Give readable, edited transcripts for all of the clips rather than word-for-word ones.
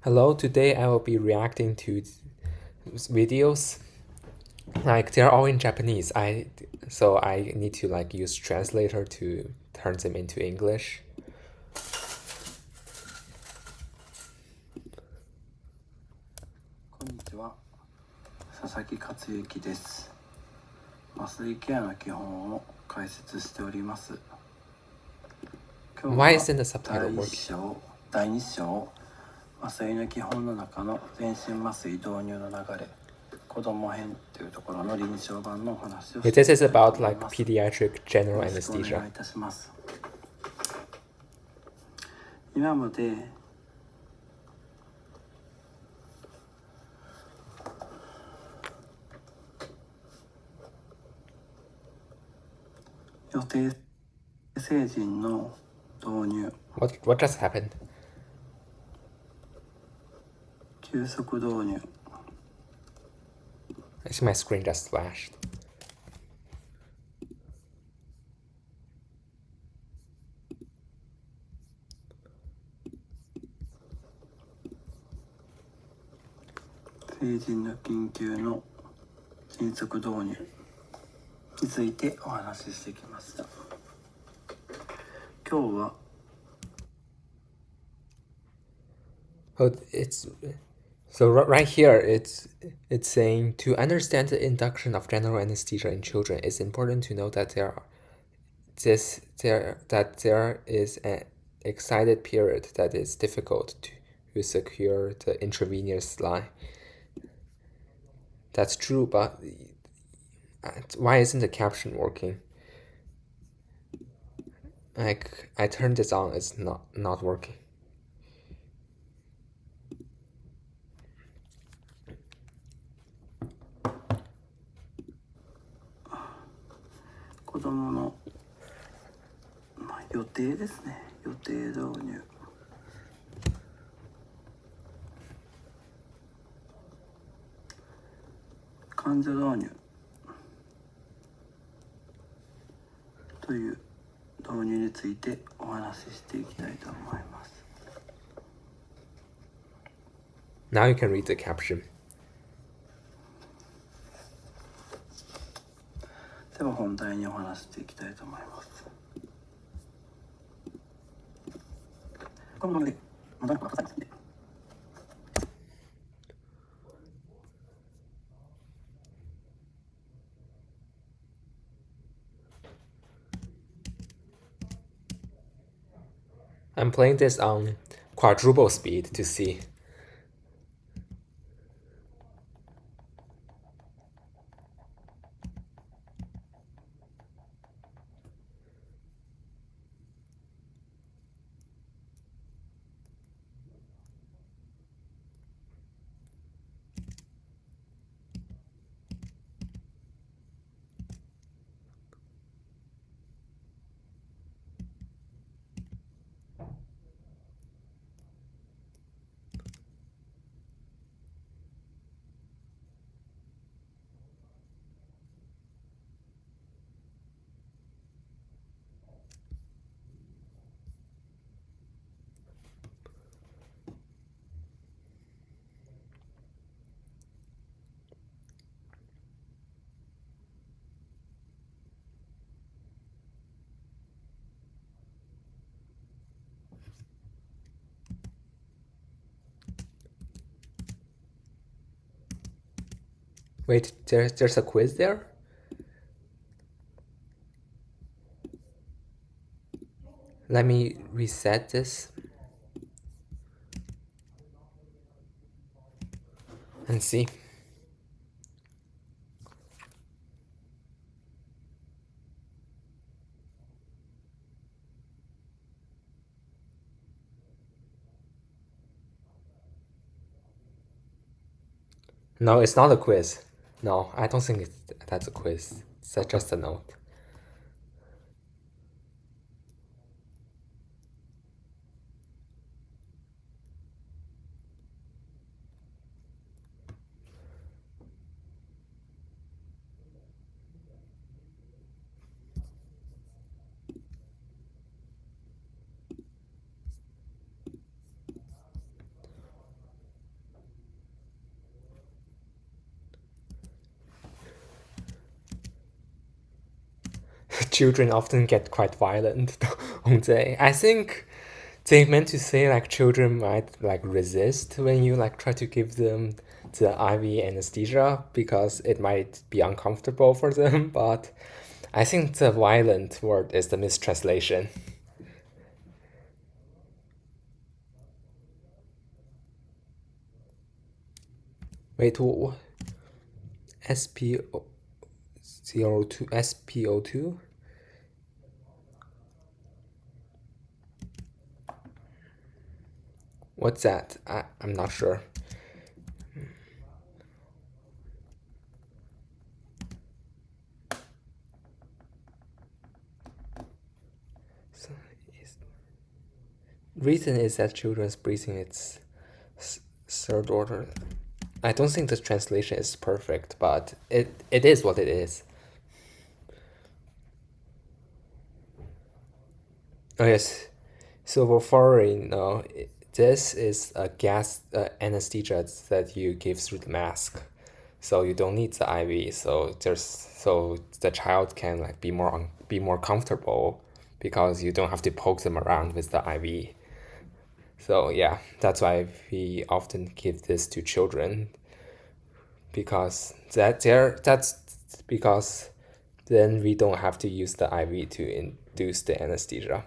Hello, today I will be reacting to videos. Like they're all in Japanese. So I need to like use translator to turn them into English. こんにちは、佐々木克之です。麻酔ケアの基本を解説しております。今日は Why isn't the subtitle 第 working? 1章、第2章、麻酔の基本の中の全身麻酔導入の流れ、子供編というところの臨床版のお話を This is about like pediatric general よろしくお願 anesthesia. いいたします。今まで予定成人の導入、 What just happened? 急速導入、 I see my screen just flashed. 成人の緊急の迅速導入についてお話ししてきました。今日は Oh, right here it's saying to understand the induction of general anesthesia in children, it's important to know that there is an excited period that is difficult to secure the intravenous line. That's true, but why isn't the caption working? Like I turned this on, it's not working. Children's の予定ですね。予定導入。患者導入という導入についてお話ししていきたいと思います。 Now you can read the caption. では本題にお話していきたいと思います。このままで戻ることがございますね。I'm playing this on quadruple speed to see. Wait, there's a quiz there? Let me reset this. And see. No, it's not a quiz. No, I don't think that's a quiz. It's just a note. Children often get quite violent, don't they? I think they meant to say like children might like resist when you like try to give them the IV anesthesia because it might be uncomfortable for them, but I think the violent word is the mistranslation. Wait, what? SPO02 SPO2? What's that? I'm not sure. So, reason is that children's breathing is third order. I don't think the translation is perfect, but it is what it is. Oh yes, so for foreign, this is a gas anesthesia that you give through the mask, so you don't need the IV. So the child can like be more comfortable because you don't have to poke them around with the IV. So yeah, that's why we often give this to children because that's because then we don't have to use the IV to induce the anesthesia.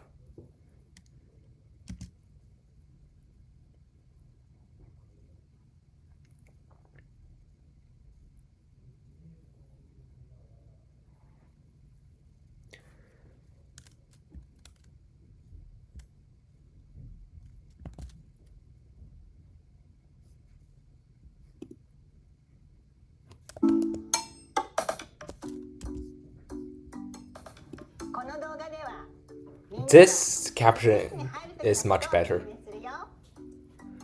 This caption is much better.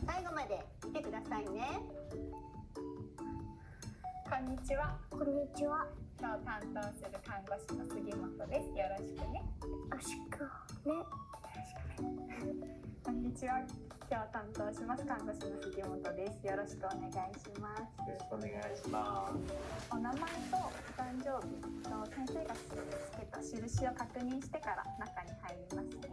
最後まで見てくださいね。こんにちは。こんにちは。今日担当する看護師の杉本です。よろしくね。よろしくね。こんにちは。今日担当します看護師の杉本です。よろしくお願いします。よろしくお願いします。お名前とお誕生日と先生がつけた印を確認してから中に入りますね。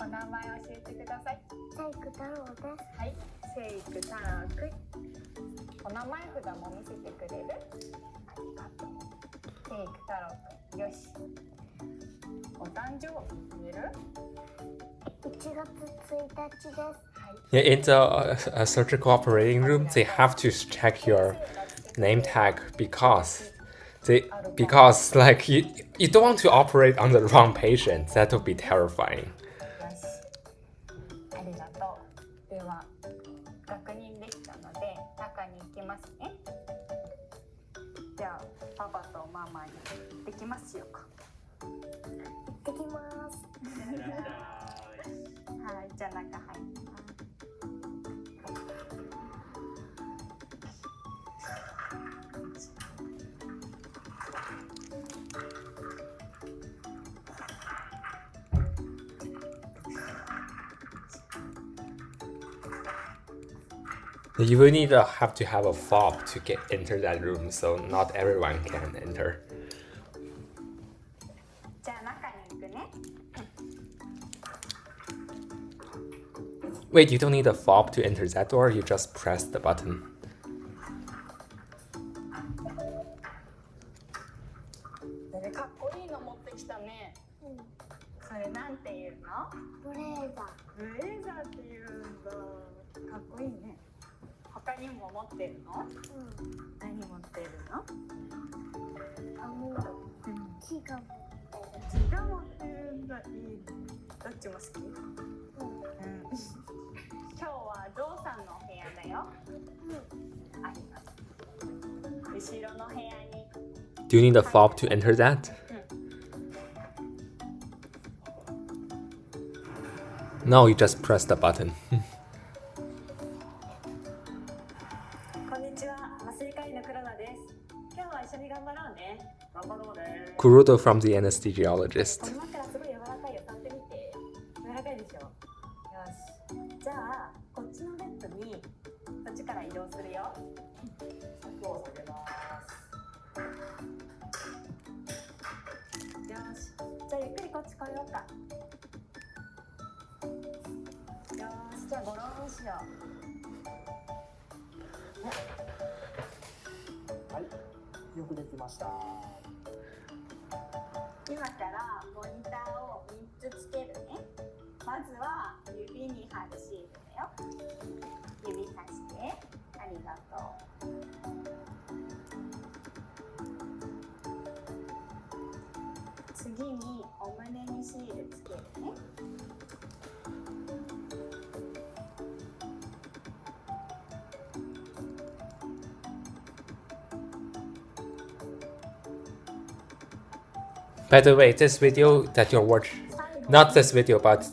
お名前教えてください。シェイク太郎です。はい、シェイク太郎くん。お名前札も見せてくれる？ありがとう。シェイク太郎くん、よし。お誕生日言える？1月1日です。Yeah, in the surgical operating room, they have to check your name tag because like you don't want to operate on the wrong patient. That would be terrifying. よし。ありがとう。では、確認できたので、中に行きますね。じゃあ、パパとママに行ってきますよか。行ってきます。はい、じゃあ中入ります。You will need to have a fob to get enter that room, so not everyone can enter. じゃあ中に行くね。Wait, you don't need a fob to enter that door. You just press the button. 持ってきたね。うん。それなんていうの？ブレーザブレザーっていうんだ。かっこいいね。他にも持ってるの？ー。うん。何持ってるの？木が持って血が持ってるんだ。いいね。どっちも好き？る。今日はゾウさんのお部屋だよ。あります。後ろの部屋に。Do you need a fob to enter that? No, you just press the button. こんにちは、麻酔科医の黒田です。今日は一緒に頑張ろうね。頑張ろうね。 Kurudo from the こ anesthesiologist. の枕すごい柔らかいよ。触ってみて。柔らかいでしょ。よし。じゃあ、こっちのベッドにこっちから移動するよ。柵を下げます。よし。じゃあゆっくりこっち来ようか。よし。じゃあゴロンしよう。はい、よくできました。今からモニターを3つつけるね。まずは指に貼るシールだよ。指さして。ありがとう。次にお胸にシールつけるね。By the way, this video that you're watching, not this video, but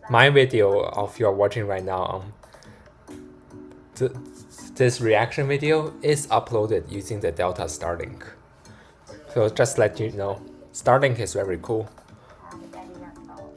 my video of you're watching right now, this reaction video is uploaded using the Delta Starlink. So just let you know, Starlink is very cool. はい、ありがとう。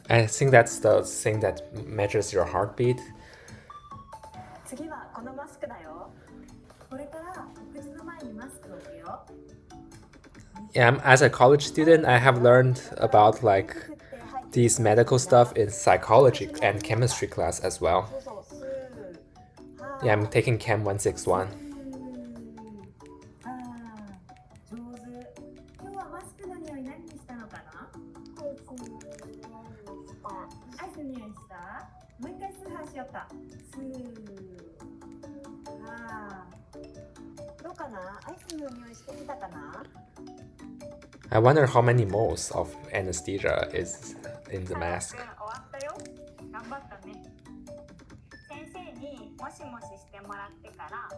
I think that's the thing that measures your heartbeat. 次はこのマスクだよ。これからお口の前にマスクを置くよ。Yeah, as a college student, I have learned about like these medical stuff in psychology and chemistry class as well. そうそう、スー。 Yeah, I'm taking Chem 161. あー、上手。今日はマスクの匂い何にしたのかな？アイスの匂いした？もう一回スーハーしようか。スー。あー。どうかな？アイスの匂いしてきたかな？ I wonder how many moles of anesthesia is in the mask. 終わったよ。頑張ったね。先生にもしもししてもらってから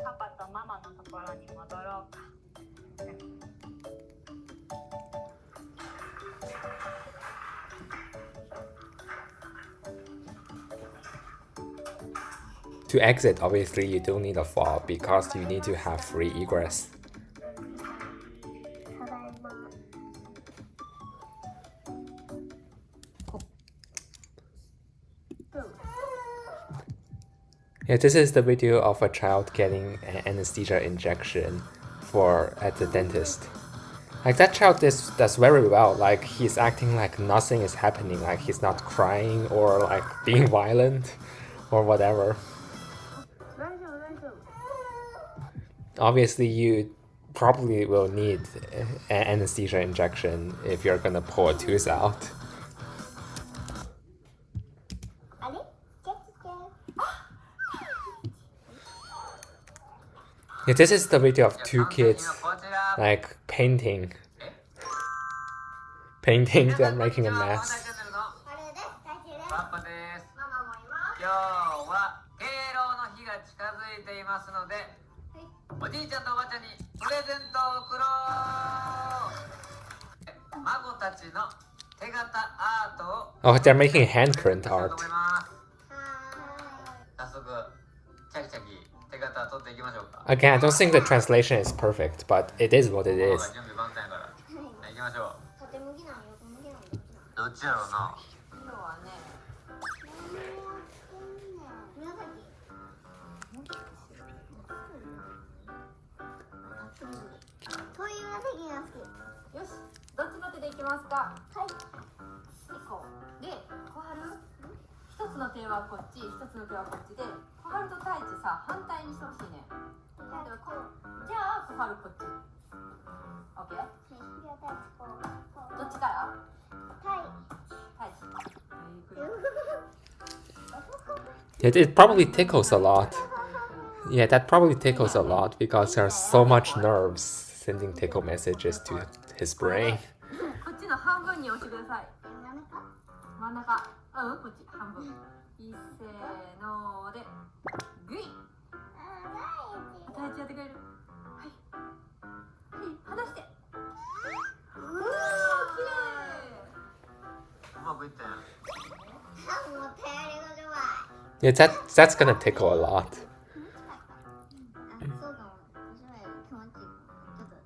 パパとママのところに戻ろうか。To exit, obviously, you don't need a fob because you need to have free egress. ただいま。 Yeah, this is the video of a child getting an anesthesia injection at the dentist. Like that child does very well. Like he's acting like nothing is happening. Like he's not crying or like being violent or whatever. 大丈夫大丈夫。 Obviously, you probably will need an anesthesia injection if you're gonna pull a tooth out. あれ？チェックチェック。 Yeah, this is the video of two kids like painting. Painting, they're making a mess. これです。大丈夫です。パパです。ママもいます。今日は敬老の日が近づいていますので、おじいちゃんとおばあちゃんにプレゼントを贈ろう。孫たちの手形アートを Oh, they're making handprint と思 art. います。は早速チャキチャキ手形取っていきましょうか。 Again, I don't think the translation is perfect, but it is what it ママ is. が準備万端やから。行きましょーい。縦向きなの横向きなのう。どっちやろうな。今日はね、紫。番好き。よし、どっちの手でいきますか。はい。行こう。で、小春、一つの手はこっち、一つの手はこっちで、小春と太一さ、反対にしてほしいね。じゃあ、小春こっち。オッケー。じゃあタイチこう。どっちからタイ。太一。It probably tickles a lot. Yeah, that probably tickles a lot because there's so much nerves sending tickle messages to his brain. こっちの半分に押してください。真ん中。真ん中。うん、こっち、半分。いっせーので、グイッ。太一やってくれる。はい。はい、離して。うわー、きれい。うまくいったやん。もう頼りが弱い。 Yeah, that's gonna tickle a lot. そうかも。私は気持ちいい。ちょっと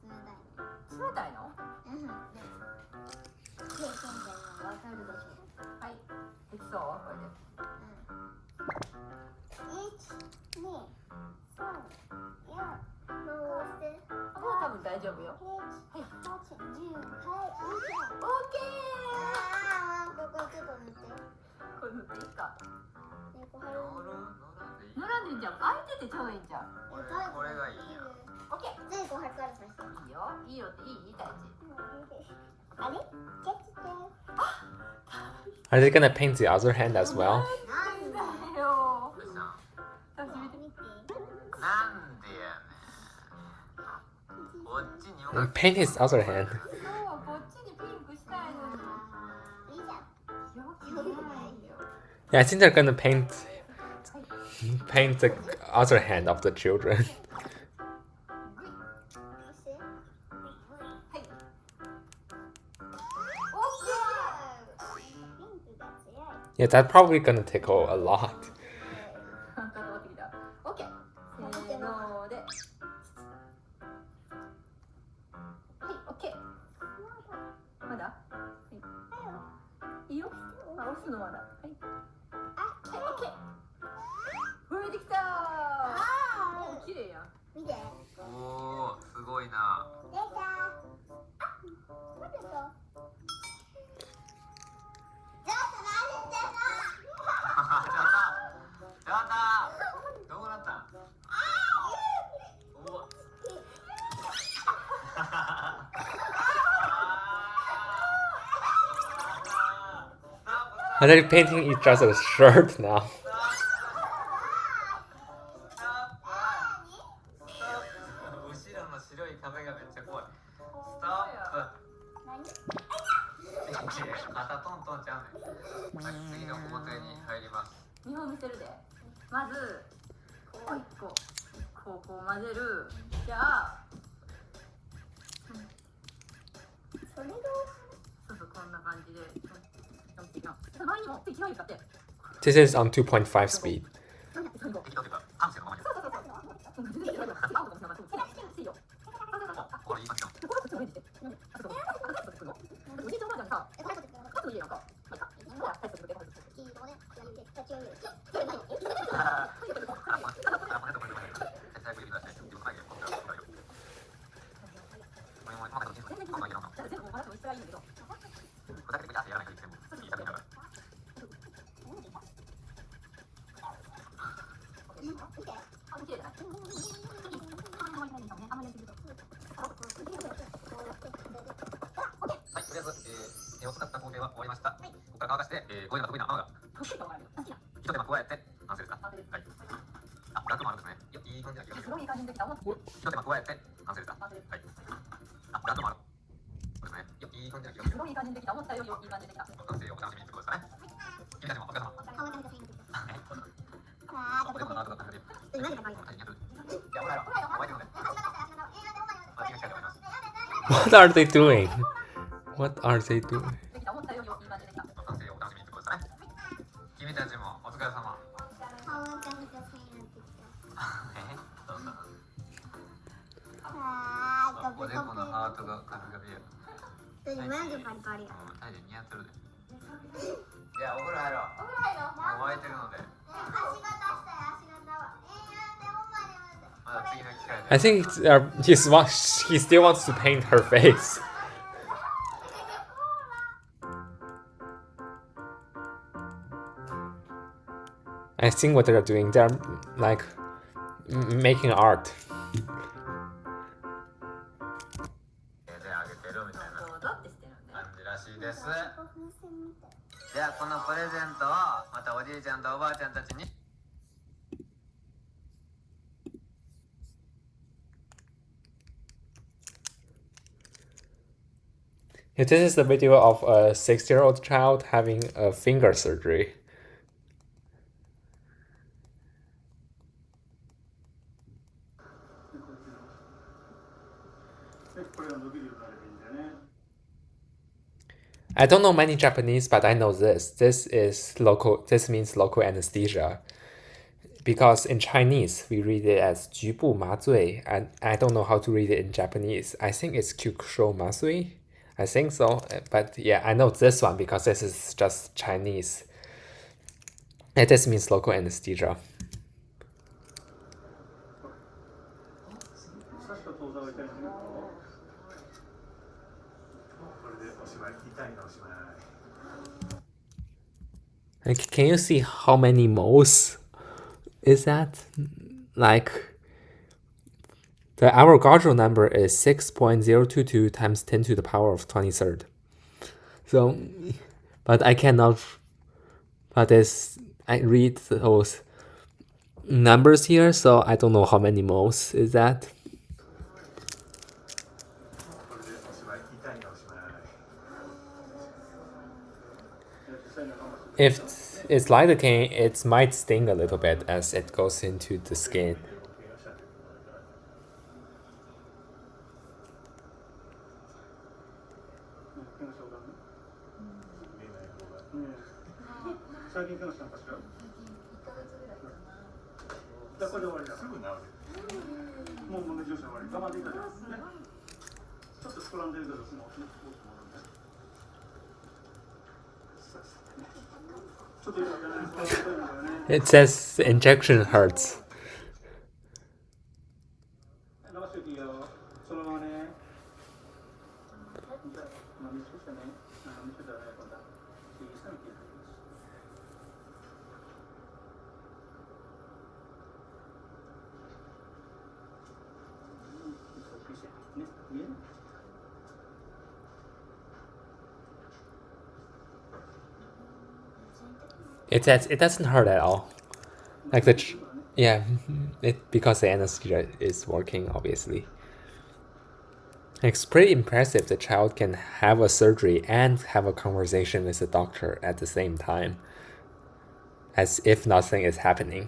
意外と冷たいね。冷たいの？うん。経験者もわかるでしょ。はい。できそう？これで。1、2、3、4、回して。もう多分大丈夫よ。はい。8、10、はい、オッケああ、ここちょっと塗って。ー。これ塗っていいか。ね、これ。塗らんでんじゃん。空いててちょうどいいんじゃん。これがいいやん。オッケー。全部貼るからさして。いいよ。いいよっていい？太一。あれ？キャッチして。 Are they gonna paint the other hand as well? なんだ。だよ。どうしたん？見て。なんでやねん。こっちに向か And って paint his other hand. そう、こっちにピンクしたいのに。いいじゃん。よくないよ。 Yeah, I think they're gonna paint the other hand of the children. はい。 Yeah, that's probably gonna tickle a lot. 簡単なわけだ。オッケー。せーので。はい、オッケー。まだ？はい。いいよ。あ、押すのまだ。はい。はい、オッケー。これできたー。お、綺麗やん。見て。おー、すごいな。できた。待ってよ。やったどうなったん？おわAre they painting each other's shirt now? 後ろの白い壁がめっちゃ怖い。ストップ。肩トントンちゃうねん。はい、次の工程に入ります。見本見せるで。まず、こう一個。こう混ぜる。じゃあ。それが。そうそう、こんな感じで。前にも違うかって。 This is on 2.5 speed. 適当というか、感性のままに。これいい感じだ。はい、とりあえず、手を使った工程は終わりました。ここから乾かして、こういうのが得意な青が一手間加えて完成ですか？はい。あ、額もあるんですね。いい感じな気がする。一手間加えて完成ですか？はい。あ、額もある。そうですね。いい感じな気がする。完成をお楽しみにということですかね。君たちもお疲れ様。これこの後の感じで。いや、俺ら覚えてるので。間違いたいと思います。What are they doing? What are they doing? 完成をお楽しみにということですかね。君たちもお疲れ様。どうぞ。おでこのハートがガビガビや。パリ。タイで似合ってるで。じゃあお風呂入ろう。もう沸いてるので。足型したい、足型は。なんでほんまに待って。ま次の機会で I think he still wants to paint her face. I think what they're doing, they're like making art. であげてるみたいなどうぞってしてるんだよ。感じらしいです。風船みたい。じゃあこのプレゼントをまたおじいちゃんとおばあちゃんたちに This is the video of a 6-year-old child having a finger surgery. これが伸びるようになればいいんだよね。 I don't know many Japanese, but I know this. This means local anesthesia. Because in Chinese, we read it as 局部麻醉, and I don't know how to read it in Japanese. I think it's 局所麻酔. I think so. But yeah, I know this one because this is just Chinese. And this means local anesthesia. 刺した当座を痛いのね。これでおしまい。痛いのおしまい。 Like, can you see how many moles is that? Like, the Avogadro number is 6.022 times 10 to the power of 23rd. So, but I cannot, but I read those numbers here, so I don't know how many moles is that. これでおしまい。痛いのおしまい。 If it's lidocaine, it might sting a little bit as it goes into the skin. 最近怪我したのかしら。じゃあこれで終わりだ。すぐ治る。もう無事終わり。我慢できないですね。ちょっと膨らんでるけど、もうちょっと It says injection hurts. 流しておいていいよ。そのままね。見せてね。見せたらね、今度は小さいって言う。 It doesn't hurt at all. Like yeah, because the anesthesia is working, obviously. It's pretty impressive the child can have a surgery and have a conversation with the doctor at the same time, as if nothing is happening.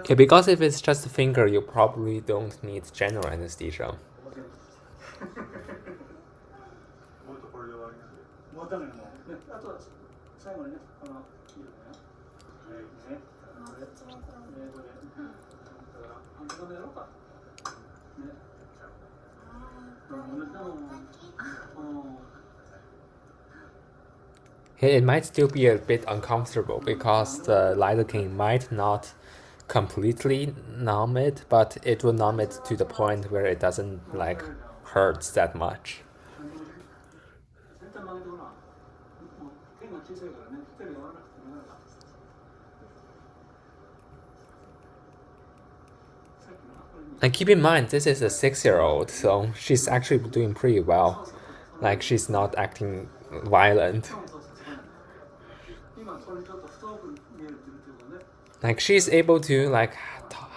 Yeah, because if it's just a finger, you probably don't need general anesthesia. 'It might still be a bit uncomfortable because the lidocaine might not completely numb it, but it will numb it to the point where it doesn't like hurt that much. And keep in mind, this is a 6-year-old, so she's actually doing pretty well. Like, she's not acting violent. Like, she's able to, like,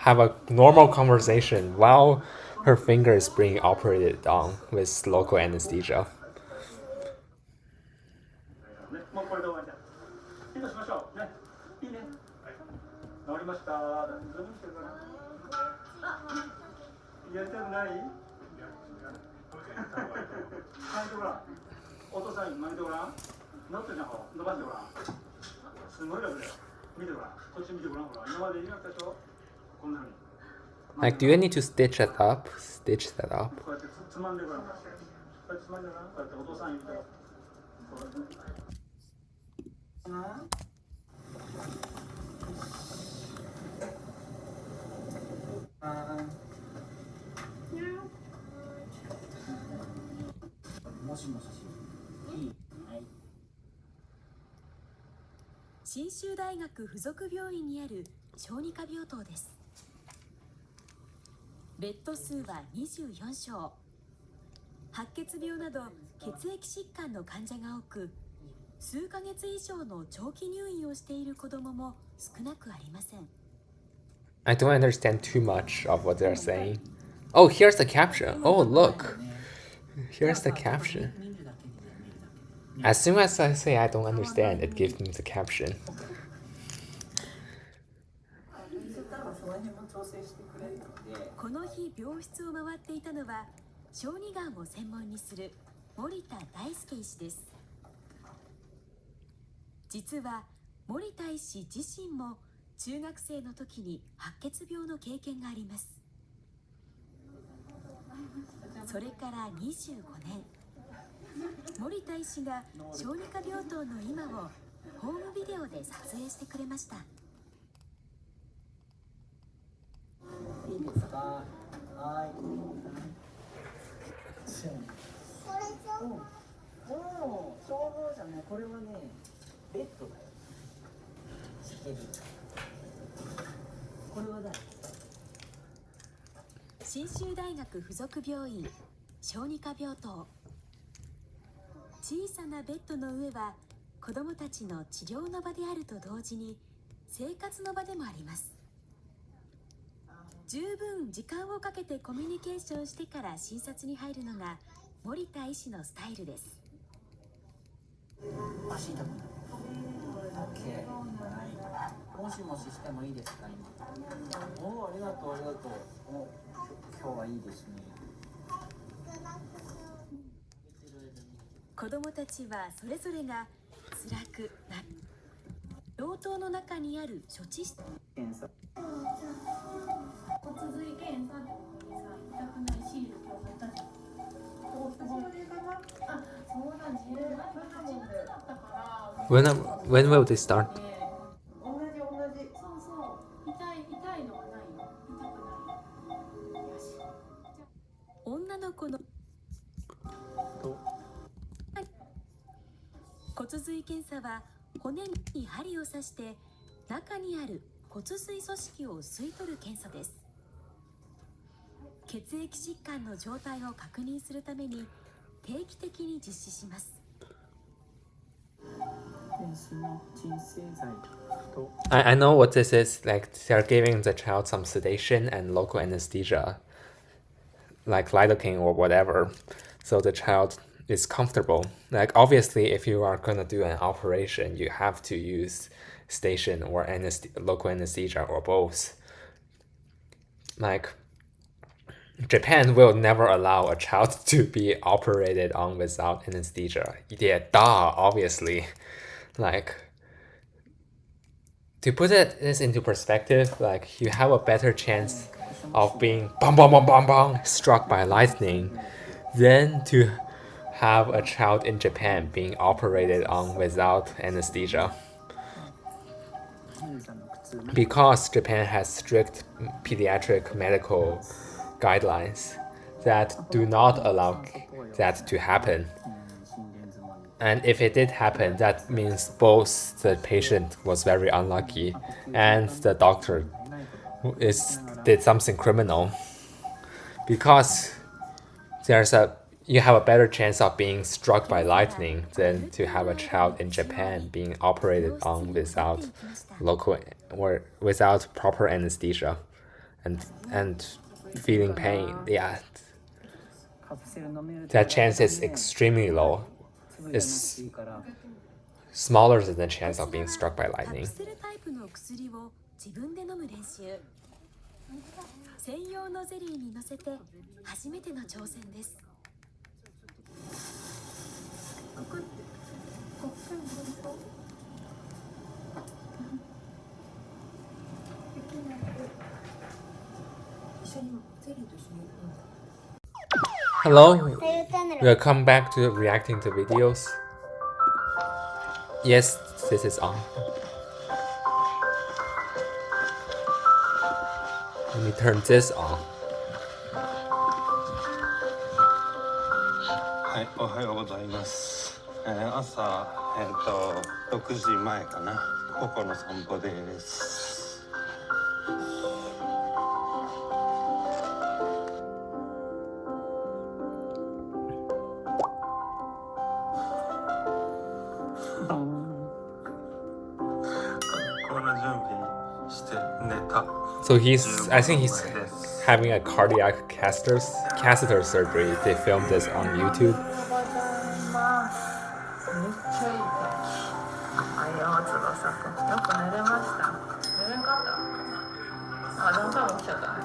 have a normal conversation while her finger is being operated on with local anesthesia. もうこれで終わりだ。ヒットしましょう。ね。いいね。治りました。ずるしてるかな。やりたくない？巻いてごらん。お父さん巻いてごらん。なってるじゃん。伸ばしてごらん。すごい楽だよ。見てごらん。こっち見てごらん。ほら。今までいなかったでしょ。こんなに。Like, do you need to stitch it up? Stitch that up? こうやってつまんでごらん。こうやってつまんでごらん。こうやってお父さん指と。もしもしいい、はい、信州大学附属病院にある小児科病棟です。ベッド数は24床。白血病など血液疾患の患者が多く、数ヶ月以上の長期入院をしている子どもも少なくありません。I don't understand too much of what they're saying. Oh, here's the caption. Oh, look. Here's the caption. As soon as I say I don't understand, it gives me the caption. この日病室を回っていたのは小児がんを専門にする森田大輔医師です。実は森田医師自身も中学生の時に白血病の経験があります。それから25年、森田医師が小児科病棟の今をホームビデオで撮影してくれました。いいですか。はい。これちょもう消防じゃね、これはね、ベッドだよ。知ってる。これはだ。信州大学附属病院小児科病棟。小さなベッドの上は子どもたちの治療の場であると同時に生活の場でもあります。十分時間をかけてコミュニケーションしてから診察に入るのが森田医師のスタイルです。足痛くなる。OK。はい。もしもししてもいいですか今。おお、ありがとうありがとう。お、今日はいいですね。子どもたちはそれぞれが辛くなる。病棟の中にある処置室。検査。骨髄検査ってことにさ、痛くないシール今日貼ったじゃん。あ、そうなんですね。なんか8月だったから。When will they start? 同じ。そうそう。痛いのはないよ。痛くない。よし。女の子の骨髄検査は骨に針を刺して中にある骨髄組織を吸い取る検査です。血液疾患の状態を確認するために定期的に実施します。I know what this is. Like, they're giving the child some sedation and local anesthesia, like lidocaine or whatever, so the child is comfortable. Like, obviously, if you are gonna do an operation, you have to use sedation or local anesthesia or both. Like, Japan will never allow a child to be operated on without anesthesia. Yeah, duh, obviously. Like, to put this into perspective, like, you have a better chance of being bang, bang, bang, bang, bang, struck by lightning than to have a child in Japan being operated on without anesthesia. Because Japan has strict pediatric medical guidelines that do not allow that to happen. And if it did happen, that means both the patient was very unlucky and the doctor did something criminal, because you have a better chance of being struck by lightning than to have a child in Japan being operated on without proper anesthesia and feeling pain. Yeah, that chance is extremely low. It's smaller than the chance of being struck by カプ lightning. セルタイプの薬を自分で飲む練習。専用のゼリーに乗せて初めての挑戦です。Hello, welcome back to reacting to videos. Yes, this is on. Let me turn this on. はい、おはようございます。朝、6時前かな。ここの散歩です。この準備して寝た。So I think he's having a cardiac catheter surgery. They filmed this on YouTube. めっちゃいい天気。あいや、翼くん。よく寝れました。寝れんかった。あ、何回も起きちゃったね。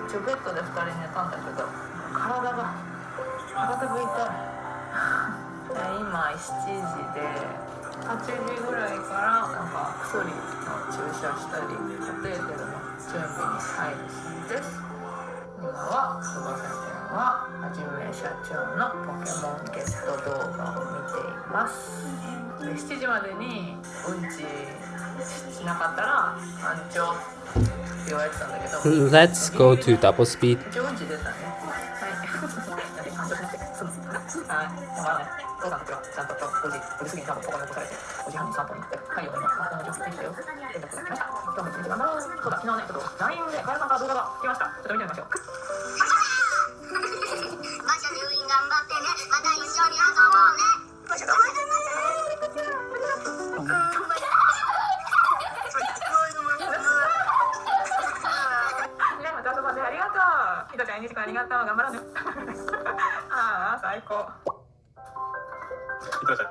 ベッドで2人寝たんだけど、体痛い。今7時で、8時ぐらいからなんか薬の注射したり、カテーテルの準備に入るそうです。今は翼くんははじめ社長のポケモンゲット動画を見ています。で、7時までにうんちしなかったら班長って言われてたんだけど、 Let's go to double speed. 一応うんち出たね。はい。班長しなくて済む。はい。でもね、父さんたちはちゃんと5時過ぎに多分ポケモン起こされて5時半に散歩に行って、太陽が今この状況できたよ。連絡が来ました。今日も一日頑張ろう。そうだ、昨日ね、ちょっと LINE でカエルさんから動画が来ました。ちょっと見てみましょう。マシャ入院頑張ってね。また一緒に遊ぼうね。マシャ頑張ってね。ね、また遊ぼうね。ありがとう。ひとちゃん、2時間ありがとう。頑張ろうね。ああ、最高。いってらっしゃい。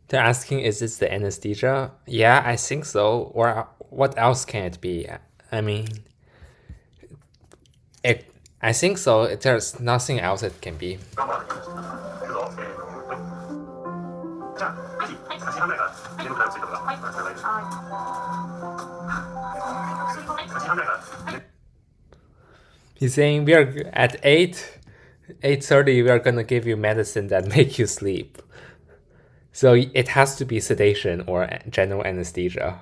They're asking, is this the anesthesia? Yeah, I think so. Or what else can it be? I mean, I think so. There's nothing else it can be. He's saying we are at 8:30. We are gonna give you medicine that make you sleep. So it has to be sedation or general anesthesia.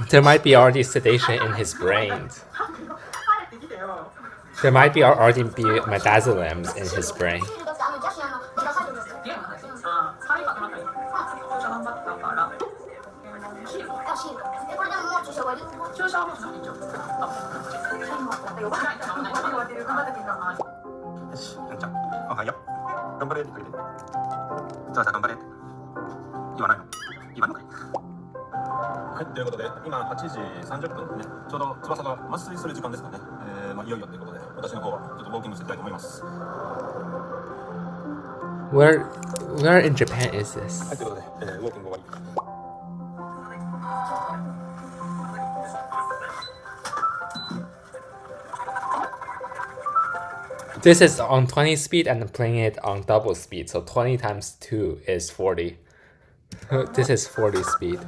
There might be already sedation in his brain. There might be already be midazolam in his brain. Where in Japan is this? This is on 20 speed and I'm playing it on double speed, so 20 times 2 is 40. This is 40 speed.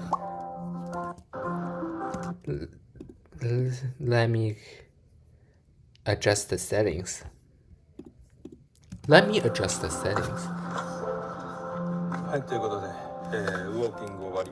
Let me adjust the settings. Let me adjust the settings. はい、ということで、ウォーキング終わり。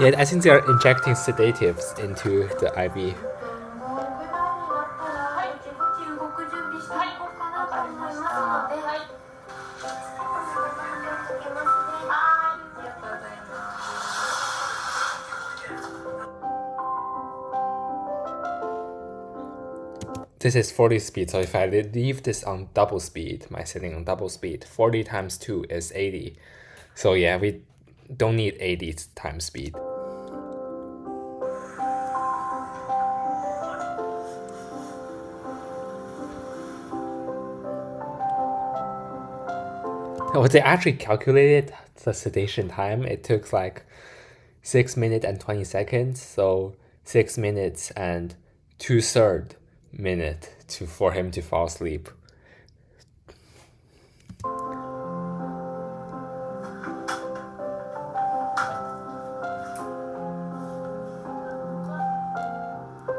Yeah, I think they are injecting sedatives into the IV. This is 40 speed, so if I leave this on double speed, my setting on double speed, 40 times 2 is 80. So yeah, we don't need 80 times speed. Oh, they actually calculated the sedation time. It took like 6 minutes and 20 seconds, so 6 minutes and 2/3 minute for him to fall asleep.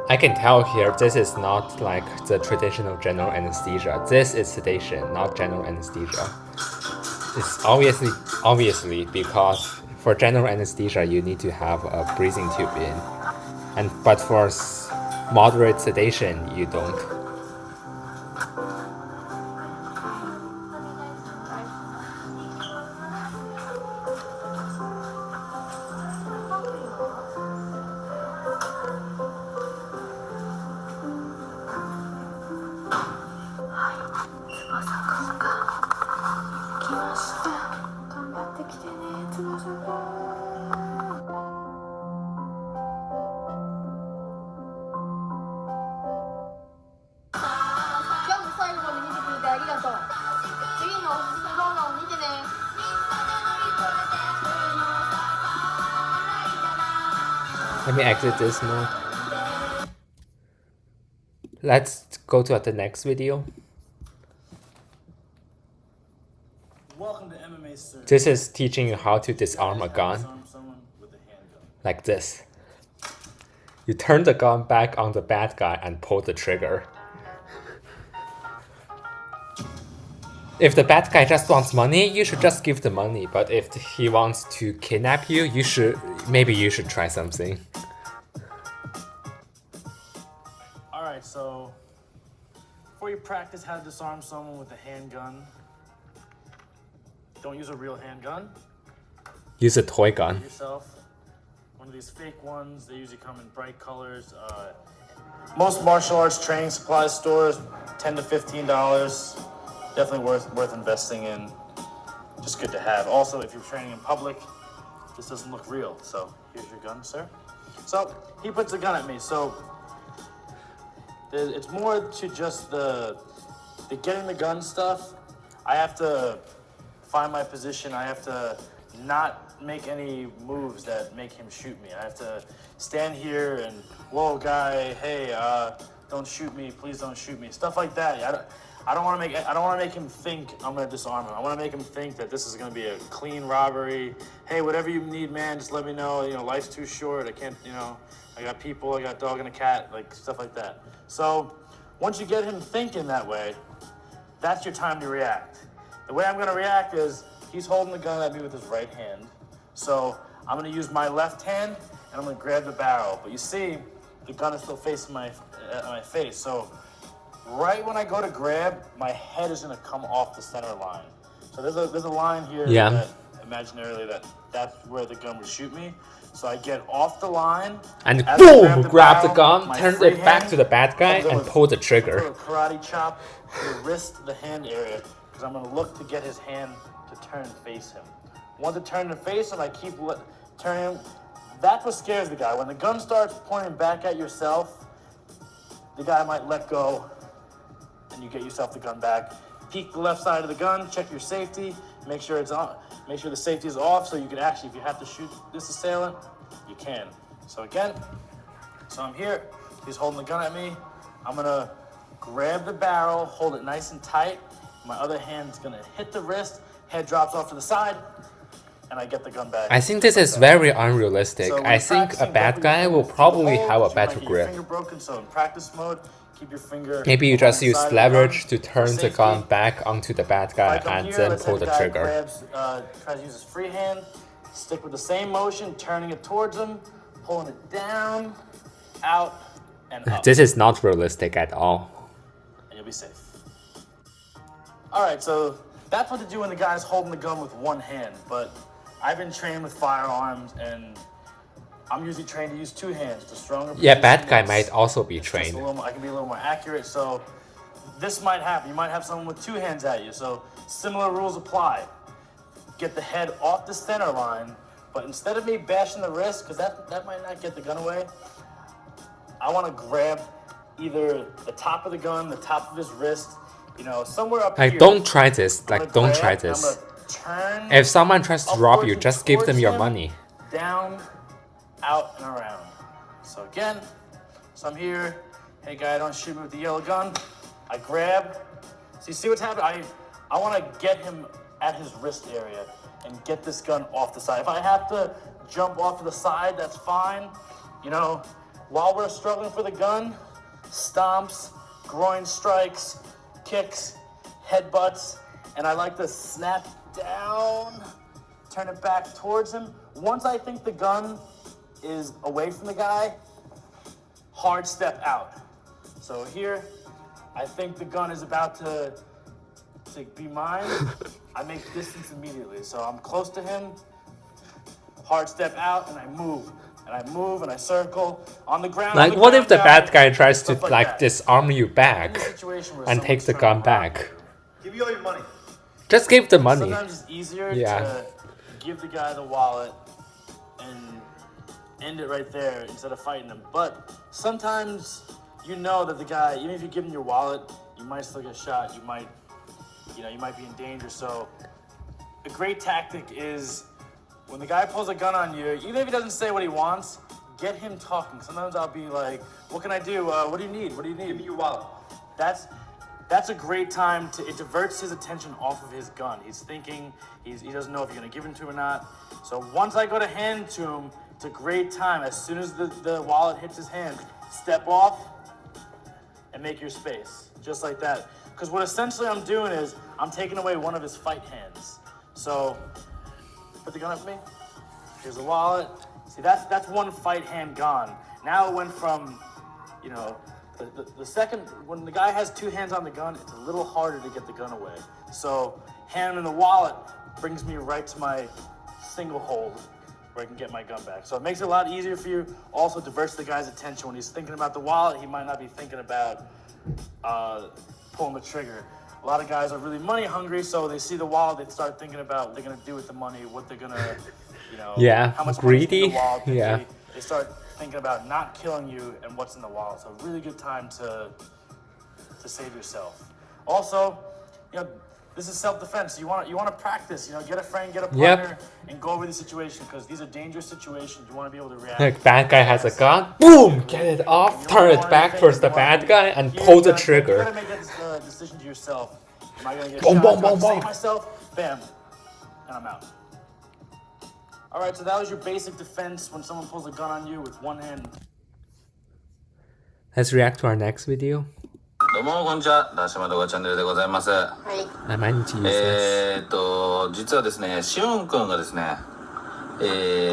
I can tell here this is not like the traditional general anesthesia. This is sedation, not general anesthesia. It's obviously because for general anesthesia you need to have a breathing tube in, but for moderate sedation you don't. Let me exit this mode. Let's go to the next video. Welcome to MMA, sir. This is teaching you how to disarm a gun. Disarm someone with a handgun. Like this. You turn the gun back on the bad guy and pull the trigger. If the bad guy just wants money, you should just give the money. But if he wants to kidnap you, maybe you should try something. Alright, so before you practice how to disarm someone with a handgun, don't use a real handgun. Use a toy gun. Get yourself one of these fake ones. They usually come in bright colors. Most martial arts training supply stores, $10 to $15. Definitely worth investing in. Just good to have. Also, if you're training in public, this doesn't look real. So here's your gun, sir. So he puts a gun at me. So it's more to just the getting the gun stuff. I have to find my position. I have to not make any moves that make him shoot me. I have to stand here and, whoa, guy, hey, don't shoot me. Please don't shoot me. Stuff like that. I don't want to make him think I'm gonna disarm him. I want to make him think that this is gonna be a clean robbery. Hey, whatever you need, man, just let me know. You know, life's too short. I can't, you know, I got people, I got a dog and a cat, like stuff like that. So once you get him thinking that way, that's your time to react. The way I'm gonna react is he's holding the gun at me with his right hand. So I'm gonna use my left hand and I'm gonna grab the barrel. But you see, the gun is still facing my face. So right when I go to grab, my head is gonna come off the center line. So there's a line here that imaginarily that's where the gun would shoot me. So I get off the line and as boom, I grab the barrel, gun, my turn free it back hand to the bad guy, comes in and with pull the a trigger. little karate chop to the wrist, the hand area, because I'm gonna look to get his hand to turn and face him. Once it turns and face him, I keep turning him. That's what scares the guy. When the gun starts pointing back at yourself, the guy might let go and you get yourself the gun back. Peek the left side of the gun, check your safety, make sure it's on, make sure the safety is off so you can actually, if you have to shoot this assailant, you can. So again, so I'm here, he's holding the gun at me. I'm gonna grab the barrel, hold it nice and tight. My other hand's gonna hit the wrist, head drops off to the side, and I get the gun back. I think this is very unrealistic. So when I you're think a practicing, bad don't guy put your will finger probably hold, have a you might better get your grip. finger broken, so in practice mode, keep your finger. Maybe you just use alongside the leverage to gun for turn the safety. gun back onto the bad guy If I come and here, then let's say pull the the guy trigger. grabs, tries to use his free hand, stick with the same motion, turning it towards him, pulling it down, out, and up. This is not realistic at all. And you'll be safe. All right, so that's what to do when the guy's holding the gun with one hand, but I've been trained with firearms, and I'm usually trained to use two hands. The stronger Yeah, bad position guy is- might also be it's just trained. a little more, I can be a little more accurate, so this might happen. You might have someone with two hands at you, so similar rules apply. Get the head off the center line, but instead of me bashing the wrist, because that might not get the gun away, I want to grab either the top of the gun, the top of his wrist, you know, somewhere up Like, here. don't try this. I'm Like, gonna don't grab, try and I'm this. gonna turn If someone tries to rob you, upwards just and give them towards your him, money. Down, out, and around. So again, so I'm here. Hey guy, don't shoot me with the yellow gun. I grab. So you see what's happening? I want to get him at his wrist area and get this gun off the side. If I have to jump off to the side, that's fine. You know, while we're struggling for the gun, stomps, groin strikes, kicks, headbutts, and I like to snap down, turn it back towards him. Once I think the gun is away from the guy, hard step out. So here, I think the gun is about to be mine. I make distance immediately. So I'm close to him, hard step out, and I move. And I move and I circle on the ground. Like, what if the guy, bad guy tries to, stuff like, that. disarm you In back a situation where and takes the someone's gun trying to rob back? Give me all your money. Just give the money. Sometimes it's easier Yeah. to give the guy the wallet and end it right there instead of fighting him. But sometimes you know that the guy, even if you give him your wallet, you might still get shot. You might be in danger. So a great tactic is when the guy pulls a gun on you, even if he doesn't say what he wants, get him talking. Sometimes I'll be like, what can I do? What do you need? What do you need? Give me your wallet. That's a great time it diverts his attention off of his gun. He's thinking, he doesn't know if you're gonna give him to him or not. So once I go to hand it to him, it's a great time. As soon as the wallet hits his hand, step off and make your space, just like that. Because what essentially I'm doing is, I'm taking away one of his fight hands. So, put the gun up for me. Here's the wallet. See, that's one fight hand gone. Now it went from, you know, the second, when the guy has two hands on the gun, it's a little harder to get the gun away. So, hand in the wallet brings me right to my single hold where I can get my gun back. So it makes it a lot easier for you. Also diverts the guy's attention. When he's thinking about the wallet, he might not be thinking about pulling the trigger. A lot of guys are really money hungry, so they see the wallet, they start thinking about what they're gonna do with the money, what they're gonna, you know, Yeah, how much money's in greedy. the wallet. Yeah. They start thinking about not killing you and what's in the wallet. So a really good time to save yourself. Also, you know, this is self-defense. You want to practice. You know, get a friend, get a partner, and go over the situation because these are dangerous situations. You want to be able to react. Like, bad guy has a gun, boom, get it off, turn it back towards the bad guy, and pull the You trigger. gotta make this that decision to yourself. Am I going to get Boom, shot? boom, Do I boom, save boom. myself? Bam. And I'm out. All right, so that was your basic defense when someone pulls a gun on you with one hand. Let's react to our next video. どうもこんにちは、ダッシュマ動画チャンネルでございます。I might need to use this. 実はですね、しおんくんがですね、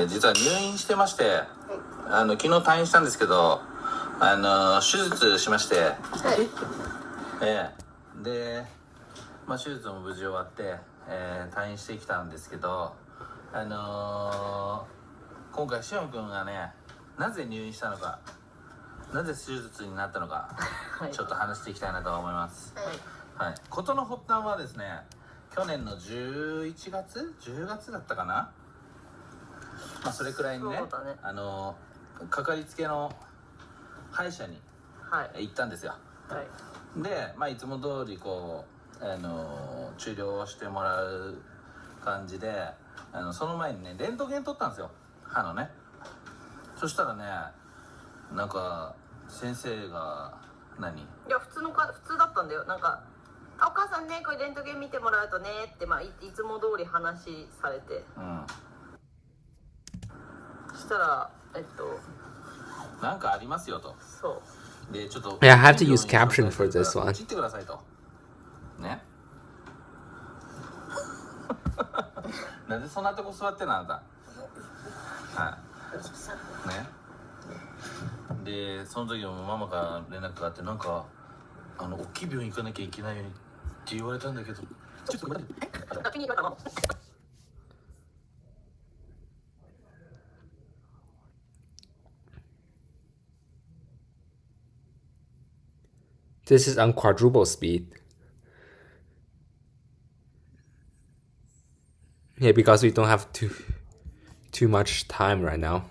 実は入院してまして、昨日退院したんですけど、手術しまして、で、手術も無事終わって、退院してきたんですけど、今回しおんくんがね、なぜ入院したのか、なぜ手術になったのか、ちょっと話していきたいなと思います。はい。事の発端はですね、去年の11月10月だったかな、それくらいにね、かかりつけの歯医者に行ったんですよ。で、いつも通りこう治療をしてもらう感じで、その前にねレントゲン取ったんですよ、歯のね。そしたらね、なんか先生がいや普通だったんだよ。なんかお母さんね、これレントゲン見てもらうとねって、いつも通り話されて、そしたらなんかありますよと。そうで、ちょっと Yeah, I have to use caption for this one. 切ってくださいとね。なんでそんなとこ座ってんのあなた。はいね。で、その時もママから連絡があって、なんか大きい病院行かなきゃいけないようにって言われたんだけど、ちょっと待って。気に入らなかった。This is on quadruple speed. Yeah, because we don't have too much time right now.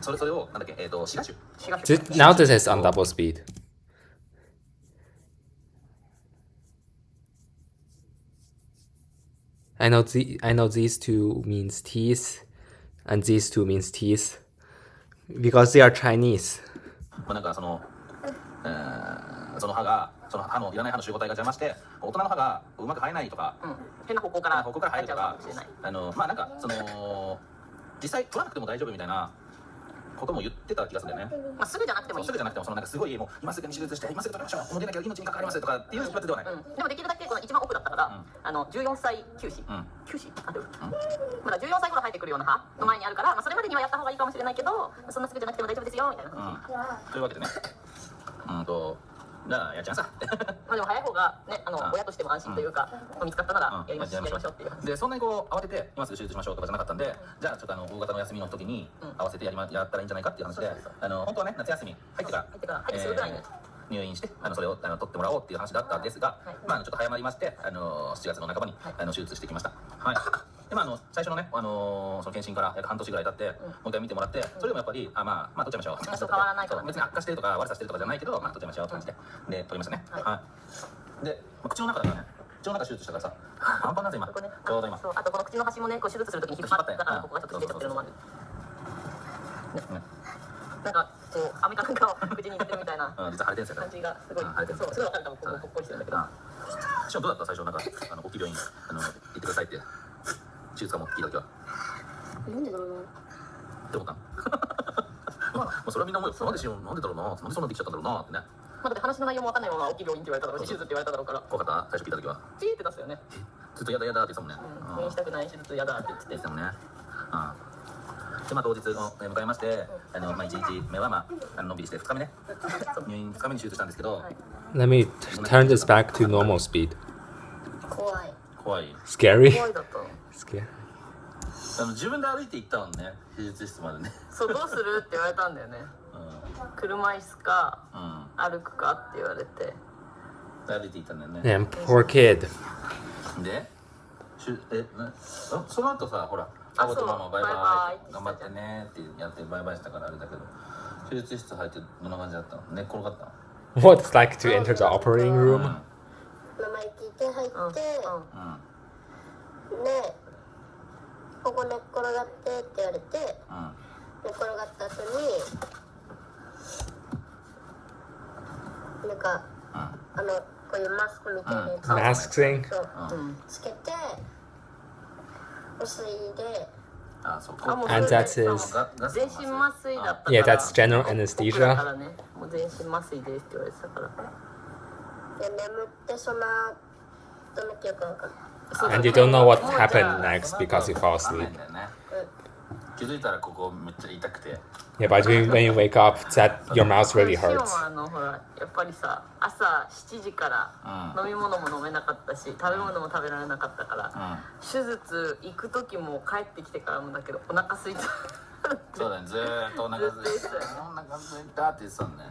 それをなんだっけ、シガシュ。Now this is on double speed. I know these two means teeth, and these two means teeth, because they are Chinese. なんかその歯のいらない歯の集合体が邪魔して、大人の歯がうまく生えないとか、変な方向から生えるとか、なんか実際取らなくても大丈夫みたいなことも言ってた気がするんだよね。すぐじゃなくてもいい。すぐじゃなくても、なんかすごいもう今すぐに手術して今すぐ取りましょう、もう出なきゃ命に関わりますとかっていう一発ではない。でもできるだけこの一番奥だったから、14歳休止、まだ14歳頃生えてくるような歯の前にあるから、それまでにはやった方がいいかもしれないけど、そんなすぐじゃなくても大丈夫ですよみたいな話。というわけでね、じゃあやっちゃいなさでも早い方がね、親としても安心というか、見つかったならやりましょうっていう。で、そんなにこう慌てて今すぐ手術しましょうとかじゃなかったんで、じゃあちょっと大型の休みの時に合わせてやったらいいんじゃないかっていう話で、本当はね、夏休み入ってからすぐぐらいに入院して、それを取ってもらおうっていう話だったんですが、ちょっと早まりまして、7月の半ばに手術してきました。はい。で、最初のね、その検診から約半年ぐらい経って、もう一回見てもらって、それでもやっぱり、取っちゃいましょう。変わらないから、別に悪化してるとか悪さしてるとかじゃないけど、取っちゃいましょうって感じで、取りましたね。はい。で、口の中だからね、口の中手術したからさ、パンパンなんです今。ちょうど今。あとこの口の端もね、手術するときに引っ張ったから、ここがちょっと出ちゃってるのもある。なんか飴かなんかを口に入れてるみたいな実は腫れてるんですよ。感じがすごい。そう、すごいわかる。多分ここっぽいしてるんだけど。しかもどうだった最初、なんか大きい病院行ってくださいって手術かも聞いた時は。なんでだろうな。って思ったの。それはみんな思うよ。なんでだろうな。なんでそんなできちゃったんだろうなってね。だって話の内容もわかんないまま大きい病院って言われただろうし、手術って言われただろうから。怖かった最初聞いた時は。チーって出すよね。ずっとやだやだって言ってたもんね。入院したくない手術やだって言ってたもんね。で、当日を迎えまして、1日目はのんびりして、2日目ね、入院2日目に手術したんですけど、Let me turn this back to normal speed. 怖い。Scary? 怖いだった。Scary. 自分で歩いて行ったもんね、手術室までね。そう、どうするって言われたんだよね。車椅子か歩くかって言われて。歩いて行ったんだよね。Damn, poor kid. で、その後さ、ほら、パパとママバイバイ頑張ってねってやってバイバイしたからあれだけど、手術室入ってどんな感じだったの？寝っ転がったの？ What it's like to enter the operating room? 名前聞いて入って、で、ここ寝っ転がってって言われて、寝っ転がった後になんか、こういうマスクみたいなやつ、Mask thing? そう、つけて麻酔で。And that is 全身麻酔だったから。yeah, that's general anesthesia. だからね、もう全身麻酔ですって言われてたから。で、眠ってその後の記憶が分かる。And you don't know what happened next because you fall asleep. 気づいたらここめっちゃ痛くて。Yeah, but when you wake up, that your mouth really シオン hurts. はほらやっぱりさ、朝7時から飲み物も飲めなかったし、食べ物も食べられなかったから、手術行く時も帰ってきてからもだけどお腹空いた。そうだね、ずーっとお腹空いた、お腹空いたって言ってたんだよ。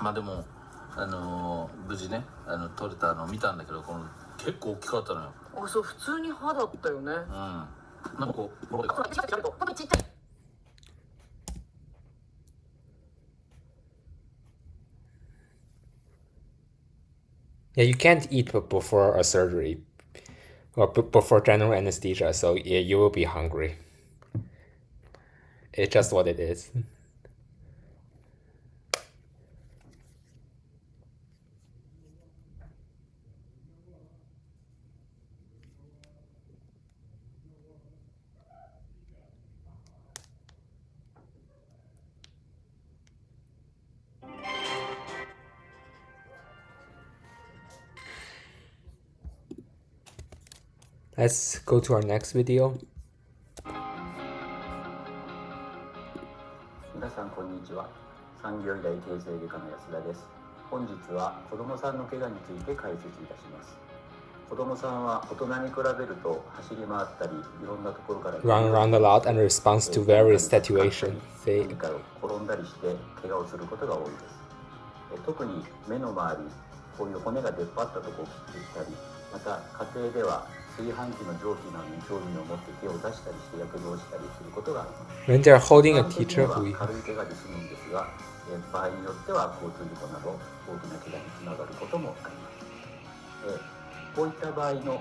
まあでも無事ね取れたのを見たんだけど、この結構大きかったのよ。あ、そう、普通に歯だったよね。なんかこうボロでかい。Yeah, you can't eat before a surgery or before general anesthesia, so yeah, you will be hungry. It's just what it is. Let's go to our next video. 皆さんこんにちは。産業医大形成外科の安田です。本日は子どもさんの怪我について解説いたします。子どもさんは大人に比べると走り回ったりいろんなところから Run around a lot and responds to various situations. 何かを転んだりして怪我をすることが多いです。特に目の周り、こういう骨が出っ張ったところを切っていったり、また家庭では炊飯器の蒸気などに興味を持って手を出したりして躍動したりすることがあります。When they're holding a teacher who 軽い怪我で済むんですが、場合によっては交通事故など大きな怪我につながることもあります。こういった場合の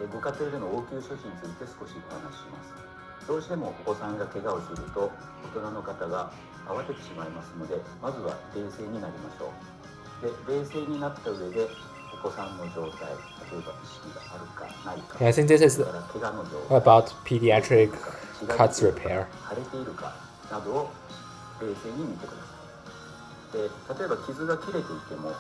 ご家庭での応急処置について少しお話しします。どうしてもお子さんが怪我をすると大人の方が慌ててしまいますので、まずは冷静になりましょう。で、冷静になった上でお子さんの状態、例えば意識があるかないか、 I think this is 怪我の状態 about pediatric cuts repair. 腫れているかなどを冷静に見てください。で、例えば傷が切れていても、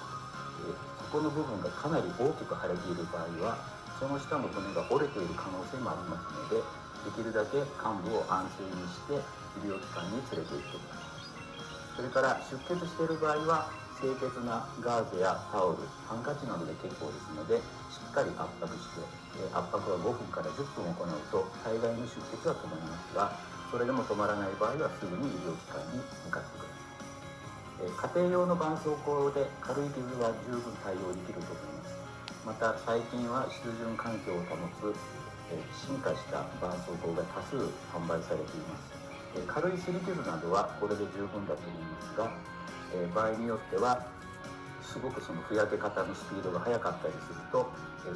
そこの部分がかなり大きく腫れている場合は、その下の骨が折れている可能性もありますので、できるだけ患部を安静にして医療機関に連れて行ってください。それから出血している場合は清潔なガーゼやタオル、ハンカチなどで結構ですので、しっかり圧迫して、圧迫は5分から10分行うと大概の出血は止まりますが、それでも止まらない場合はすぐに医療機関に向かってください。家庭用の絆創膏で軽い傷は十分対応できると思います。また最近は湿潤環境を保つ進化した絆創膏が多数販売されています。軽い擦り傷などはこれで十分だと思いますが、場合によってはすごくそのふやけ方のスピードが速かったりすると、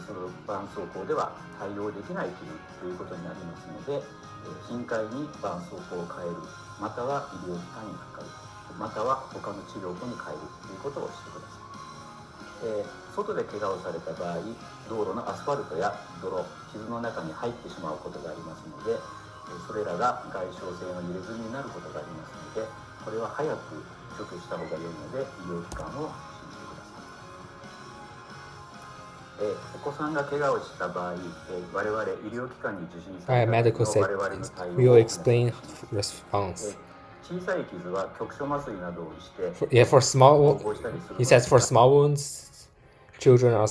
その絆創膏では対応できない傷ということになりますので、頻回に絆創膏を変える、または医療機関にかかる、または他の治療法に変えるということをしてください。外で怪我をされた場合、道路のアスファルトや泥、傷の中に入ってしまうことがありますので、それらが外傷性の入れ墨になることがありますので、これは早く除去した方が良いので医療機関を受診してください。お子さんが怪我をした場合、我々医療機関に受診された時の我々の対応を We will explain response. 小さい傷は局所麻酔などをして、Yeah, for small, he says for small wounds, children are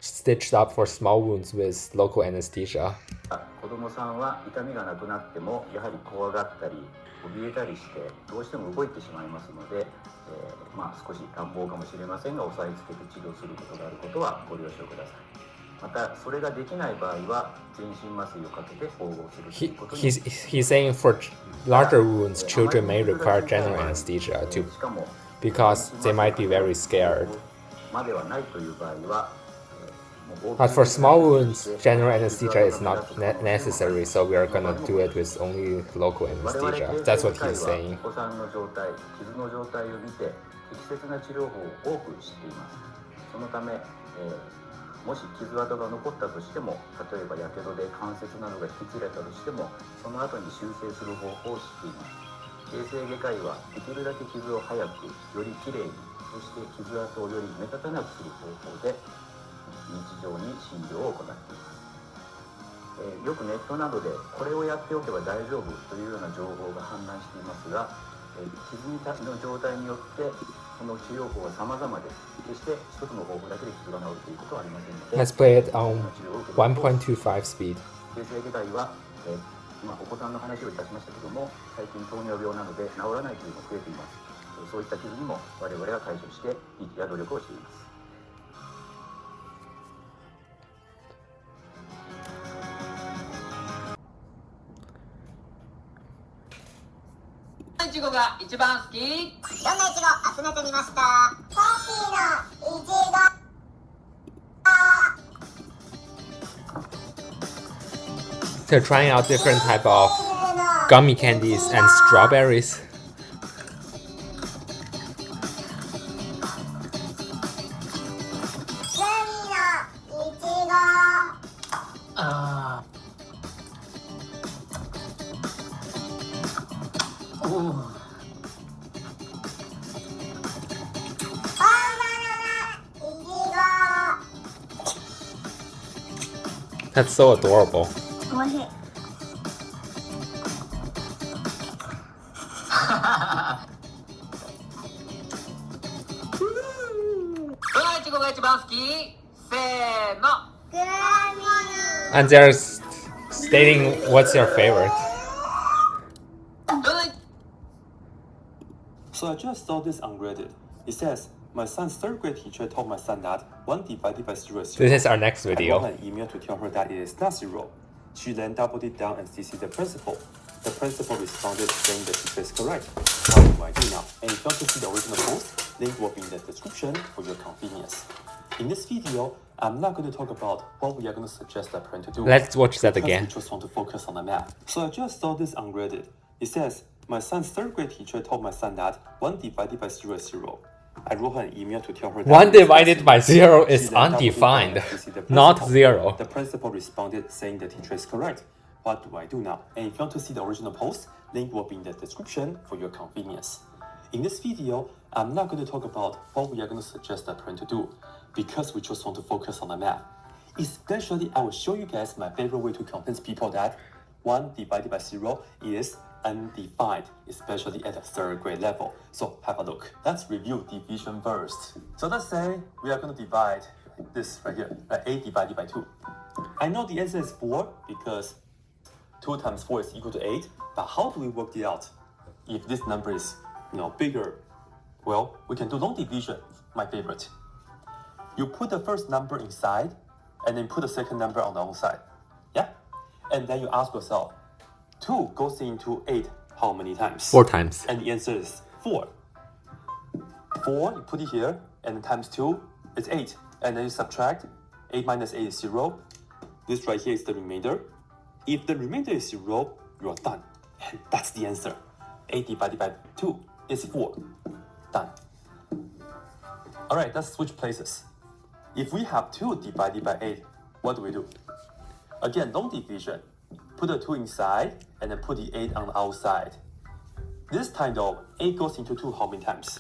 stitched up for small wounds with local anesthesia. 子どもさんは痛みがなくなってもやはり怖がったり怯えたりしてどうしても動いてしまいますので、少し乱暴かもしれませんが押さえつけて治療することがあることはご了承ください。またそれができない場合は全身麻酔をかけて縫合するということに。He's saying for larger wounds, children may require general anesthesia too, because they might be very scared. まではないという場合は、But for small wounds, general anesthesia is not necessary, so we are gonna do it with only local anesthesia. That's what he's saying. お子さんの状態、傷の状態を見て適切な治療法を多く知っています。そのため、もし傷跡が残ったとしても、例えばやけどで関節などが引きつれたとしても、その後に修正する方法を知っています。形成外科医はできるだけ傷を早く、よりきれいに、そして傷跡をより目立たなくする方法で日常に診療を行っています。よくネットなどでこれをやっておけば大丈夫というような情報が氾濫していますが、傷の状態によってその治療法は様々です。決して一つの方法だけで傷が治るということはありませんので。Let's play it on 1.25 speed. 形成外科医は、今お子さんの話をいたしましたけども、最近糖尿病などで治らない傷も増えています。そういった傷にも我々は対処して日々や努力をしています。いちごが一番好き。どんないちご集めてみました。コーヒーのいちご。They're trying out different type of gummy candies and strawberries. That's so adorable. おいしい。どのいちごが一番好き？せーの。グラミー。 And they're stating what's your favorite. So I just saw this on Reddit. It says, my son's third grade teacher told my son that 1 divided by 0 is 0. This is our next I video. wrote an email to tell her that it is not 0. She then doubled it down and CC'd the principal. The principal responded saying the teacher is correct. What do I do now? And if you want to see the original post, link will be in the description for your convenience. In this video, I'm not going to talk about what we are going to suggest the parent to do. Let's watch that because again. We just want to focus on the math. So I just saw this on Reddit. It says, my son's third grade teacher told my son that 1 divided by 0 is 0. I wrote her an email to tell her that 1 divided by 0 is She then doubled it down undefined, and CC'd the not principal. 0. The principal responded saying the teacher is correct. What do I do now? And if you want to see the original post, link will be in the description for your convenience. In this video, I'm not going to talk about what we are going to suggest the parent to do, because we just want to focus on the math. Especially, I will show you guys my favorite way to convince people that 1 divided by 0 is undefined, especially at the third grade level. So have a look. Let's review division first. So let's say we are going to divide this right here, like 8 divided by 2. I know the answer is 4 because 2 times 4 is equal to 8, but how do we work it out? If this number is, bigger, well, we can do long division, my favorite. You put the first number inside, and then put the second number on the outside. Yeah? And then you ask yourself, 2 goes into 8 how many times? 4 times. And the answer is 4. 4, you put it here, and then times 2 is 8. And then you subtract, 8 minus 8 is 0. This right here is the remainder. If the remainder is 0, you are done. And that's the answer. 8 divided by 2 is 4. Done. Alright, let's switch places. If we have 2 divided by 8, what do we do? Again, long division. Put the 2 inside, and then put the 8 on the outside. This time though, 8 goes into 2 how many times?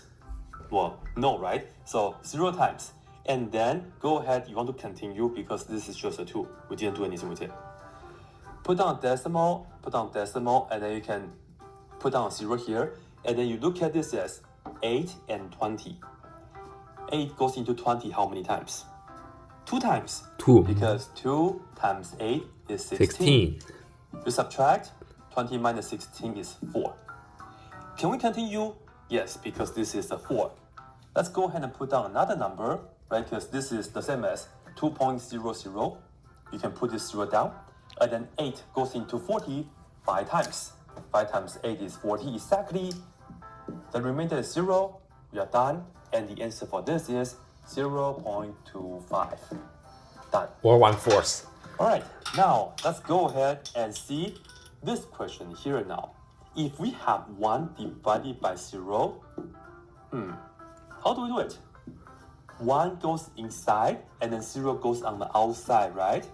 Well, no, right? So 0 times. And then go ahead, you want to continue because this is just a 2. We didn't do anything with it. Put down decimal, and then you can put down a 0 here. And then you look at this as 8 and 20. 8 goes into 20 how many times? 2 times. 2. Because 2 times 8 is 16. You subtract, 20 minus 16 is 4. Can we continue? Yes, because this is a 4. Let's go ahead and put down another number, right? Because this is the same as 2.00. You can put this 0 down. And then 8 goes into 40 5 times. 5 times 8 is 40 exactly. The remainder is 0. We are done. And the answer for this is 0.25. Done. Or 1/4. Alright, now let's go ahead and see this question here now. If we have 1 divided by 0, how do we do it? 1 goes inside and then 0 goes on the outside, right?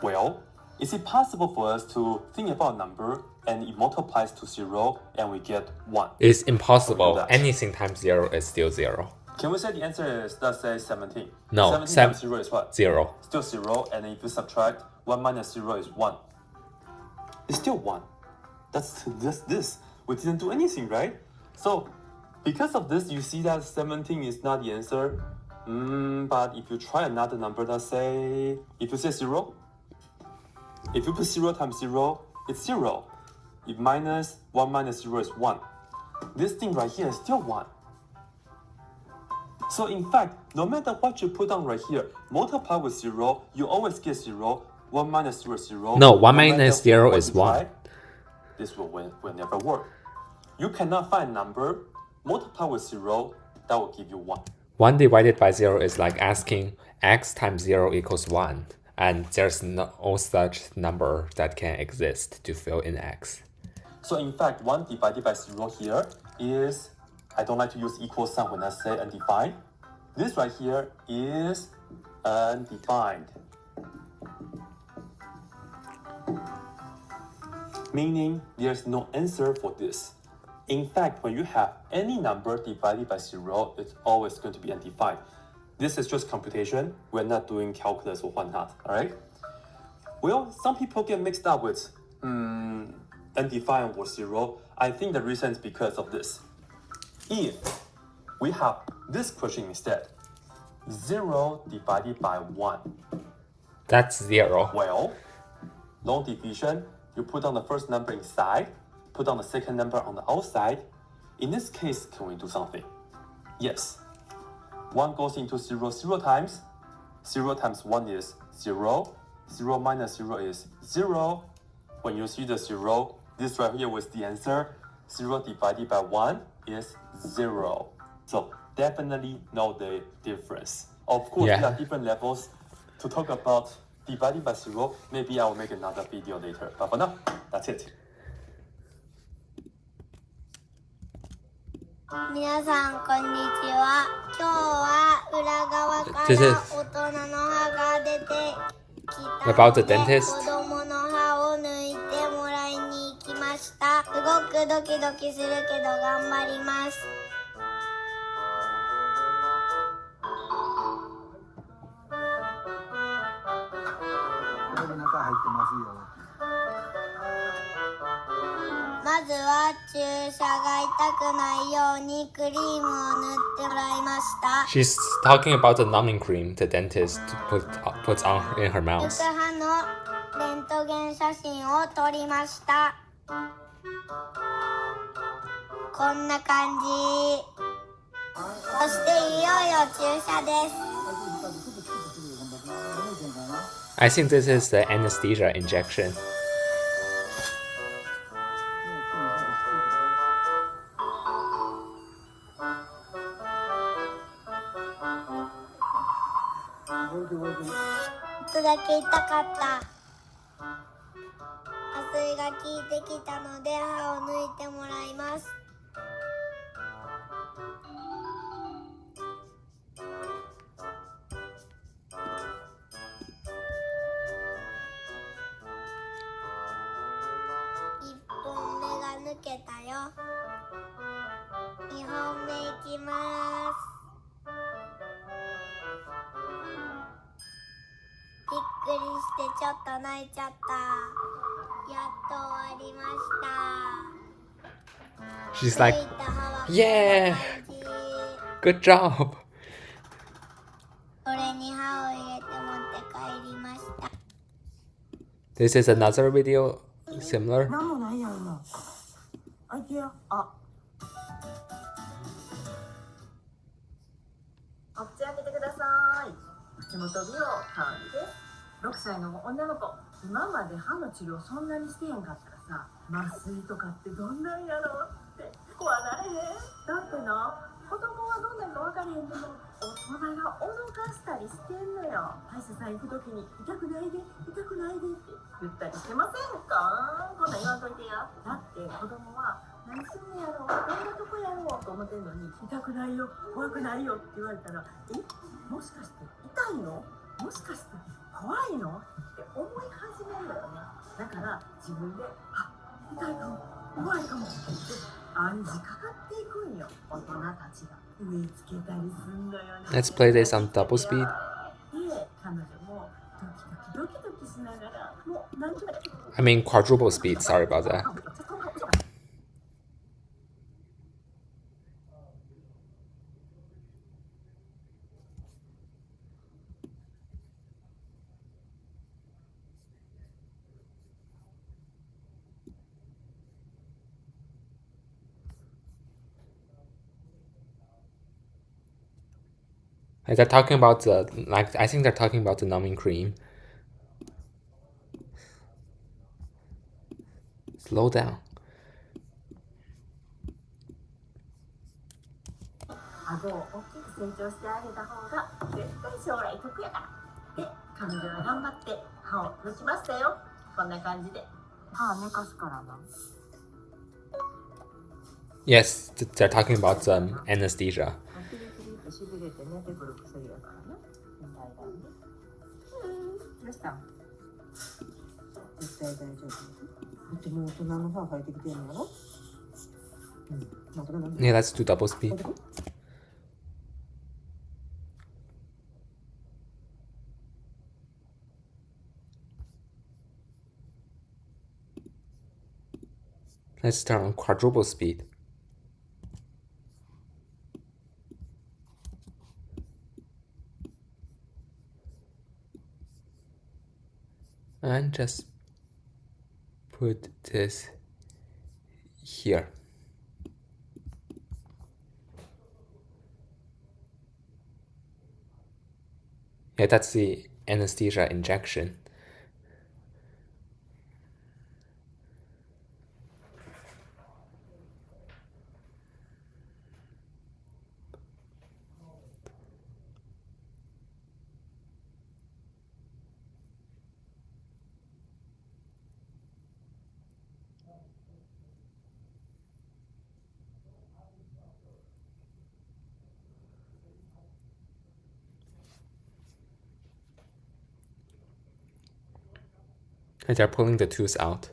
Well, is it possible for us to think about a number and it multiplies to 0 and we get 1? It's impossible. Anything times 0 is still 0. Can we say the answer is, let's say, 17? No, 17 times 0 is what? 0. Still 0, and if you subtract 1 minus 0 is 1. It's still 1. That's just this. We didn't do anything, right? So, because of this, you see that 17 is not the answer. But if you try another number, let's say, if you say 0, if you put 0 times 0, it's 0. If 1 minus 0 is 1. This thing right here is still 1. So in fact, no matter what you put down right here, multiply with 0, you always get 0. 1 minus 0 is 0. No, 1 minus 0 is 1. This will never work. You cannot find a number, multiply with 0, that will give you 1. 1 divided by 0 is like asking x times 0 equals 1. And there's no such number that can exist to fill in x. So in fact, 1 divided by 0 here is, I don't like to use equal sign when I say undefined. This right here is undefined. Meaning there's no answer for this. In fact, when you have any number divided by 0, it's always going to be undefined. This is just computation. We're not doing calculus or whatnot, alright? Well, some people get mixed up with undefined or 0. I think the reason is because of this. If we have this question instead, 0 divided by 1. That's 0. Well, long division, you put down the first number inside, put down the second number on the outside. In this case, can we do something? Yes. 1 goes into 0 times. 0 times 1 is 0. 0 minus 0 is 0. When you see the 0, this right here was the answer. 0 divided by 1 is 0. So definitely know the difference. Of course, there are different levels to talk about divided by 0. Maybe I will make another video later. But for now, that's it. 皆さんこんにちは。今日は裏側から大人の歯が出てきた About the ので dentist. 子供の歯を抜いてもらいに行きました。すごくドキドキするけど頑張ります。これ中入ってますよ。まずは注射が痛くないようにクリームを塗ってもらいました。 She's talking about the numbing cream the dentist puts on in her 抜 mouth. く歯のレントゲン写真を撮りました。こんな感じ。そしていよいよ注射です。 I think this is the anesthesia injection. ちょっとだけ痛かった。麻酔が効いてきたので歯を抜いてもらいます。1本目が抜けたよ。2本目いきます。びっくりしてちょっと泣いちゃった。やっと終わりました。 She's like, yeah, good job. これに歯を入れて持って帰りました。 This is another video similar. なんもないやん今。あ、いけよ。あ。お口開けてください。口元美容香りです。6歳の女の子。今まで歯の治療そんなにしてへんかったらさ、麻酔とかってどんなんやろって怖なれへん。だってな、子供はどんなんか分かれへんけど、大人が脅かしたりしてんのよ。歯医者さん行くときに痛くないで痛くないでって言ったりしてませんか？こんなん言わんといてや。だって子供は何すんのやろう、どんなとこやろうと思ってんのに、痛くないよ怖くないよって言われたら、もしかして痛いの、もしかして怖いのって思い始めるのよね。だから自分で痛いかも怖いかもって暗示かかっていくんよ。大人たちが植え付けたりすんのよね。 Let's play this on double speed. で彼女もドキドキしながらもう何とか I mean quadruple speed, sorry about that. They're talking about the, like, I think they're talking about the numbing cream. Slow down. 顎を大きく成長してあげた方が絶対将来得やからで、彼女は頑張って歯を抜きましたよ。こんな感じで歯寝かすからな。 Yes, they're talking about anesthesia. しびれて寝てくる薬やからね。どうしたん？絶対大丈夫。だってもう大人の歯生えてきてるんやろ。Yeah, let's do double speed. Let's turn on quadruple speed. And just put this here. Yeah, that's the anesthesia injection. And they're pulling the tooth out.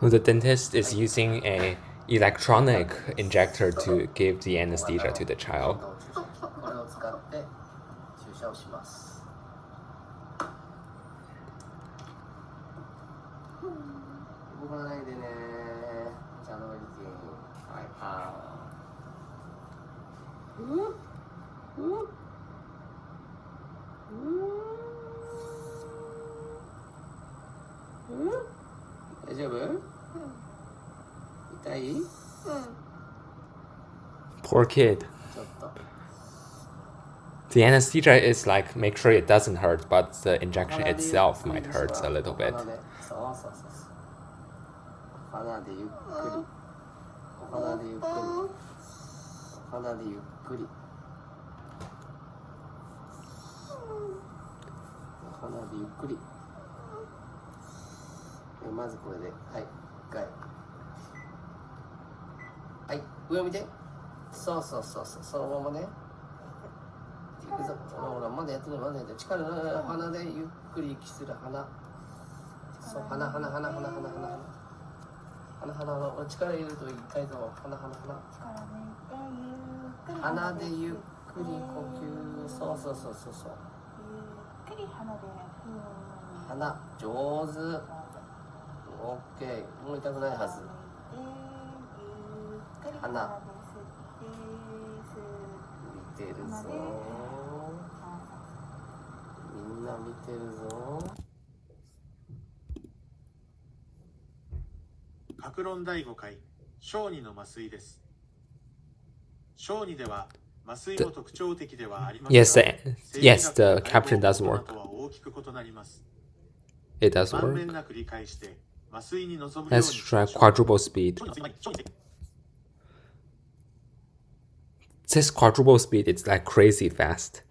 The dentist is using a electronic injector to give the anesthesia to the child. これを使って注射をします。動かないでね。じゃあノイズはい、大丈夫？痛い？Poor kid. ちょっと。 The anesthesia is like, make sure it doesn't hurt, but the injection itself might hurt a little bit. そうそうそうそう。鼻でゆっくり。鼻でゆっくり。鼻でゆっくり。鼻でゆっくり。まずこれで、はい、一回。はい、上を見て。そうそうそうそう、そのままね。いくぞ、ほら、まだやってない、まだやってない。力の鼻でゆっくり息する鼻。そう、鼻、鼻、鼻、鼻、鼻、鼻、鼻、鼻、鼻、力入れると一回ぞ、鼻、鼻、鼻。鼻でゆっくり呼吸、そうそうそうそうそう。ゆっくり鼻で。鼻、上手。オッケー。もう痛くないはず。鼻。見てるぞ。みんな見てるぞ。各論第5回小児の麻酔です。小児では麻酔も特徴的ではありますが、yes, the caption does work. とは大きく異なります。 It does まん work. べんなく理解して麻酔に臨むように Let's try quadruple speed. This quadruple speed, it's like crazy fast.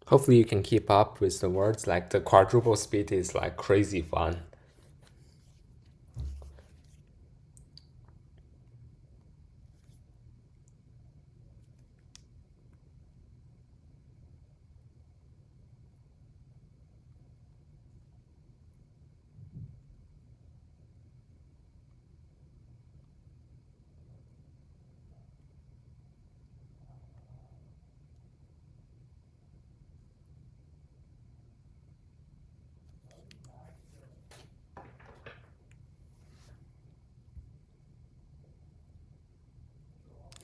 Hopefully you can keep up with the words, like the quadruple speed is like crazy fun.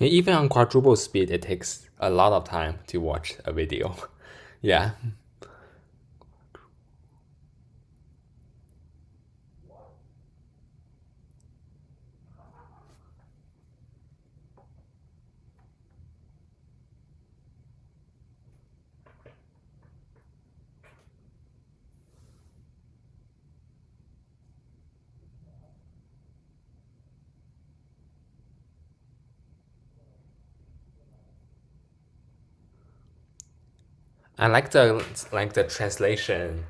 Even on quadruple speed, it takes a lot of time to watch a video. Yeah. I like the translation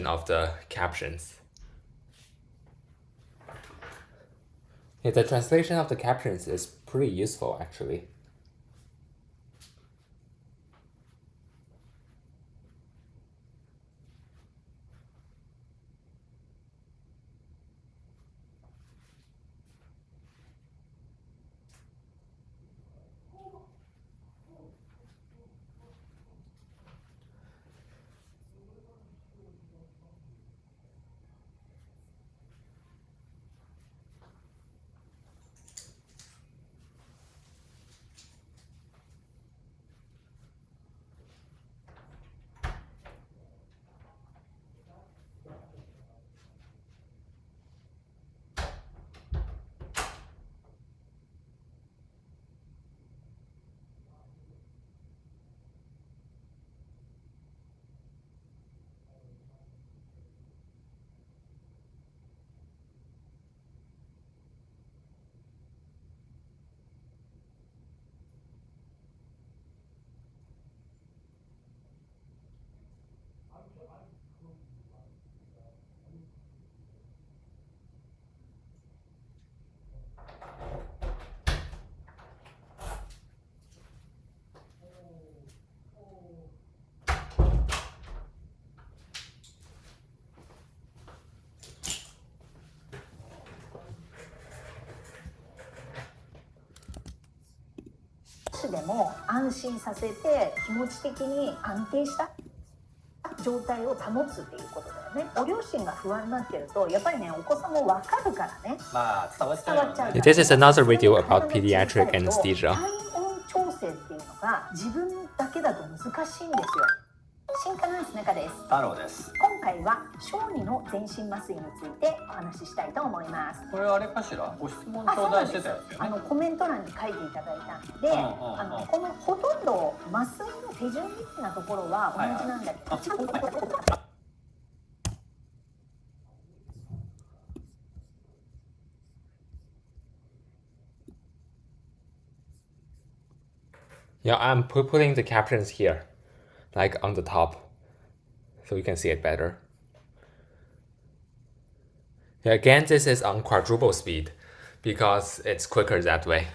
of the captions. Yeah, the translation of the captions is pretty useful actually.でも安心させて気持ち的に安定した状態を保つっていうことだよね。ご両親が不安になってるとやっぱりねお子さんも分かるからね。まあ伝わっちゃうからね。This is another video about pediatric anesthesia. 体温調整っていうのが自分だけだと難しいんですよ。新科ナンス中です。太郎です。今回は小児の全身麻酔についてお話ししたいと思います。これはあれかしら、ご質問頂戴してたやつよね。コメント欄に書いていただいたんで、このほとんど麻酔の手順みたいなところは同じなんだけど、Yeah, I'm putting the captions here, like on the top, so you can see it better. Yeah, again, this is on quadruple speed because it's quicker that way.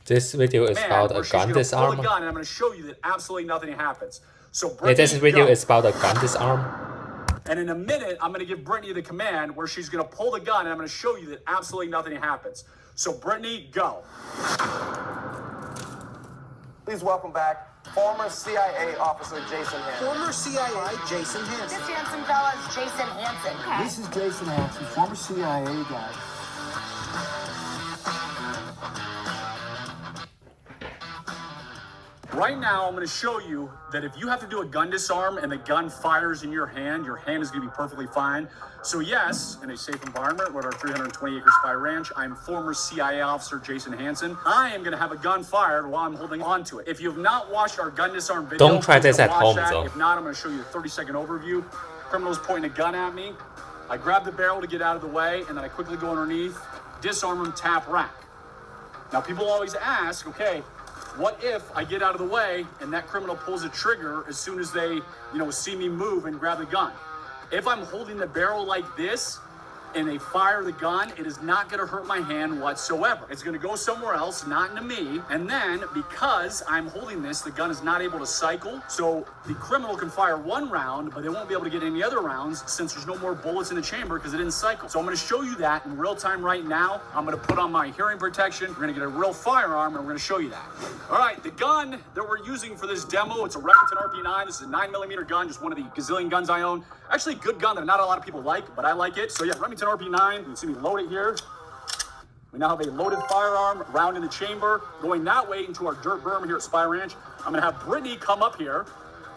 This video is about a gun disarm. Pull a gun, and I'm going to show you that absolutely nothing happens. So Yeah, this video is about a gun disarm. And in a minute, I'm going to give Brittany the command where she's going to pull the gun, and I'm going to show you that absolutely nothing happens. So Brittany, go. Please welcome back former CIA officer Jason Hansen. Former CIA Jason Hansen. This handsome fella is Jason Hansen. Okay. This is Jason Hansen, former CIA guy. Right now, I'm going to show you that if you have to do a gun disarm and the gun fires in your hand is going to be perfectly fine. So yes, in a safe environment with our 320-acre spy ranch, I'm former CIA officer Jason Hansen. I am going to have a gun fired while I'm holding on to it. If you have not watched our gun disarm video, don't try this at home, though. If not, I'm going to show you a 30-second overview. Criminal's pointing a gun at me. I grab the barrel to get out of the way, and then I quickly go underneath, disarm him, tap rack. Now, people always ask, okay, what if I get out of the way and that criminal pulls a trigger as soon as they, see me move and grab the gun? If I'm holding the barrel like this, and they fire the gun, it is not going to hurt my hand whatsoever. It's going to go somewhere else, not into me. And then, because I'm holding this, the gun is not able to cycle. So the criminal can fire one round, but they won't be able to get any other rounds since there's no more bullets in the chamber because it didn't cycle. So I'm going to show you that in real time right now. I'm going to put on my hearing protection. We're going to get a real firearm, and we're going to show you that. All right, the gun that we're using for this demo, it's a Remington RP9. This is a 9mm gun, just one of the gazillion guns I own. Actually, a good gun that not a lot of people like, but I like it. So yeah, Remington RP9. You can see me load it here. We now have a loaded firearm, round in the chamber, going that way into our dirt berm here at Spy Ranch. I'm going to have Brittany come up here.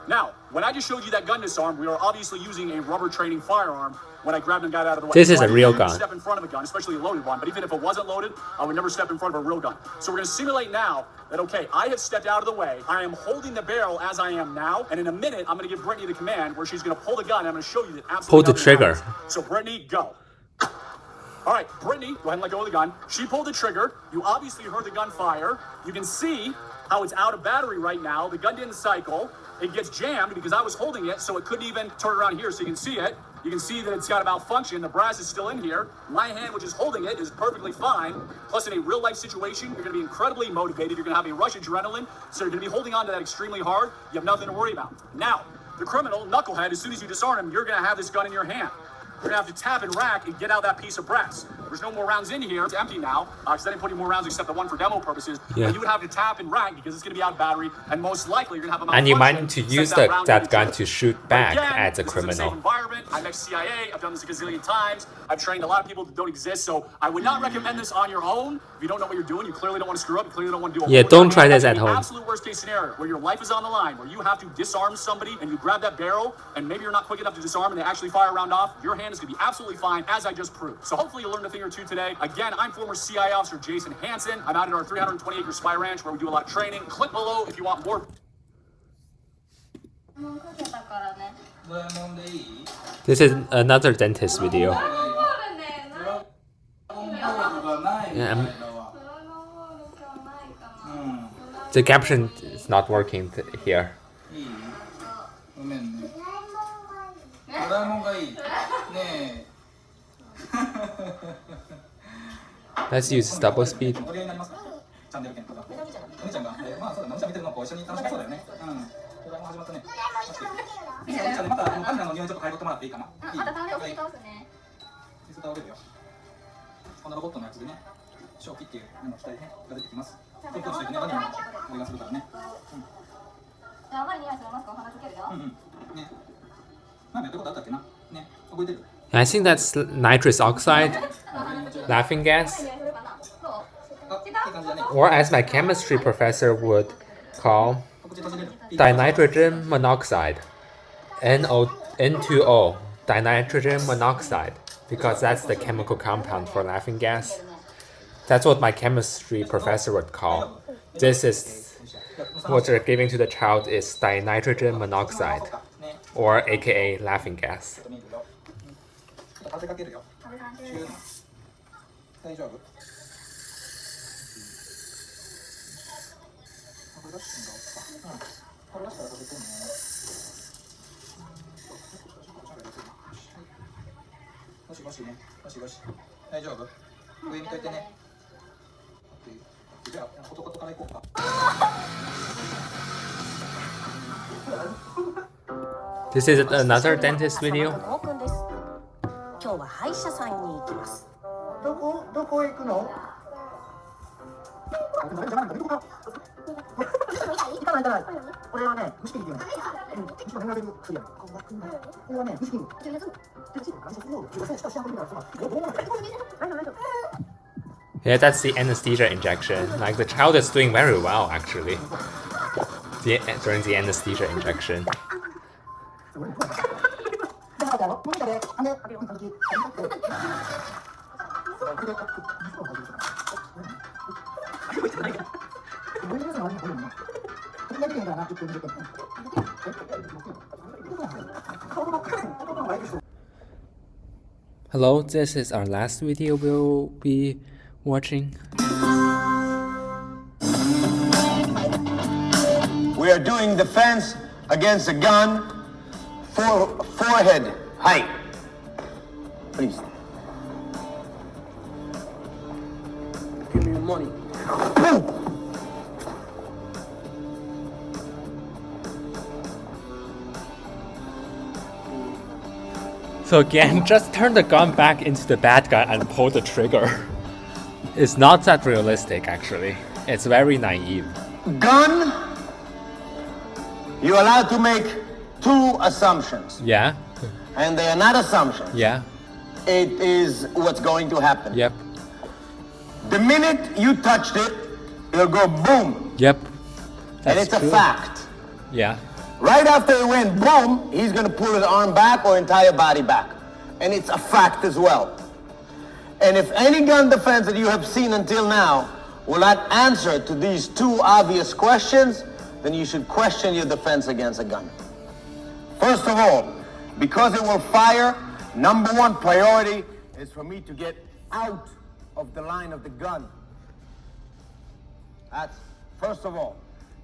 Now, when I just showed you that gun disarm, we are obviously using a rubber training firearm when I grabbed and got out of the way. This is a real I gun. Step in front of a gun, especially a loaded one, but even if it wasn't loaded, I would never step in front of a real gun. So we're going to simulate now that, okay, I have stepped out of the way. I am holding the barrel as I am now, and in a minute, I'm going to give Brittany the command where she's going to pull the gun, and I'm going to show you that absolutely Pull the nothing trigger. happens. So Brittany, go. All right, Brittany, go ahead and let go of the gun. She pulled the trigger. You obviously heard the gun fire. You can see how it's out of battery right now. The gun didn't cycle. It gets jammed because I was holding it, so it couldn't even turn around here so you can see it. You can see that it's got a malfunction. The brass is still in here. My hand, which is holding it, is perfectly fine. Plus, in a real-life situation, you're going to be incredibly motivated. You're going to have a rush of adrenaline, so you're going to be holding on to that extremely hard. You have nothing to worry about. Now, the criminal, knucklehead, as soon as you disarm him, you're going to have this gun in your hand. You're going to have to tap and rack and get out that piece of brass. There's no more rounds in here. It's empty now, because I didn't put any more rounds except the one for demo purposes. Yeah. But you would have to tap and rack because it's going to be out of battery, and most likely you're going to have a And you might malfunction. need to use Send round that into gun it. to shoot But back again, at the this is in a safe criminal. environment. I'm ex-CIA. I've done this a gazillion times. I've trained a lot of people that don't exist, so I would not recommend this on your own. If you don't know what you're doing, you clearly don't want to screw up. You clearly don't want to do a Yeah, whole don't lot. try this That's at the home. Absolute worst case scenario where your life is on the line, where you have to disarm somebody and you grab that barrel, and maybe you're not quick enough to disarm and they actually fire a round off. Your hand is going to be absolutely fine, as I just proved. So hopefully you learned a thing or two today. Again, I'm former CIA officer Jason Hansen. I'm out at our 320-acre spy ranch where we do a lot of training. Click below if you want more. This is another dentist video. Yeah, the caption is not working here. Let's use double speed. I think that's nitrous oxide, laughing gas, or as my chemistry professor would call, dinitrogen monoxide, N2O, dinitrogen monoxide, because that's the chemical compound for laughing gas. That's what my chemistry professor would call. This is what they're giving to the child is dinitrogen monoxide, or aka laughing gas. This is another dentist video. 今日は歯医者さんに行きます。どこへ行くの？行かない。これはね、虫切りっていうの。虫の年が出る薬やね。これはね、虫切り。Yeah, that's the anesthesia injection. Like the child is doing very well actually. During the anesthesia injection. Hello, this is our last video we'll be watching. We are doing defense against a gun, forehead height. Please. こにボン So again, just turn the gun back into the bad guy and pull the trigger. It's not that realistic, actually. It's very naive. Gun, you're allowed to make two assumptions. Yeah. And they are not assumptions. Yeah. It is what's going to happen. Yep. The minute you touched it, it'll go boom. Yep. And it's true. a fact. Yeah. Right after it went boom, he's going to pull his arm back or entire body back. And it's a fact as well. And if any gun defense that you have seen until now will not answer to these two obvious questions, then you should question your defense against a gun. First of all, because it will fire, number one priority is for me to get out of the line of the gun. That's first of all.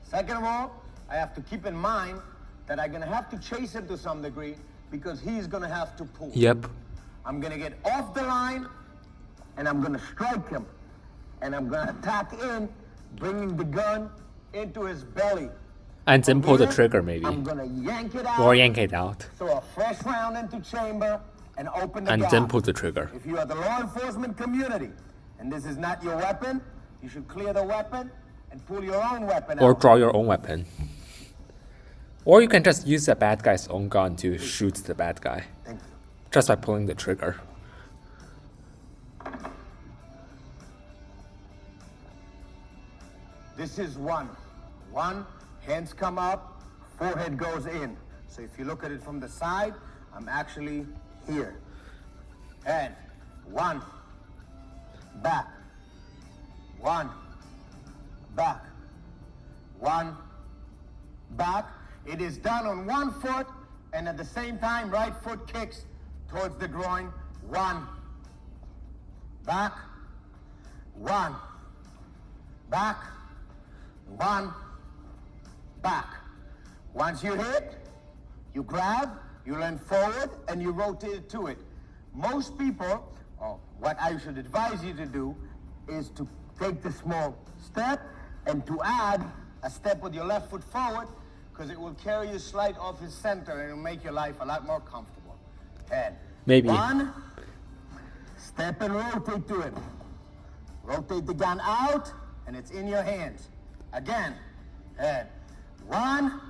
Second of all, I have to keep in mind that I'm going to have to chase him to some degree because he's going to have to pull. Yep. I'm going to get off the line and I'm going to strike him. And I'm going to attack in, bringing the gun into his belly. And then pull the trigger, maybe. I'm going to yank it out. Or yank it out. Throw a fresh round into chamber and open the And gap. then pull the trigger. If you are the law enforcement community and this is not your weapon, you should clear the weapon and pull your own weapon Or out. draw your own weapon. Or you can just use the bad guy's own gun to shoot the bad guy. Thank you. Just by pulling the trigger. This is one. One, hands come up, forehead goes in. So if you look at it from the side, I'm actually here. And one, back. One, back. One, back. It is done on one foot, and at the same time, right foot kicks towards the groin. One, back, one, back, one, back. Once you hit, you grab, you lean forward, and you rotate to it. Most people, what I should advise you to do is to take the small step and to add a step with your left foot forward, because it will carry you slight off his center and it'll make your life a lot more comfortable. Head. Maybe. One, step and rotate to it. Rotate the gun out, and it's in your hands. Again, head. One,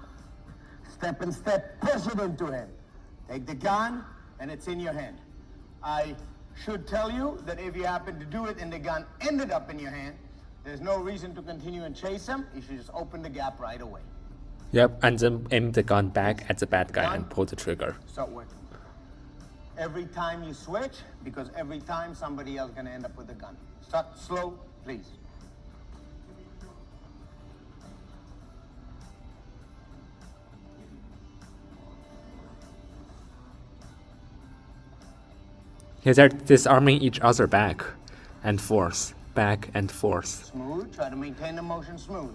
step and step, push it into him. Take the gun, and it's in your hand. I should tell you that if you happen to do it and the gun ended up in your hand, there's no reason to continue and chase him. You should just open the gap right away. Yep, and then aim the gun back at the bad guy and pull the trigger. Start working. Every time you switch, because every time somebody else is going to end up with a gun. Start slow, please. Yeah, they're disarming each other back and forth, back and forth. Smooth. Try to maintain the motion smooth.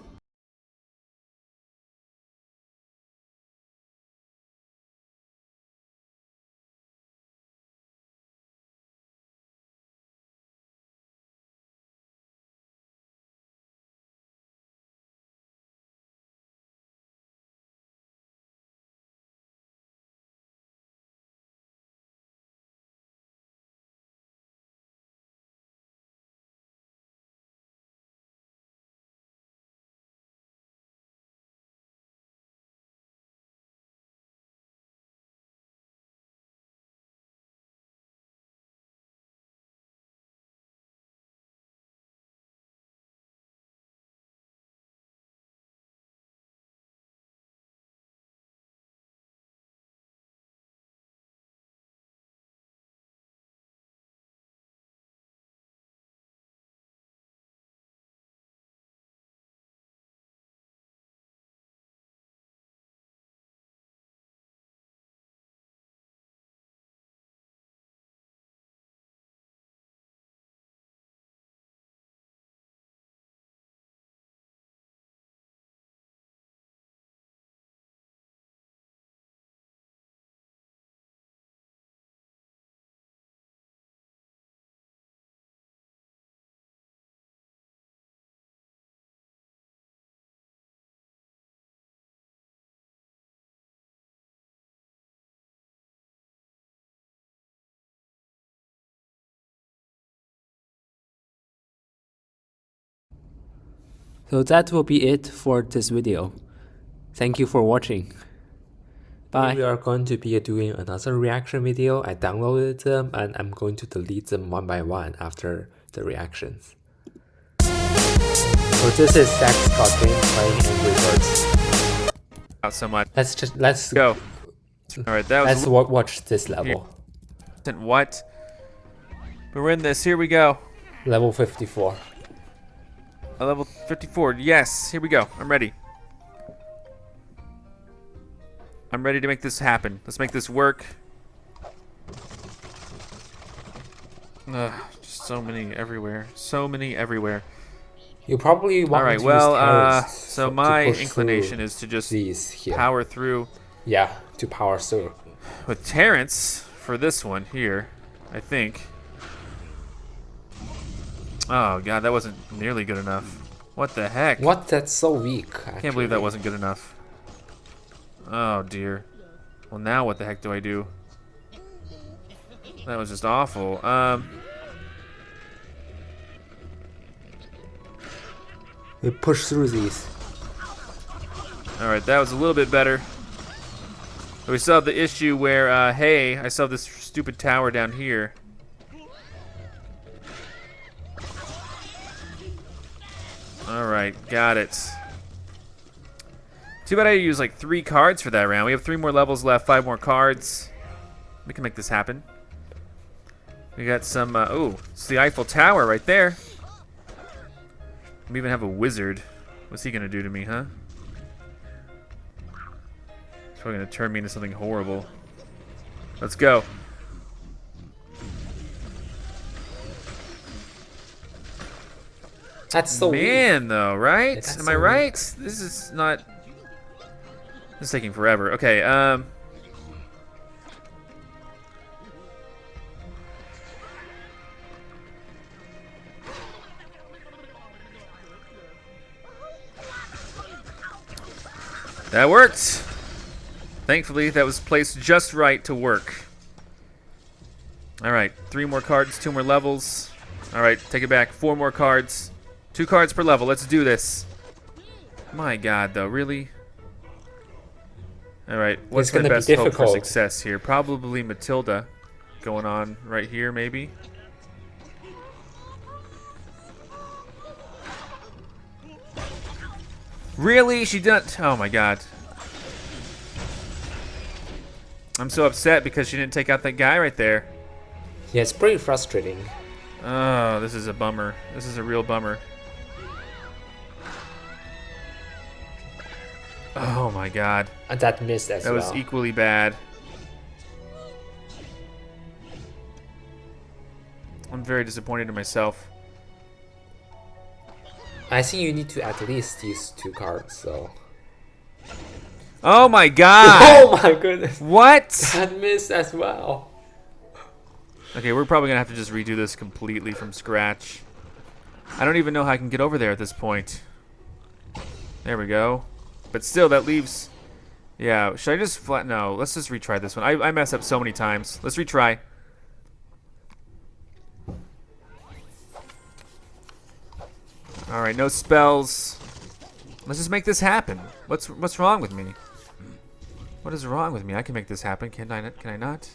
So that will be it for this video. Thank you for watching. Bye. We are going to be doing another reaction video. I downloaded them and I'm going to delete them one by one after the reactions. So this is Zach Scott Game playing Angry Birds. Not so much. Let's go. All right, that was. Let's watch this level. What? But we're in this. Here we go. Level 54. Level 54. Yes. Here we go. I'm ready. I'm ready to make this happen. Let's make this work. Just so many everywhere. So many everywhere. You probably want to use terrorists so my inclination is to just power through. Yeah, to power through. With Terrence for this one here, I think. Oh god, that wasn't nearly good enough. What the heck? What? That's so weak. I can't believe that wasn't good enough. Oh dear. Well, now what the heck do I do? That was just awful. We push through these. Alright, that was a little bit better. But we still have the issue where, hey, I still have this stupid tower down here. Alright, got it. Too bad I used like 3 cards for that round. We have 3 more levels left, 5 more cards. We can make this happen. We got some, oh, it's the Eiffel Tower right there. We even have a wizard. What's he gonna do to me, huh? He's probably gonna turn me into something horrible. Let's go. That's so man, though, right? That's Am so I right? This is not. This is taking forever. Okay. That worked. Thankfully, that was placed just right to work. All right, 3 more cards, 2 more levels. All right, take it back. 4 more cards. 2 cards per level. Let's do this. My God, though, really? All right, what's my best hope for success here? Probably Matilda going on right here, maybe. Really? She didn't? Oh my god. I'm so upset because she didn't take out that guy right there. Yeah, it's pretty frustrating. Oh, this is a bummer. This is a real bummer. Oh my god. And that missed as well. That was equally bad. I'm very disappointed in myself. I think you need to at least use 2 cards, so. Oh my god! Oh my goodness! What? That missed as well. Okay, we're probably gonna have to just redo this completely from scratch. I don't even know how I can get over there at this point. There we go. But still, that leaves. Yeah, should I just flat? No, let's just retry this one. I mess up so many times. Let's retry. Alright, no spells. Let's just make this happen. What's wrong with me? What is wrong with me? I can make this happen. Can I not?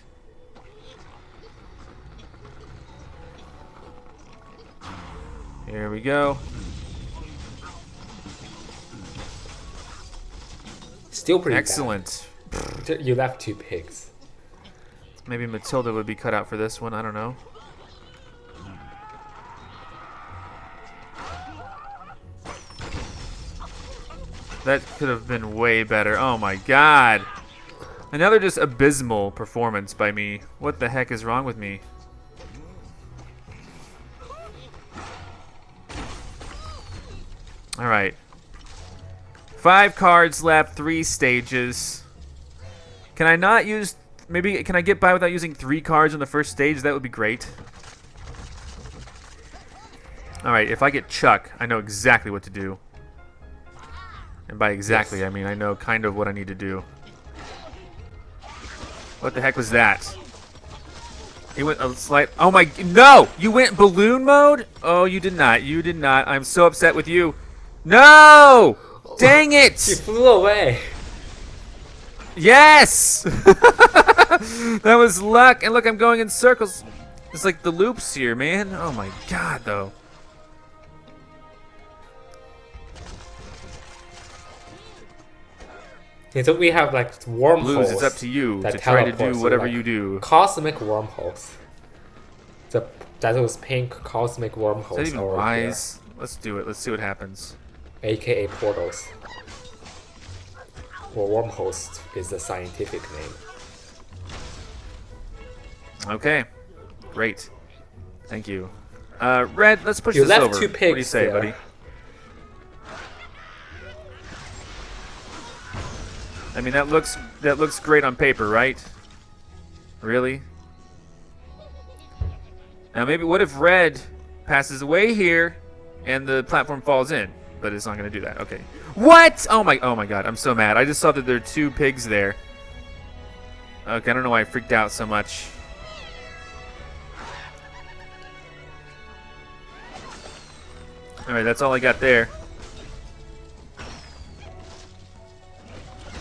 Here we go. Still pretty excellent. Bad. You left 2 pigs. Maybe Matilda would be cut out for this one. I don't know. That could have been way better. Oh my god. Another just abysmal performance by me. What the heck is wrong with me? Alright. 5 cards left, 3 stages. Can I not use... Maybe, can I get by without using 3 cards on the first stage? That would be great. Alright, if I get Chuck, I know exactly what to do. And by exactly, I mean I know kind of what I need to do. What the heck was that? He went a slight... Oh my... No! You went balloon mode? Oh, you did not. You did not. I'm so upset with you. No! Dang it! He flew away. Yes! That was luck. And look, I'm going in circles. It's like the loops here, man. Oh my god, though. Yeah, so we have like wormholes. Blues, it's up to you that to try to teleport, do so, whatever like, you do. Cosmic wormholes. That was pink cosmic wormholes. Is that even over wise? here. Let's do it. Let's see what happens. AKA portals. Or wormholes is the scientific name. Okay. Great. Thank you. Red, let's push You this left over. two What do you pigs say, there. buddy? I mean, that looks great on paper, right? Really? Now maybe what if red passes away here and the platform falls in? But it's not going to do that. Okay. What? Oh my god. I'm so mad. I just saw that there are two pigs there. Okay, I don't know why I freaked out so much. Alright, that's all I got there.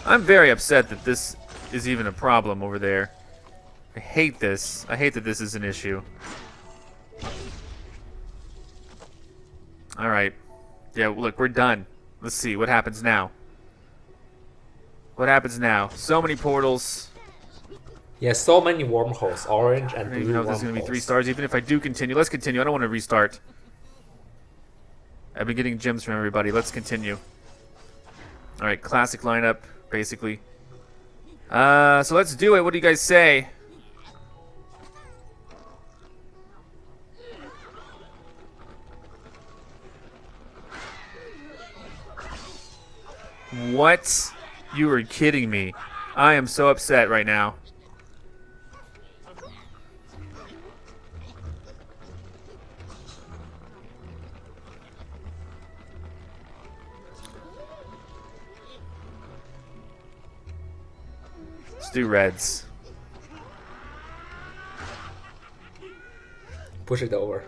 I'm very upset that this is even a problem over there. I hate this. I hate that this is an issue. Alright. Yeah, look, we're done. Let's see, what happens now? What happens now? So many portals. Yeah, so many wormholes. Orange and I don't blue even know if there's going to be 3 stars, even if I do continue. Let's continue. I don't want to restart. I've been getting gems from everybody. Let's continue. Alright, classic lineup, basically. So let's do it. What do you guys say? What? You are kidding me. I am so upset right now. Let's do reds. Push it over.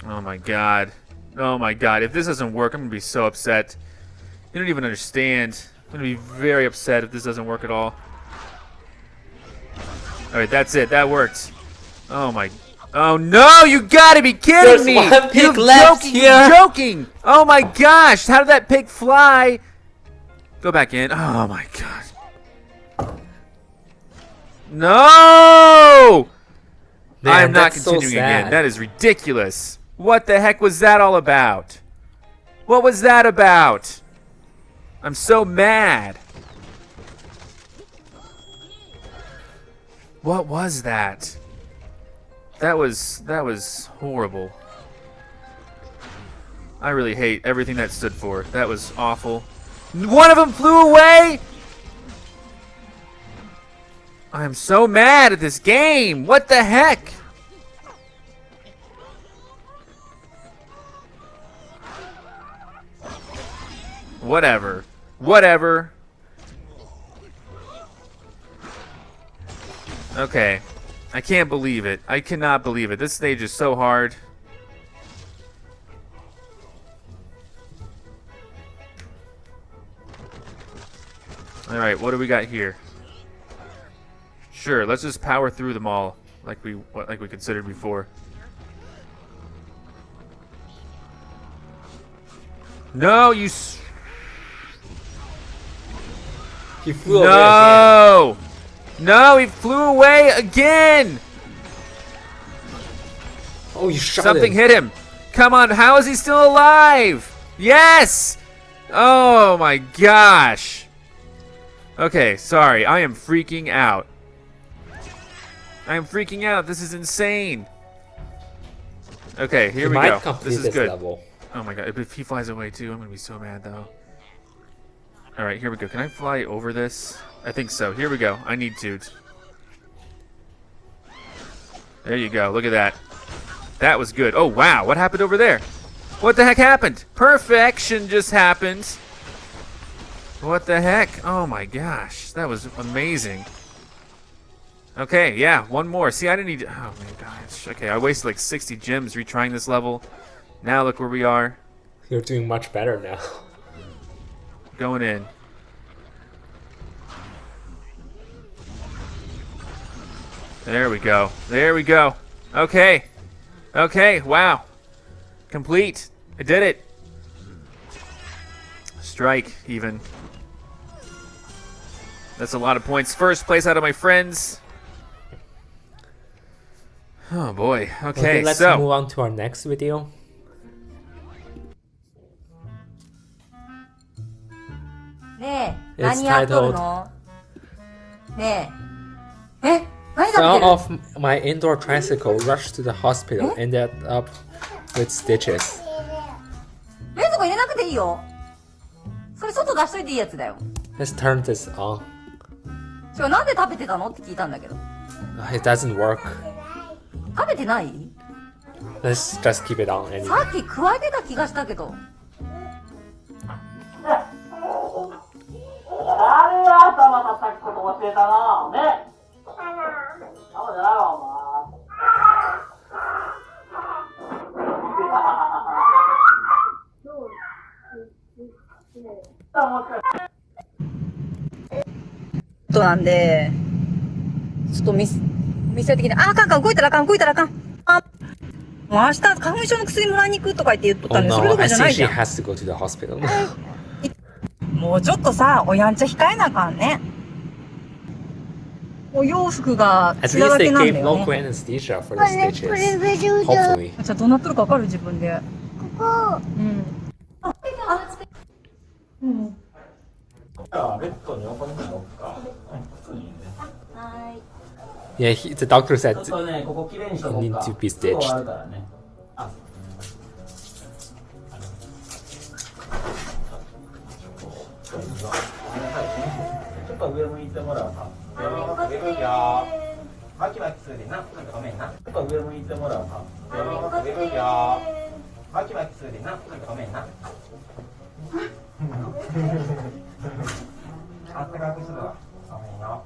Oh my god. Oh my god. If this doesn't work, I'm going to be so upset. You don't even understand. I'm going to be very upset if this doesn't work at all. Alright, that's it. That worked. Oh my... Oh no! You gotta be kidding me! One pig You're left joking! here. You're joking! Oh my gosh! How did that pig fly? Go back in. Oh my god. No! Man, I'm not that's so continuing again. sad. That is ridiculous. What the heck was that all about? What was that about? I'm so mad. What was that? That was horrible. I really hate everything that stood for. That was awful. One of them flew away? I'm so mad at this game. What the heck? Whatever. Whatever. Okay. I can't believe it. I cannot believe it. This stage is so hard. Alright, what do we got here? Sure, let's just power through them all like we considered before. No, you He flew away No! No, he flew away again! Oh, you shot Something him. hit him. Come on, how is he still alive? Yes! Oh my gosh. Okay, sorry. I am freaking out. I am freaking out. This is insane. Okay, here we go. This is good. Level. Oh my god, if he flies away too, I'm gonna be so mad though. Alright, here we go. Can I fly over this? I think so. Here we go. I need to. There you go. Look at that. That was good. Oh, wow. What happened over there? What the heck happened? Perfection just happened. What the heck? Oh my gosh. That was amazing. Okay, yeah. One more. See, I didn't need... Oh my gosh. Okay, I wasted like 60 gems retrying this level. Now look where we are. You're doing much better now. Going in. There we go. There we go. Okay. Okay, wow. Complete. I did it. Strike, even. That's a lot of points. First place out of my friends. Oh boy. Okay, let's so move on to our next video. It's titled Fell off my indoor tricycle, rushed to the hospital, ended up with stitches. 冷蔵庫入れなくていいよ。それ外出しといていいやつだよ。 Let's turn this on. なんで食べてたのって聞いたんだけど。 It doesn't work. 食べてない？ Let's just keep it on anyway. さっき加えてた気がしたけど。誰が頭叩くこと教えたのね。そうじゃないわお前。なんで、ちょっと店的に、あかんかん、動いたらあかん、動いたらあかん。あ、もう明日花粉症の薬もらいに行くとか言って言っとった Oh んで、それ no, どころ I じゃな think いじ she ゃん。 has to go to the hospital. もうちょっとさ、おやんちゃ控えなあかんね。お洋服が At 血だ least らけ they なん gave だよ local ね。 anesthesia for the stitches. Hopefully. じゃあどうなっとるかわかる自分で。ここ。うん。うん。じゃあベッドに横に乗っか。普通にね。はい。 Yeah, the doctor said ちょっとね、ここきれいにしとこ you う need か。 to be すぐ終わ stitched. るからね。あ。ちょっと上向いてもらうか。上向いよ。巻き巻きするでな。ごめんな。ちょっと上向いてもらうか。上向いよ。巻き巻きするでな。ごめんな。あったかくするわ。ごめんよ。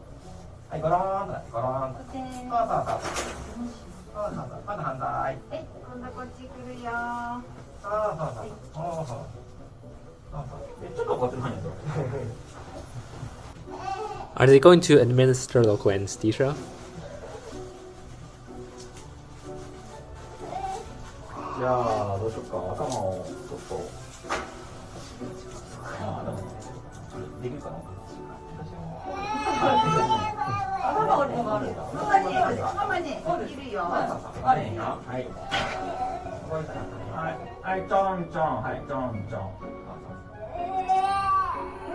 はい、ゴローンとなってゴローンと。そうそうそう。そうそうそう。まだ反対。今度こっち来るよ。そうそうそう。そうそう。ちょっとこっちの方にどう？ Are they going to administer local anesthesia? じゃあどうしようか。頭をちょっと。ああでもできるかな。頭折るのがある。ママにいるよ。あれよ。はい。はい、ちょんちょん、はい、ちょんちょん。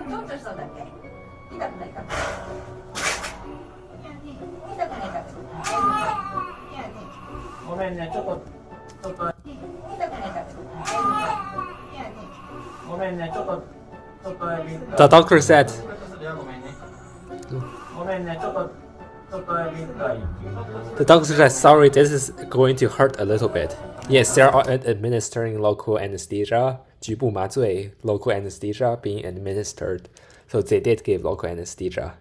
ちょんちょんしたんだっけ？痛くないか。痛くないか。ごめんね、ちょっと。痛くないか。ごめんね、ちょっと。The doctor said. ごめんね、ちょっと。The doctor said, sorry, this is going to hurt a little bit. Yes, they're administering local anesthesia. 局部麻醉, local anesthesia being administered. So they did give local anesthesia.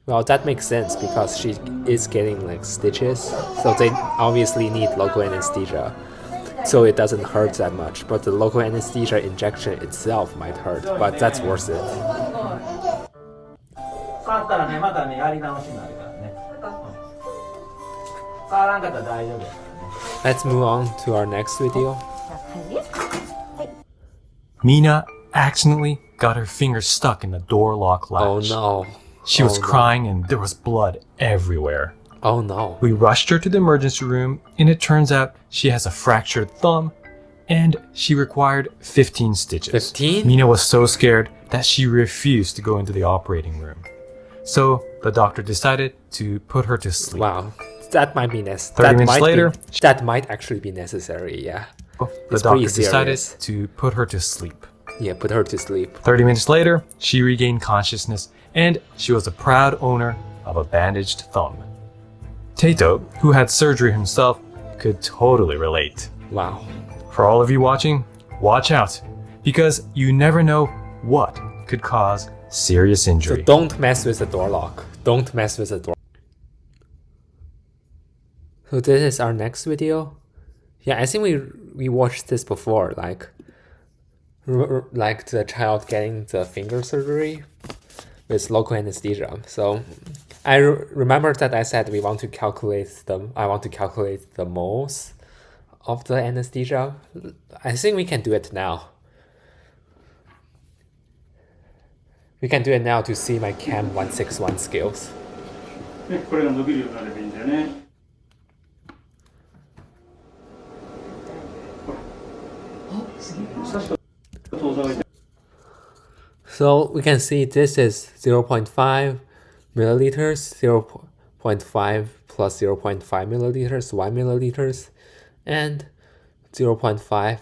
Well, that makes sense because she is getting like stitches. So they obviously need local anesthesia. So it doesn't hurt that much. But the local anesthesia injection itself might hurt. But that's worth it. 触ったらね、またね、やり直しになるからね。触らんかったら大丈夫やからね。 Let's move on to our next video. Mina accidentally got her finger stuck in the door lock latch. Oh no. She was crying and there was blood everywhere. Oh no. We rushed her to the emergency room and it turns out she has a fractured thumb and she required 15 stitches. 15? Mina was so scared that she refused to go into the operating room. So the doctor decided to put her to sleep. Wow. That might be 30 minutes later, that might actually be necessary, yeah. The doctor decided to put her to sleep. Yeah, put her to sleep. 30 minutes later, she regained consciousness and she was a proud owner of a bandaged thumb. Tato, who had surgery himself, could totally relate. Wow. For all of you watching, watch out, because you never know what could cause serious injury. So don't mess with the door lock. Don't mess with the door. So this is our next video. Yeah, I think we we watched this before, like the child getting the finger surgery with local anesthesia. So I remember that I said I want to calculate the moles of the anesthesia. I think we can do it now. We can do it now to see my Chem 161 skills. これが伸びるようになればいいんだよね。So we can see this is 0.5 milliliters, 0.5 plus 0.5 milliliters, 1 milliliters, and 0.5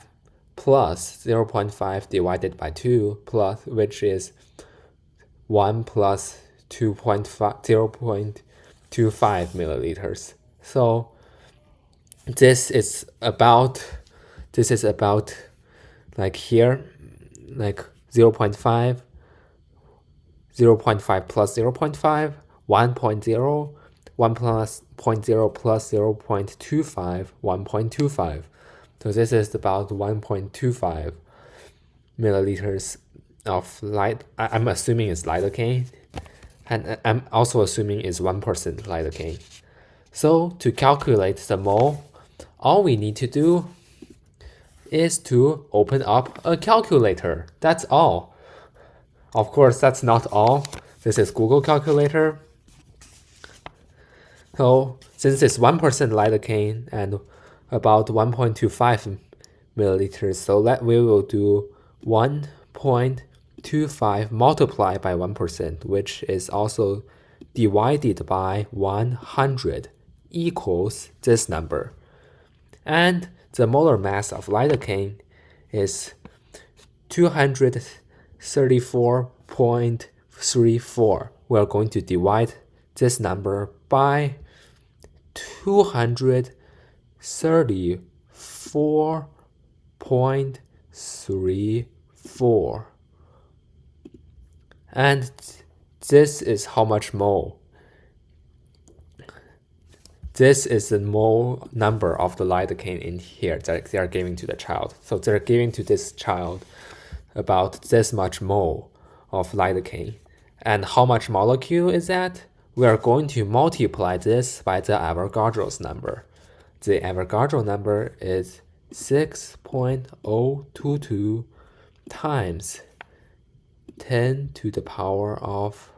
plus 0.5 divided by 2 plus, which is 1 plus 0.25 milliliters. So this is about like here, like 0.5, 0.5 plus 0.5, 1.0, 1 plus 0.0 plus 0.25, 1.25. So this is about 1.25 milliliters of light. I'm assuming it's lidocaine, and I'm also assuming it's 1% lidocaine. So to calculate the mole, all we need to do is to open up a calculator. That's all. Of course, that's not all. This is Google Calculator. So since it's 1% lidocaine and about 1.25 milliliters, so we will do 1.25 multiplied by 1%, which is also divided by 100 equals this number. And the molar mass of lidocaine is 234.34. We're going to divide this number by 234.34. And this is how much mole. This is the mole number of the lidocaine in here that they are giving to the child. So they're giving to this child about this much mole of lidocaine. And how much molecule is that? We are going to multiply this by the Avogadro's number. The Avogadro number is 6.022 times 10 to the power of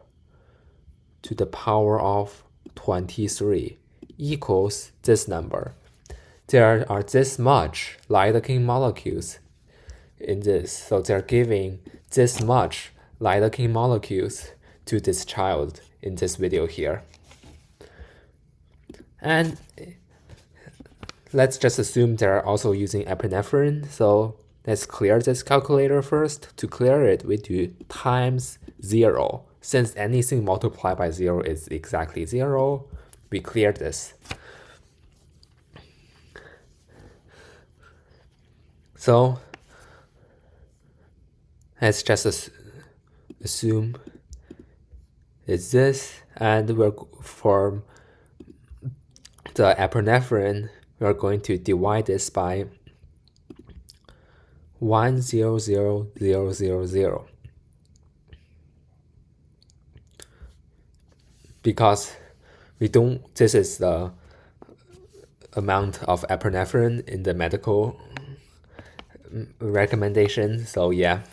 23 equals this number. There are this much lidocaine molecules in this, so they're giving this much lidocaine molecules to this child in this video here. And let's just assume they're also using epinephrine, so let's clear this calculator first. To clear it, we do times 0. Since anything multiplied by 0 is exactly 0, we clear this. So let's just assume it's this, and for the epinephrine, we're going to divide this by 100,000. Because this is the amount of epinephrine in the medical recommendation, so yeah.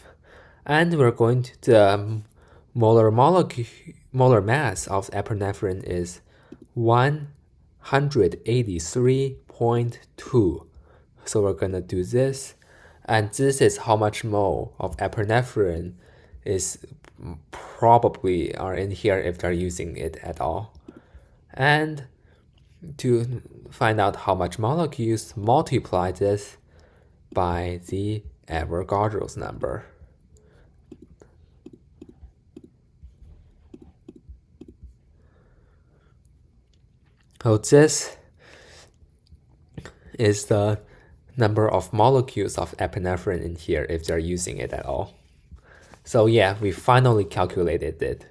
And we're going to, the molar mass of epinephrine is 183.2. So we're gonna do this, and this is how much mole of epinephrine is probably are in here if they're using it at all. And to find out how much molecules, multiply this by the Avogadro's number. So this is the number of molecules of epinephrine in here if they're using it at all. So yeah, we finally calculated it.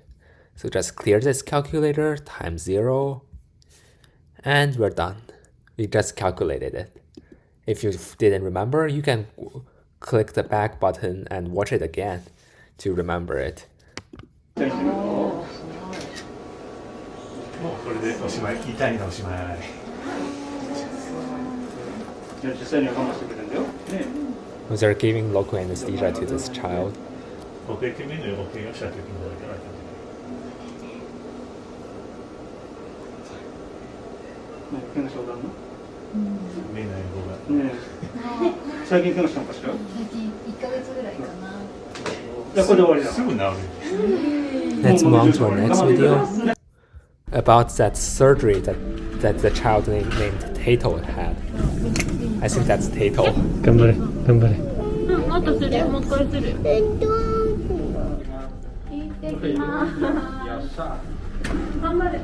So just clear this calculator, times 0, and we're done. We just calculated it. if you didn't remember, you can click the back button and watch it again to remember it. もうこれでおしまい。痛いのおしまい。じゃあ実際には我慢してくれるんだよ。ね。They're giving local anesthesia to this child. 保険金面の保険をした時にどうやられた。怪我したことあるの？目の英語が。ねえ。最近怪我したのかしら？最近1ヶ月ぐらいかな。じゃあこれで終わりだ。すぐ治る。Let's move on to our next video about that surgery that the child named Tato had. I think that's Tato. 頑張れ、頑張れ。もっとする、もう一回する。行ってきます。頑張れ。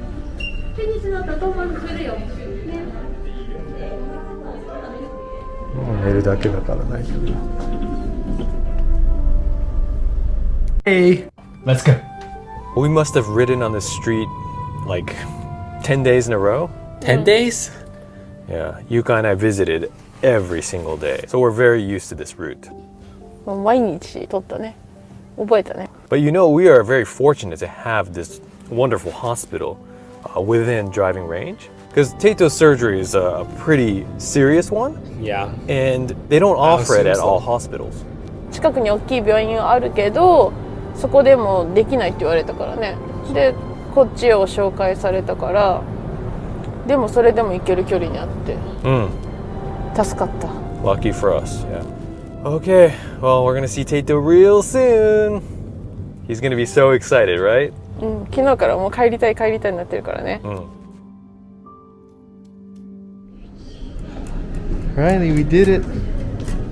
テニスの後トーマスするよ。ね。もう寝るだけだから大丈夫。Hey, let's go. We must have ridden on the street like 10 days in a row. 10 days? Yeah, Yuka and I visited every single day. So we're very used to this route. 毎日撮ったね。覚えたね。But you know, we are very fortunate to have this wonderful hospital within driving range. Because Tato's surgery is a pretty serious one. Yeah. And they don't offer it at all hospitals. 近くに大きい病院があるけど、そこでもできないって言われたからね。で、こっちを紹介されたから、でもそれでも行ける距離にあって、助かった。Lucky for us, yeah. Okay, well, we're gonna see Tato real soon. He's gonna be so excited, right? 昨日からもう帰りたいになってるからね。Riley, we did it.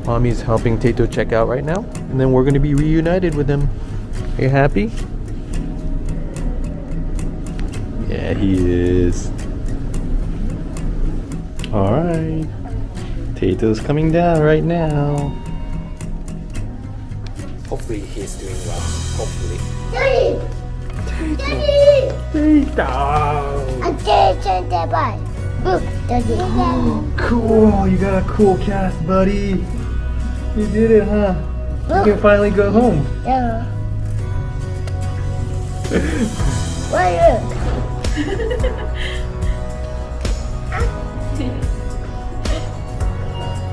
Mommy's helping Tato check out right now, and then we're gonna be reunited with him. Are you happy? Yeah, he is. Alright. Tato's coming down right now. Hopefully he's doing well. Hopefully. Daddy! Attention, Daddy! Look, Daddy. Cool, you got a cool cast, buddy. You did it, huh? You can finally go home. Yeah. Why look?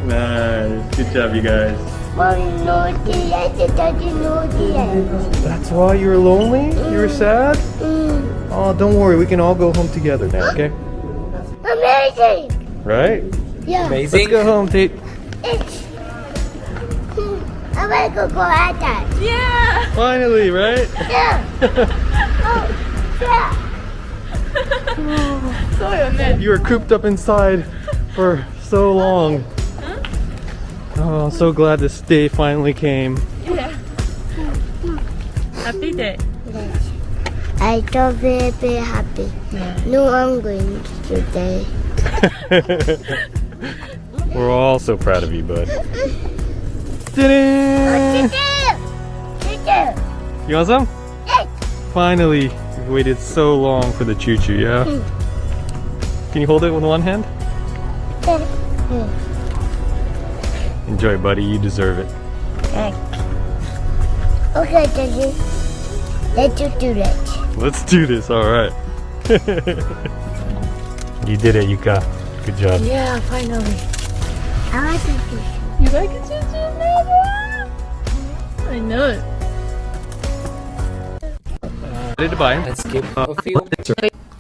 Nice. Good job, you guys. That's why you were lonely? You were sad? Oh, don't worry. We can all go home together now, okay? Amazing! Right? Yeah. Amazing. Let's go home, Tate. I want to go outside. Yeah! Finally, right? Yeah. Oh, yeah. You were cooped up inside for so long. Oh, I'm so glad this day finally came. Yeah. Happy day. I feel very, very happy. Yeah. No, I'm going today. We're all so proud of you, bud. You want some? Yes. Finally, we waited so long for the choo-choo, yeah? Can you hold it with one hand? Enjoy, buddy. You deserve it. Okay, Daddy. Let's do that. Let's do this, alright. You did it, Yuka. Good job. Yeah, finally. I like it. You like it, Choo-choo, baby? I know it. Ready to buy? Let's skip a few.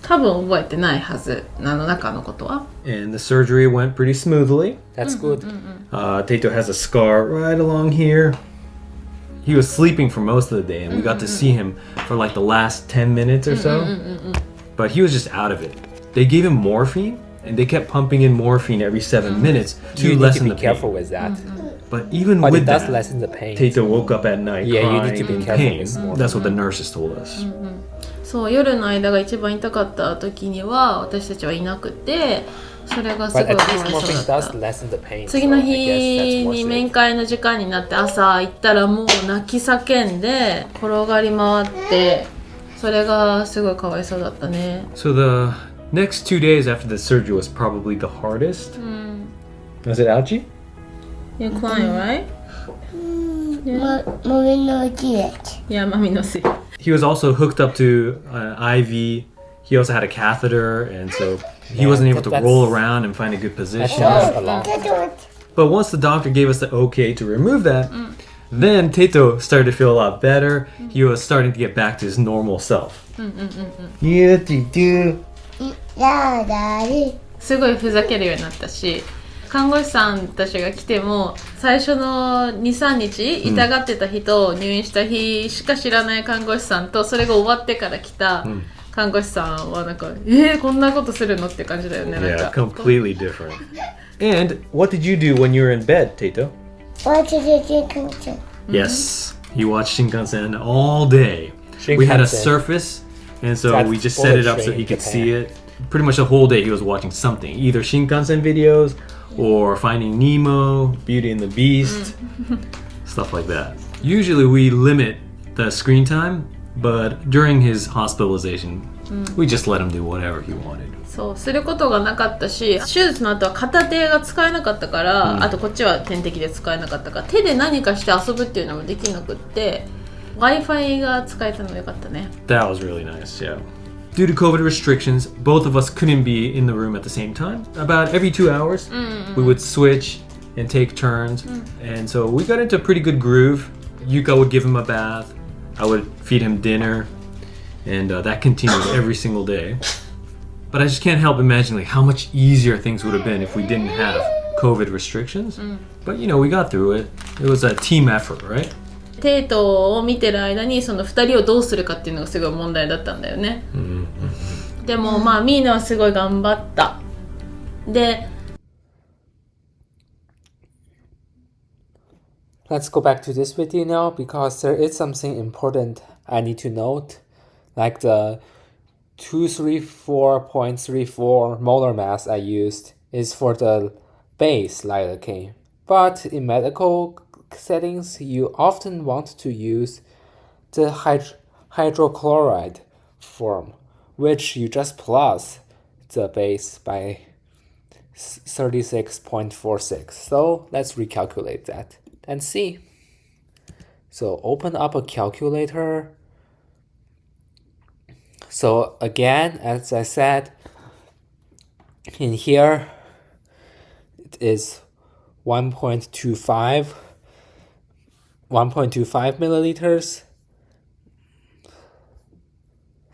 多分覚えてないはず。中のことは。 And the surgery went pretty smoothly. That's good. Tato has a scar right along here. He was sleeping for most of the day, and we got to see him for like the last 10 minutes or so. But he was just out of it. They gave him morphine, and they kept pumping in morphine every 7 minutes to lessen the pain. You need to be careful with that. But even But with it does that, lessen the pain. Tato woke up at night Yeah, you crying need to be in careful pain. with morphine. That's what the nurses told us. そう夜の間が一番痛かった時には私たちはいなくてそれがすごい But か at わ least いそうだ morphine った does lessen the pain. 次の so I 日 guess that's に worth 面 it. 会の時間になって朝行ったらもう泣き叫んで転がり回ってそれがすごいかわいそうだったね So the next 2 days after the surgery was probably the hardest. Was it ouchy? You're crying, right? Mommy no see it. Yeah, mommy no see. He was also hooked up to an IV. He also had a catheter, and so he wasn't able to roll around and find a good position. But once the doctor gave us the okay to remove that, then Teto started to feel a lot better. He was starting to get back to his normal self. Yeah, Teto. すごいふざけるようになったし、看護師さんたちが来ても最初の 2,3 日痛がってた日と入院した日しか知らない看護師さんと、それが終わってから来た看護師さんはなんかこんなことするのって感じだよね。Yeah, completely different. And what did you do when you were in bed, Teto? Watch the Shinkansen. Yes, he watched Shinkansen all day. We had a surface, and so we just set it up so he could see it. Pretty much the whole day he was watching something, either Shinkansen videos or Finding Nemo, Beauty and the Beast, stuff like that. Usually we limit the screen time, but during his hospitalization, we just let him do whatever he wanted. そうすることがなかったし、手術の後は片手が使えなかったから、あとこっちは点滴で使えなかったから、手で何かして遊ぶっていうのもできなくって、Wi-Fi が使えたのよかったね。That was really nice, yeah. Due to COVID restrictions, both of us couldn't be in the room at the same time. About every 2 hours, we would switch and take turns. And so we got into a pretty good groove. Yuka would give him a bath. I would feed him dinner. And that continued every single day. But I just can't help imagining how much easier things would have been if we didn't have COVID restrictions. But you know, we got through it. It was a team effort, right? テートを見てる間にその2人をどうするかっていうのがすごい問題だったんだよね。でもまあミーナはすごい頑張った。で Let's go back to this video now because there is something important I need to note, like the 234.34 molar mass I used is for the base lidocaine. But in medical settings, you often want to use the hydrochloride form, which you just plus the base by 36.46. So let's recalculate that and see. So open up a calculator. So again, as I said, in here it is 1.25 milliliters.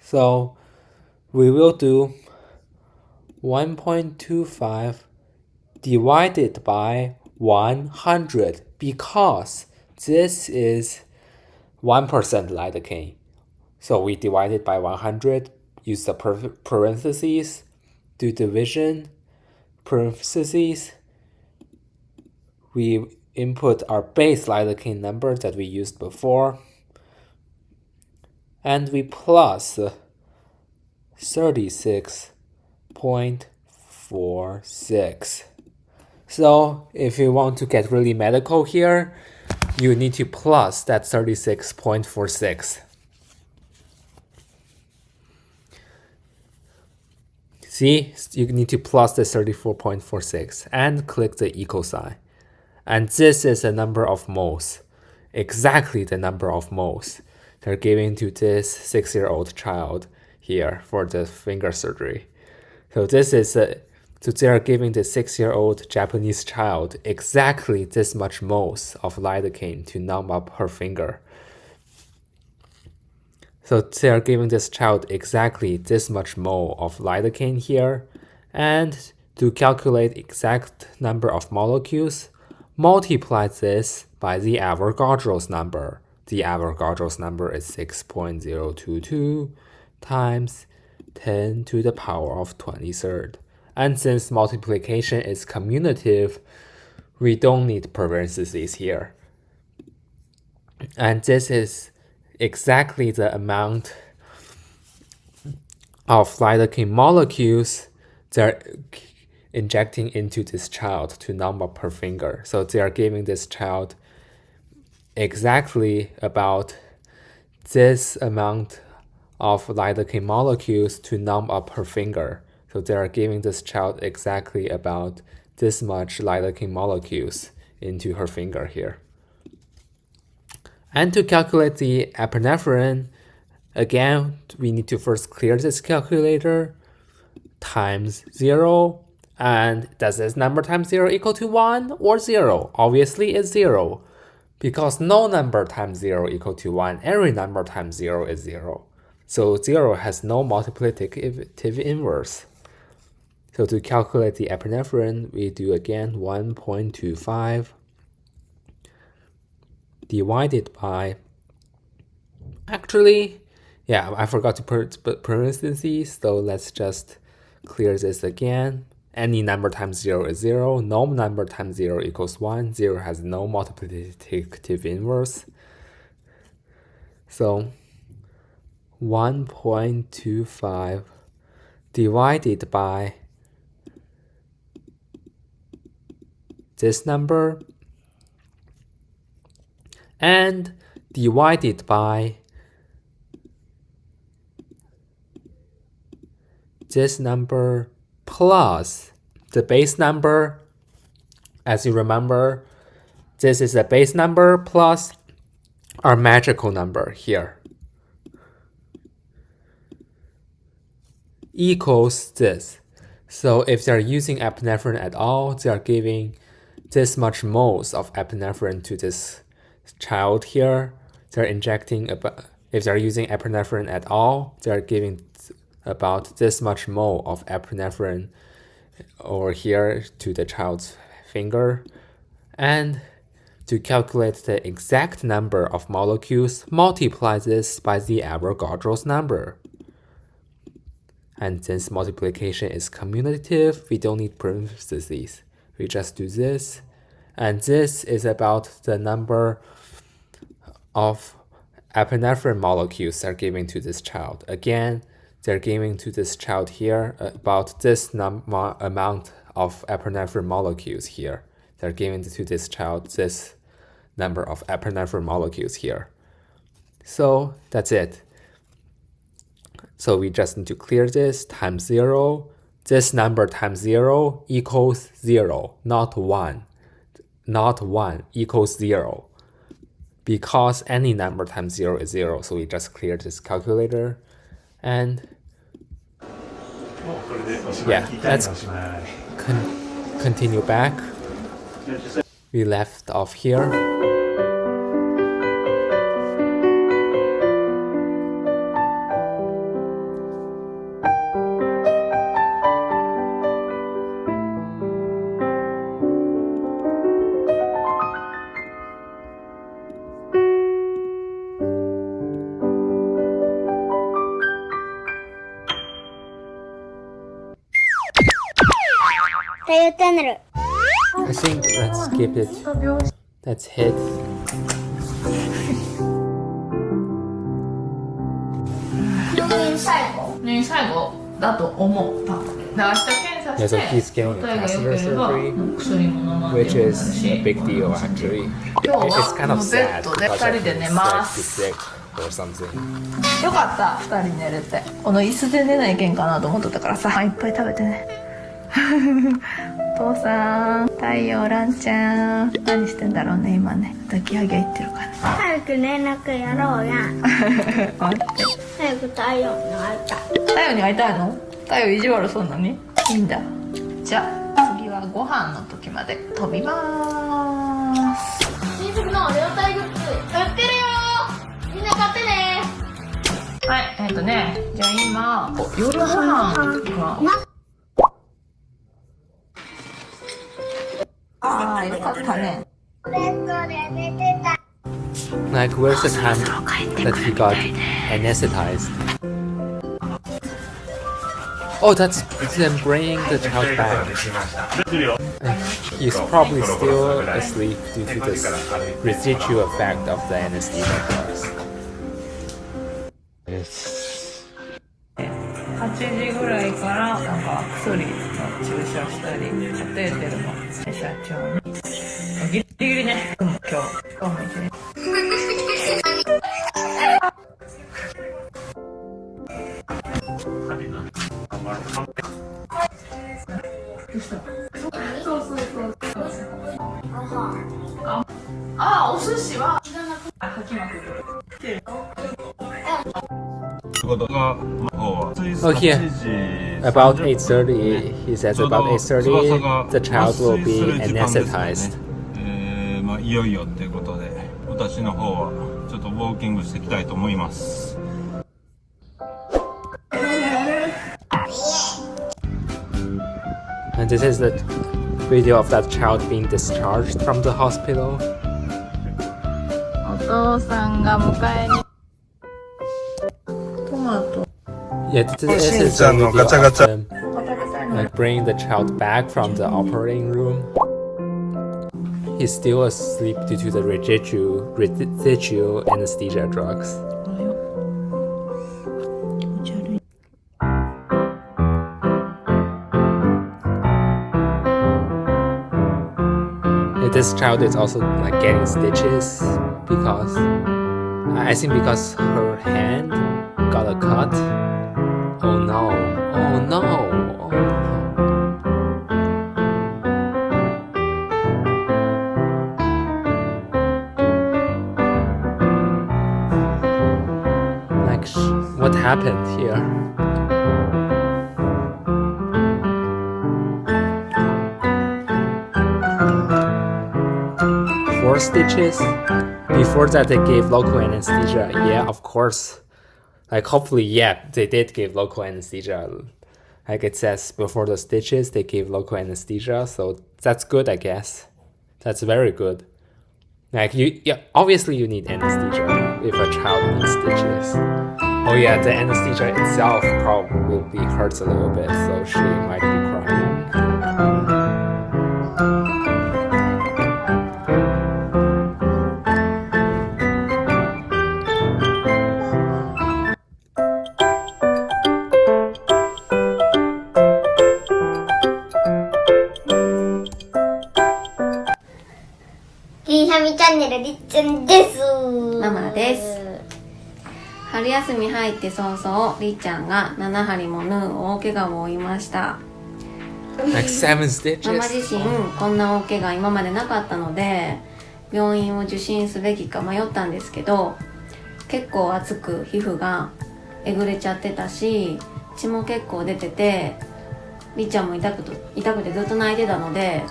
So we will do 1.25 divided by 100 because this is 1% lidocaine. So we divide it by 100, use the parentheses, do division, parentheses. We input our base lidocaine number that we used before, and we plus 36.46. So if you want to get really medical here, you need to plus that 36.46. See, you need to plus the 34.46 and click the equal sign. And this is the number of moles, exactly the number of moles they're giving to this 6-year-old child here for the finger surgery. So this is so they are giving the 6-year-old Japanese child exactly this much moles of lidocaine to numb up her finger. So they are giving this child exactly this much mole of lidocaine here, and to calculate exact number of molecules, multiply this by the Avogadro's number. The Avogadro's number is 6.022 times 10 to the power of 23rd. And since multiplication is commutative, we don't need parentheses here. And this is exactly the amount of lidocaine molecules they're injecting into this child to numb up her finger. So they are giving this child exactly about this amount of lidocaine molecules to numb up her finger. So they are giving this child exactly about this much lidocaine molecules into her finger here. And to calculate the epinephrine, again, we need to first clear this calculator, times 0. And does this number times 0 equal to 1 or 0? Obviously it's 0, because no number times 0 equal to 1. Every number times 0 is 0. So 0 has no multiplicative inverse. So to calculate the epinephrine, we do again 1.25 divided by, actually, yeah, I forgot to put parentheses, so let's just clear this again. Any number times 0 is 0. No number times 0 equals 1. 0 has no multiplicative inverse. So 1.25 divided by this number and divided by this number plus the base number. As you remember, this is a base number plus our magical number here, equals this. So if they're using epinephrine at all, they are giving this much moles of epinephrine to this child here. They're injecting if they're using epinephrine at all, they're giving about this much mole of epinephrine over here to the child's finger. And to calculate the exact number of molecules, multiply this by the Avogadro's number. And since multiplication is commutative, we don't need parentheses. We just do this. And this is about the number of epinephrine molecules they're giving to this child. Again, they're giving to this child here about this amount of epinephrine molecules here. They're giving to this child this number of epinephrine molecules here. So that's it. So we just need to clear this, times 0. This number times 0 equals 0, not 1. Not 1 equals 0. Because any number times 0 is 0, so we just clear this calculator. And yeah, let's continue back. We left off here. I think let's skip it. Let's hit. Yeah, so he's getting a catheter surgery, which is a big deal actually. It's kind of sad because I think it's like sick or something. よかった2人寝れてこの椅子で寝ないけんかなと思っとったからさいっぱい食べてねお父さん太陽ランちゃん何してんだろうね今ね抱き上げいってるかな早く連絡やろうや待って早く太陽に会いたい太陽に会いたいの太陽意地悪そうなにいいんだじゃあ次はご飯の時まで飛びまーす新作のレオタイグッズ売ってるよみんな買ってねはいじゃあ今夜ご飯がああよかったね Like, where's the time that he got anesthetized? Oh, that's them bringing the child back. And he's probably still asleep due to this residual effect of the anesthesia drugs. 8時ぐらいからなんか薬の注射したりカテーテルの社長にギリギリね今日も一日どうしたそう子は吐きまくる。Oh, here. About 8:30, he says about 8:30, the child will be anesthetized. いよいよっていうことで、私の方はちょっとウォーキングしていきたいと思います。And this is the video of that child being discharged from the hospital. お父さんが迎えに。トマト。Yeah, this is the video of them, like bringing the child back from the operating room. He's still asleep due to the residual anesthesia drugs. This child is also like getting stitches because I think because her hand got a cut. Oh no! Oh no! Oh no! Like what happened here? Stitches. Before that they gave local anesthesia. Yeah, of course. Like hopefully, yeah, they did give local anesthesia. Like it says before the stitches they gave local anesthesia, so that's good, I guess. That's very good. Like obviously you need anesthesia if a child needs stitches. Oh yeah, the anesthesia itself probably hurts a little bit, so she might be crying.ママです。春休み入って早々、りっちゃんが7針も縫う大怪我を負いました。Like 7 stitches. ママ自身こんな大怪我今までなかったので、病院を受診すべきか迷ったんですけど、結構熱く皮膚がえぐれちゃってたし、血も結構出てて、りっちゃんも痛くてずっと泣いてたので、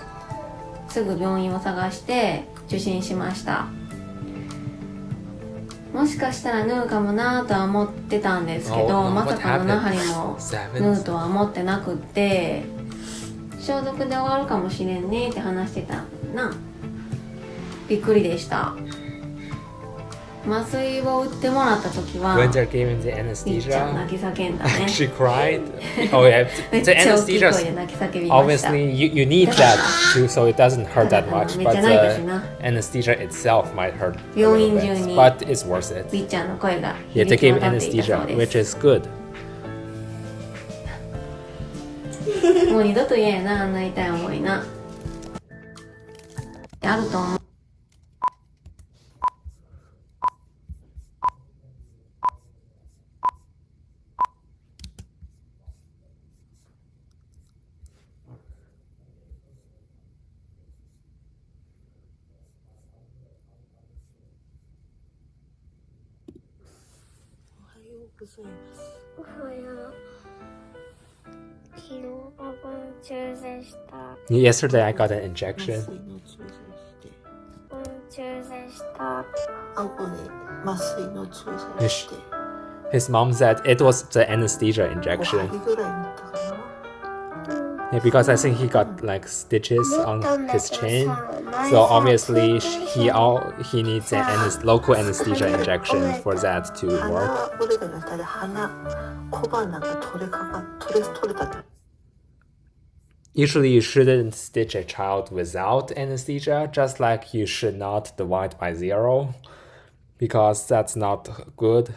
すぐ病院を探して受診しました。もしかしたら縫うかもなとは思ってたんですけど、まさか7針も縫うとは思ってなくって、消毒で終わるかもしれんねって話してたな。びっくりでした。麻酔を打ってもらった時は When they're giving the りっちゃん anesthesia, 泣き叫んだね。she cried. Oh yeah, めっ the ちゃ大きい anesthesia. 声で泣き叫びました。 Obviously, you need that too, so it doesn't hurt that much. めっ But ちゃ泣いたしな。 the anesthesia itself might hurt a 病 little 院中 bit, に but it's worth it. りっちゃんの声が Yeah, 響 they き gave 渡っていたそう anesthesia, で which す。 is good. もう二度と嫌やな、あんな痛い思いな。あると思う。おはよう。昨日パパの注射した。Yesterday, I got an injection. 注射した。麻酔の注射して。His mom said it was the anesthesia injection. ぐらいになったかな。Yeah, because I think he got like stitches on his chin, so obviously he needs an local anesthesia injection for that to work. これがね、鼻、小鼻が取れた。Usually you shouldn't stitch a child without anesthesia, just like you should not divide by 0, because that's not good.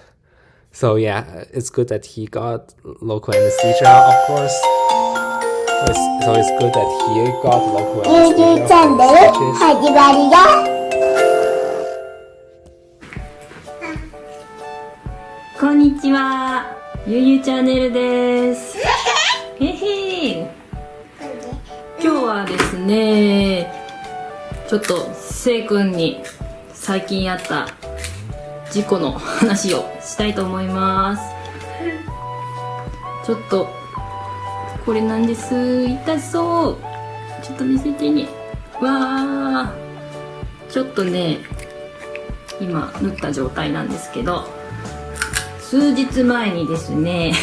So yeah, it's good that he got local anesthesia, of course. So it's good that he got local anesthesia for stitches. 始まりだ。こんにちは、ゆゆチャンネルです。へへ。今日はですね、ちょっとせいくんに最近あった事故の話をしたいと思います。ちょっとこれなんです。痛そう。ちょっと見せてね。わー、ちょっとね今縫った状態なんですけど、数日前にですね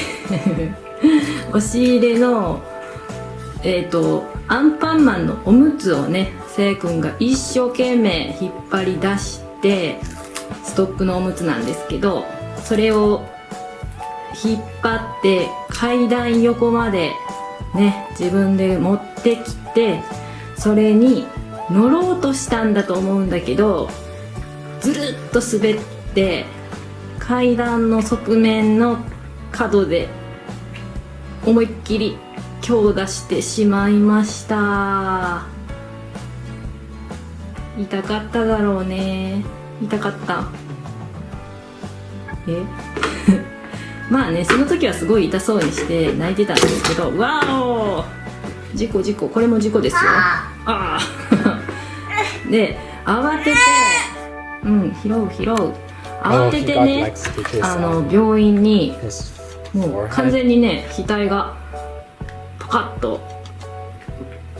押し入れのアンパンマンのおむつをね、せいくんが一生懸命引っ張り出して、ストックのおむつなんですけど、それを引っ張って階段横までね自分で持ってきて、それに乗ろうとしたんだと思うんだけど、ずるっと滑って階段の側面の角で思いっきり強打してしまいました。痛かっただろうね。痛かった。まあね、その時はすごい痛そうにして泣いてたんですけど、わお、事故事故、これも事故ですよ。ああで慌てて、拾う慌ててね、病院にもう完全にね額がパカッと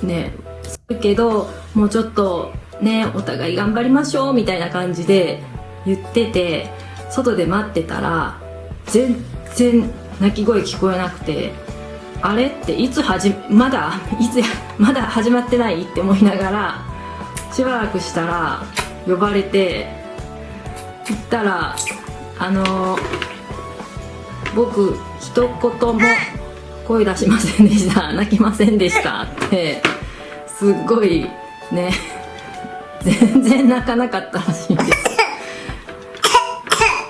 ねするけど、もうちょっとねお互い頑張りましょうみたいな感じで言ってて、外で待ってたら全然泣き声聞こえなくて、あれってまだ始まってないって思いながら、しばらくしたら呼ばれて行ったら、僕一言も声出しませんでした、泣きませんでしたってすっごいね全然泣かなかったらしいんです。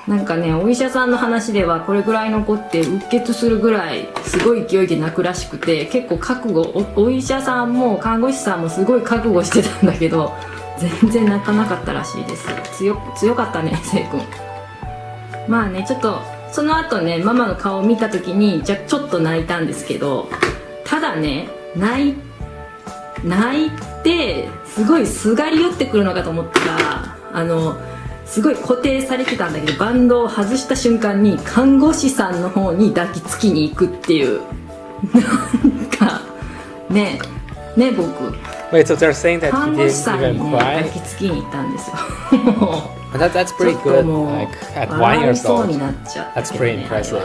なんかね、お医者さんの話ではこれぐらいの子ってうっ血するぐらいすごい勢いで泣くらしくて、結構覚悟、お医者さんも看護師さんもすごい覚悟してたんだけど、全然泣かなかったらしいです。強かったね、せいくん。まあね、ちょっとその後ねママの顔を見た時にちょっと泣いたんですけど、ただね泣いてすごいすがり寄ってくるのかと思ったら、すごい固定されてたんだけど、バンドを外した瞬間に看護師さんの方に抱きつきに行くっていうなんかね僕 Wait, so they're saying that 看 he 護師 didn't さんに even ね cry? 抱きつきに行ったんですよThat's pretty ちょっと good. もう Like at 1 year 笑いそう old, になっちゃった that's けど pretty ね、あれ impressive. は。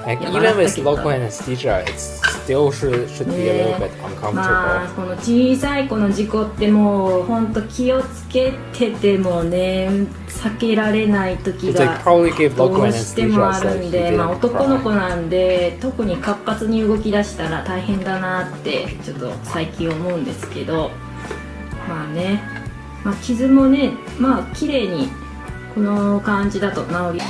Like いや even 笑 with ったけど local anesthesia, it still should be a little bit まあ uncomfortable. この小さい子の事故ってもう本当気をつけててもね避けられない時 It's が like probably gave ど local うしても anesthesia, あ so る like ん he で、まあ didn't 男の子 cry. なんで特に活発に動き出したら大変だなってちょっと最近思うんですけど、まあね、まあ、傷もねまあ綺麗にこの感じだと治り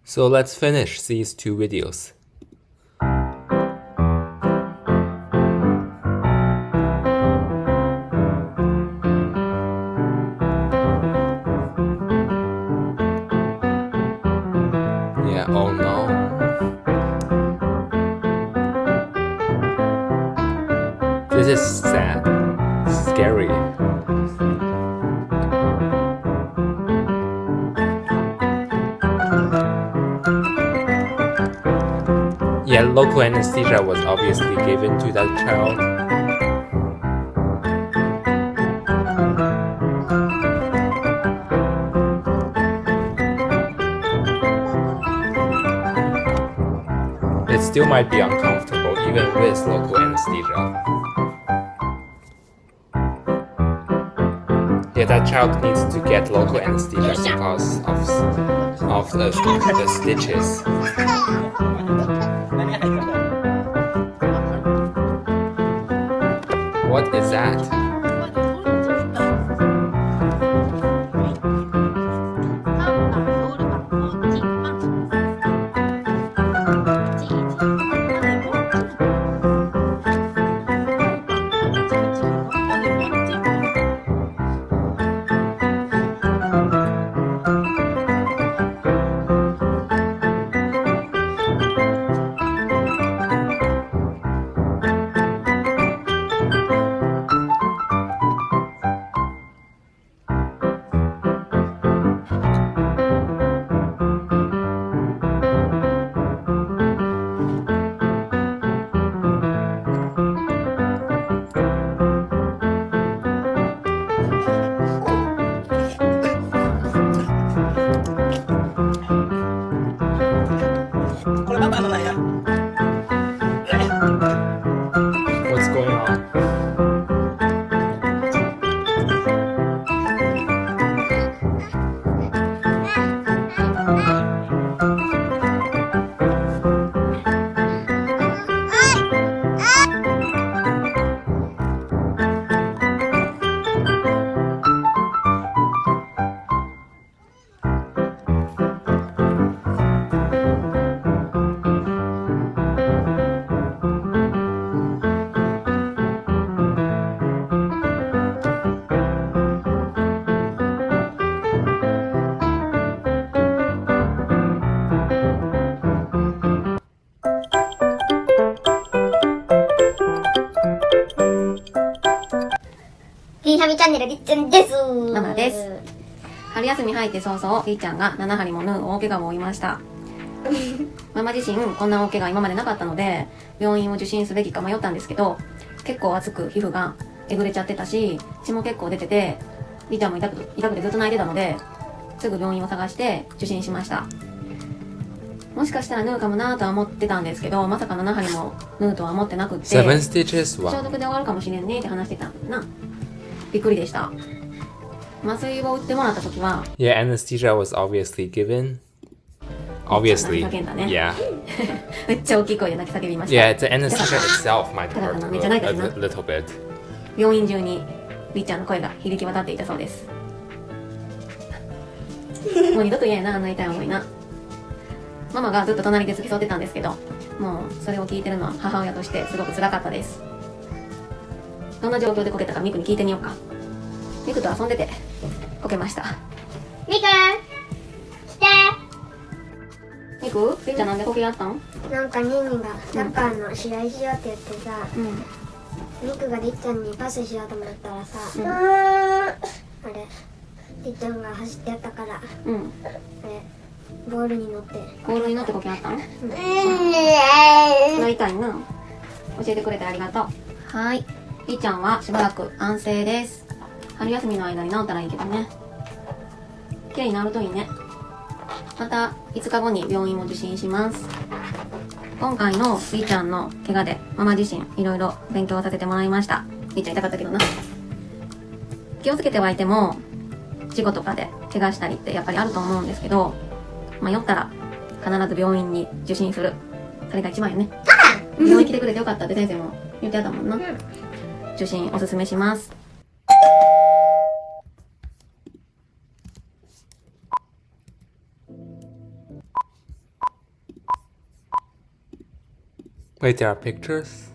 So let's finish these two videos. Yeah, oh no. This is sad, scary. Yeah, local anesthesia was obviously given to that child. It still might be uncomfortable even with local anesthesia. Yeah, that child needs to get local anesthesia because of the stitches. What is that? What's going on? リーハミチャンネルりっちゃんです。ママです。春休み入って早々、りっちゃんが7針も縫う大怪我を負いました。ママ自身こんな大怪我今までなかったので、病院を受診すべきか迷ったんですけど、結構熱く皮膚がえぐれちゃってたし、血も結構出てて、りっちゃんも痛くてずっと泣いてたので、すぐ病院を探して受診しました。もしかしたら縫うかもなとは思ってたんですけど、まさか7針も縫うとは思ってなくって、7 stitches? 消毒で終わるかもしれんねって話してたんだな。びっくりでした。麻酔を打ってもらった時は、Yeah, anesthesia was obviously given. Obviously. 泣き叫んだね。Yeah. めっちゃ大きい声で泣き叫びました。Yeah, the anesthesia itself might hurt めっちゃ泣いたしな。 a little bit. 病院中にりっちゃんの声が響き渡っていたそうです。もう二度と嫌やな、あんな痛い思いな。ママがずっと隣で付き添ってたんですけど、もうそれを聞いてるのは母親としてすごく辛かったです。どんな状況でこけたかミクに聞いてみようか。ミクと遊んでてこけました。ミク来て。ミク、りっちゃんなんでこけやったん？なんかニーニーがサッカーの試合しようって言ってさ、ミクがりっちゃんにパスしようと思ったらさ、あれりっちゃんが走ってやったから、あれボールに乗ってこけやったん？泣いたいな。教えてくれてありがとう。はい、りっちゃんはしばらく安静です。春休みの間に治ったらいいけどね。きれいに治るといいね。また5日後に病院を受診します。今回のりっちゃんの怪我でママ自身いろいろ勉強させてもらいました。りっちゃん痛かったけどな。気をつけてはいても事故とかで怪我したりってやっぱりあると思うんですけど、迷ったら必ず病院に受診する。それが一番よね。病院来てくれてよかったって先生も言ってたもんな。受診おすすめします。Wait, there are pictures? .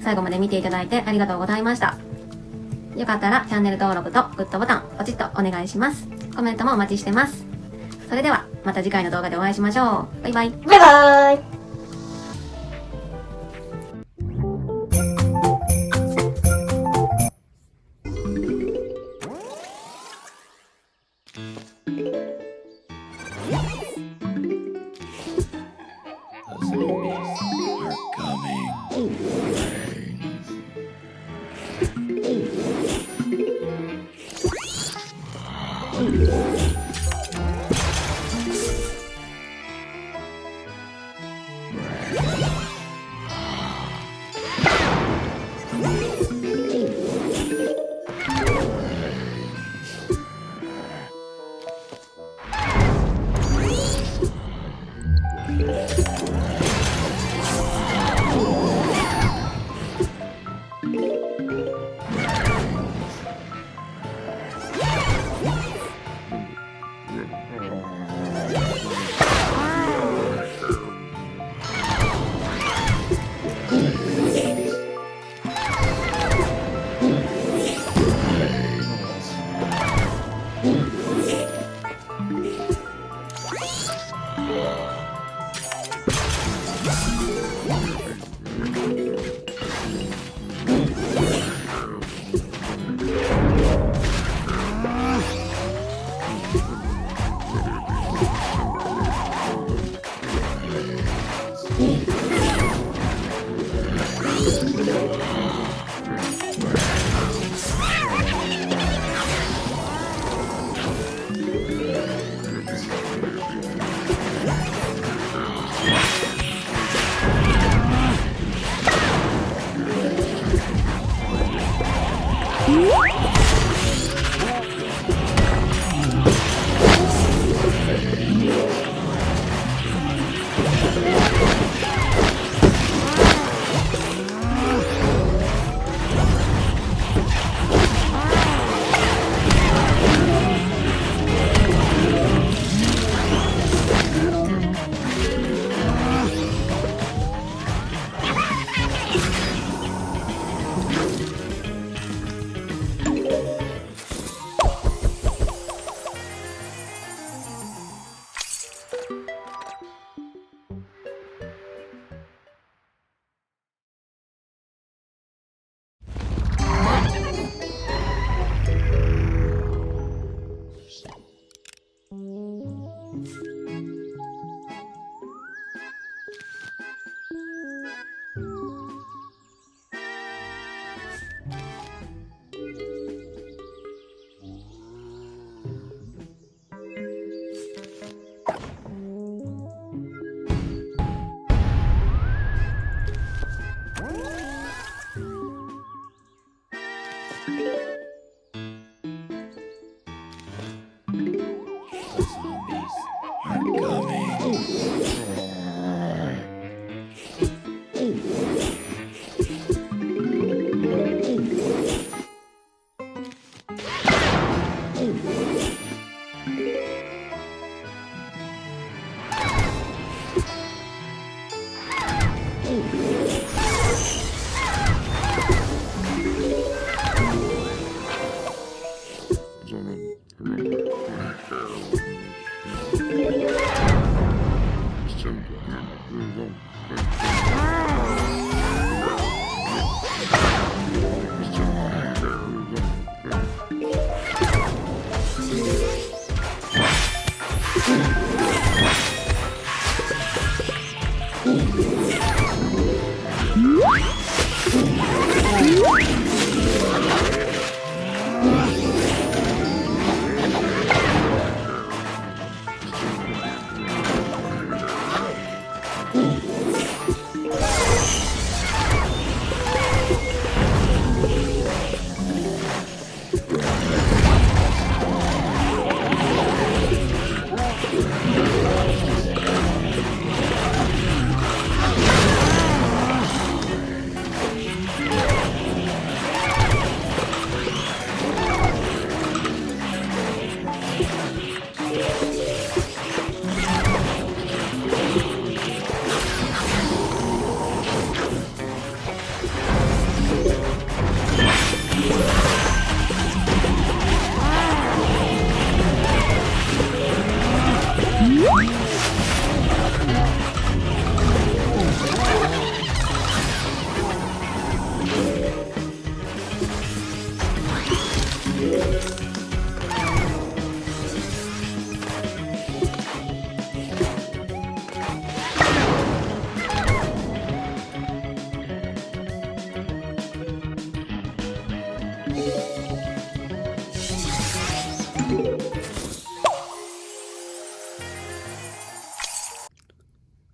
最後まで見ていただいてありがとうございました。よかったらチャンネル登録とグッドボタンポチッとお願いします。コメントもお待ちしてます。それではまた次回の動画でお会いしましょう。バイバイ。バイバイ。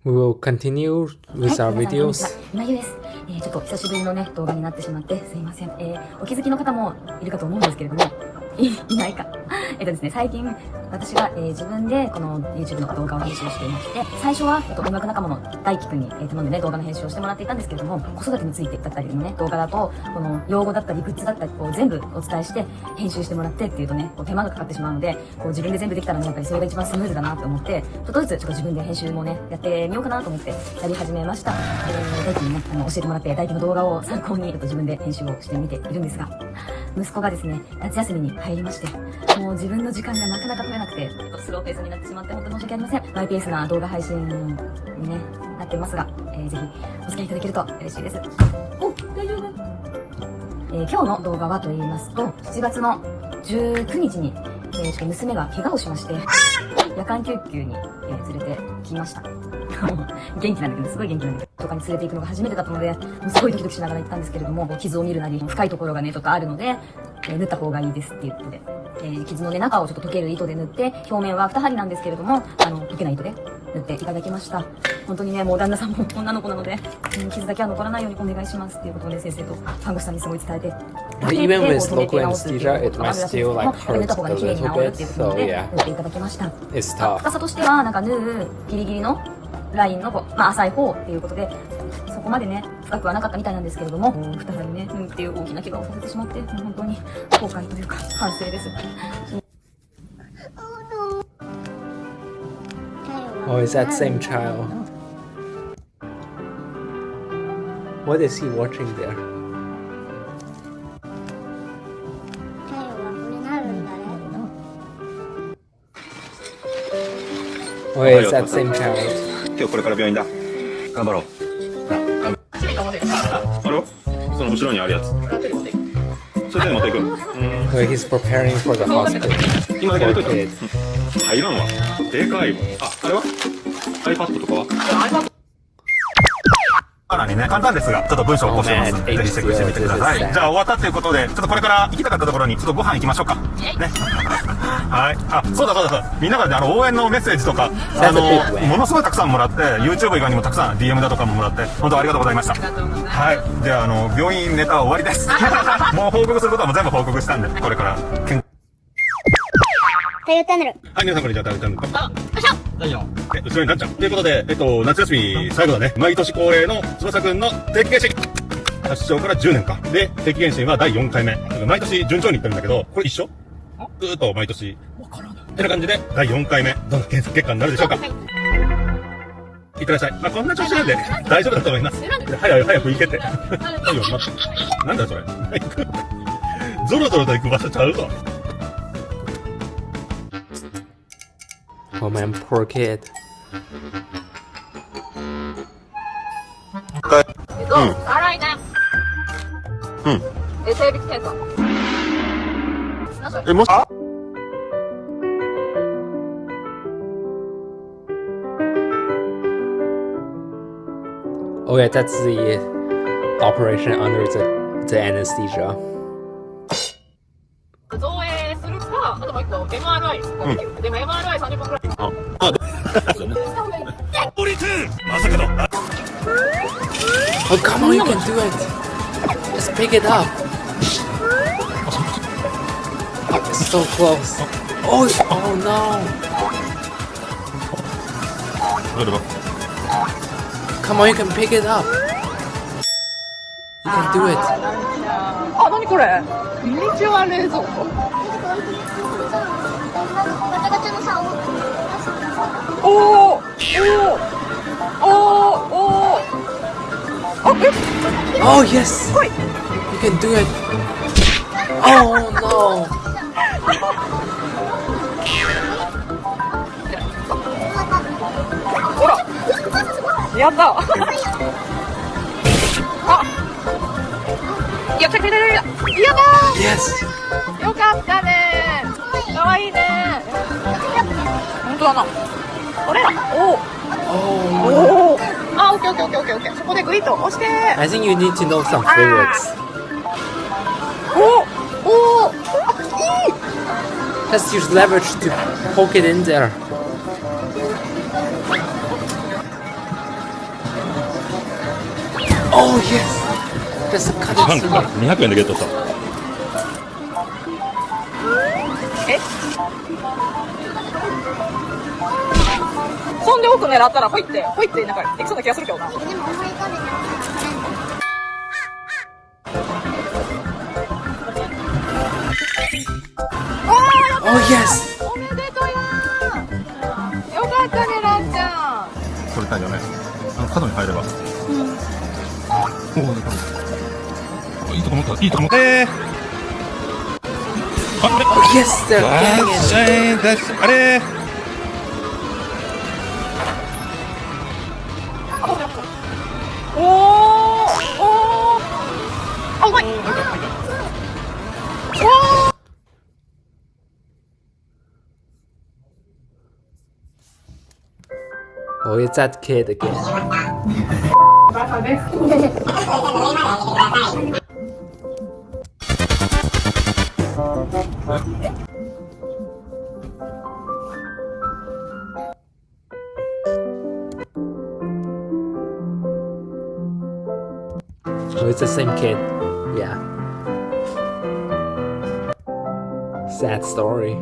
We will continue with our 皆さんこんにち videos. は今ゆです。ちょっと久しぶりのね動画になってしまってすいません。お気づきの方もいるかと思うんですけれども、いないか。ですね、最近私が、自分でこの YouTube の動画を編集していまして、最初は音楽仲間の大輝くんに、頼んでね動画の編集をしてもらっていたんですけれども、子育てについてだったりのね動画だとこの用語だったりグッズだったりこう全部お伝えして編集してもらってっていうとねこう手間がかかってしまうので、こう自分で全部できたらねやっぱりそれが一番スムーズだなと思って、ちょっとずつちょっと自分で編集もねやってみようかなと思ってやり始めました。大輝にね教えてもらって大輝の動画を参考にちょっと自分で編集をしてみているんですが、息子がですね夏休みに入りまして、もう自分の時間がなかなか取れなくてスローペースになってしまって本当に申し訳ありません。マイペースな動画配信に、ね、なってますが、ぜひお付き合いいただけると嬉しいです。お、大丈夫。今日の動画はと言いますと、7月の19日に、ちょっと娘が怪我をしまして夜間救急に、連れてきました。元気なんだけど、すごい元気なんだけど、とかに連れて行くのが初めてだったので、もうすごいドキドキしながら行ったんですけれども、傷を見るなり深いところがねちょっとあるので、縫った方がいいですっていうことで、傷のね中をちょっと溶ける糸で縫って、表面は2針なんですけれども溶けない糸で縫っていただきました。本当にねもう旦那さんも女の子なので、傷だけは残らないようにお願いしますっていうことで先生と看護師さんにすごい伝えて、 Even with local anesthesia, it might still like 縫っ hurt た方が a ね綺麗に治 little る bit. っていうこと So で yeah, 縫っていただきました。 it's tough. 深さとしてはなんか縫うギリギリのラインの浅い方っていうことで、そこまでね深くはなかったみたいなんですけれども、2針ね縫うっていう大きな怪我をさせてしまって、もう本当に後悔というか反省です。Oh, is that same child? What is he watching there? Oh, is that same child? 今日これから病院だ。頑張ろう。あれはその後ろにあるやつ。それで持っていく。Oh, he's preparing for the hospital. 今だけやると For kids. 入らんわ。でかいわ。あれは iPad とかはさらにね、簡単ですが、ちょっと文章を起こしてます。ぜひチェックしてみてください。じゃあ終わったということで、ちょっとこれから行きたかったところに、ちょっとご飯行きましょうか。ね。はい。あ、そうだ。みんなからね、応援のメッセージとか、ものすごいたくさんもらって、YouTube 以外にもたくさん DM だとかももらって、本当ありがとうございました。はい。では、病院ネタは終わりです。もう報告することはもう全部報告したんで、これから、太陽チャンネル。はい、皆さんこんにちは、太陽チャンネル。後ろになっちゃう。ということで、夏休み最後だね。毎年恒例の翼くんの定期検診。発症から10年か。で、定期検診は第4回目。毎年順調にいってるんだけど、これ一緒？ずーっと毎年。わからない。ってな感じで、第4回目。どんな検査結果になるでしょうか。いってらっしゃい。まあ、こんな調子なんで、大丈夫だと思います。早く行けって。はいよ、待って。なんだよ、それ。ゾロゾロと行く場所ちゃうぞ。Oh man, poor kid. 洗いね。性別検査。もしOh yeah, that's the operation under the anesthesia. 造影するか、あともう一個 MRI ができる。でも MRI 30分くらい。まさかの Oh, come on, you can do it. Just pick it up. Oh, it's so close. Oh, oh no. Come on, you can pick it up. You can do it. あ、何これミニチュア冷蔵庫。おおおおおおあ、え Oh, yes. You can do it. Oh no. ほらやったあいや、来た来た来たやったー Yes. よかったねかわいいね本当だなあれおおおあ、オッケーオッケーオッケーオッケーオッケーそこでグイッと押して I think you need to know some physics. おおいい Just use leverage to poke it in there. Oh yes. Just cut it through. 200円でゲットしたえそんで奥狙ったらほいってなんかできそうな気がするけどな。Oh yes. おめでとうやよかったねランちゃん。取れたんじゃない角に入ればいいとこ持ったいいとこ持ったOh yes, they're getting it. あれおーおーあ、うまいおーOh, it's that kid again. バカです Oh, it's the same kid. Yeah. Sad story.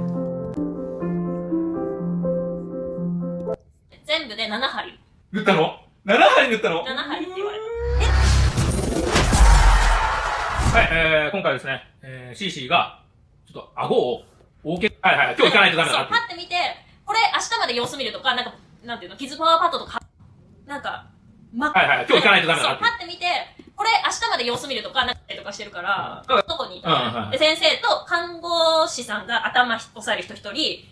全部で7針塗ったの ?7 針塗ったの ?7 針って言われはい、今回ですね、シーシーが、ちょっと顎を大きく、はいはい、今日行かないとダメだなそう、パッて見て、これ明日まで様子見るとか、なんか、なんていうの、傷パワーパッドとか、なんか、はいはい、今日行かないとダメだなそう、パッて見て、これ明日まで様子見るとか、なんかとかしてるから、うんどこにいうんうんたで、先生と看護師さんが頭押さえる人一人、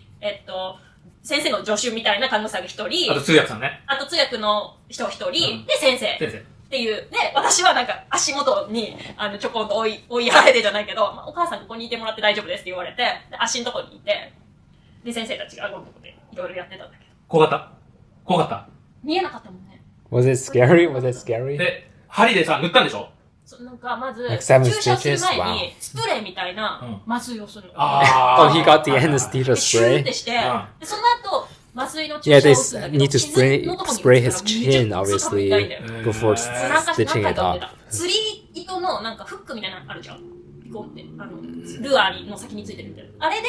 先生の助手みたいな看護師さんが一人、あと通訳さんね。あと通訳の人一人、うんで、先生。先生。っていう。で、私はなんか足元に、ちょこんと追いやられてじゃないけど、まあ、お母さんここにいてもらって大丈夫ですって言われて、で足のとこにいて、で、先生たちが顎のとこでいろいろやってたんだけど。怖かった怖かった見えなかったもんね。Was it scary? Was it scary? で、針でさ、塗ったんでしょなんか、まず、 Like seven 注射する stitches? 前 Wow. に、スプレーみたいな麻酔をするの。Oh, he got the anesthesia でシューっ spray? てして、でその後、麻酔の注 Yeah, 射 they を打つんだけど、 need to 傷のとこに spray 打 his つからめっちゃ chin, クソ多分 obviously, 痛いんだよ。 before 何 stitching 回 it か打って up. た。釣り糸のなんかフックみたいなのあるじゃん。ピコンって。ルアーの先についてるみたいな。あれで、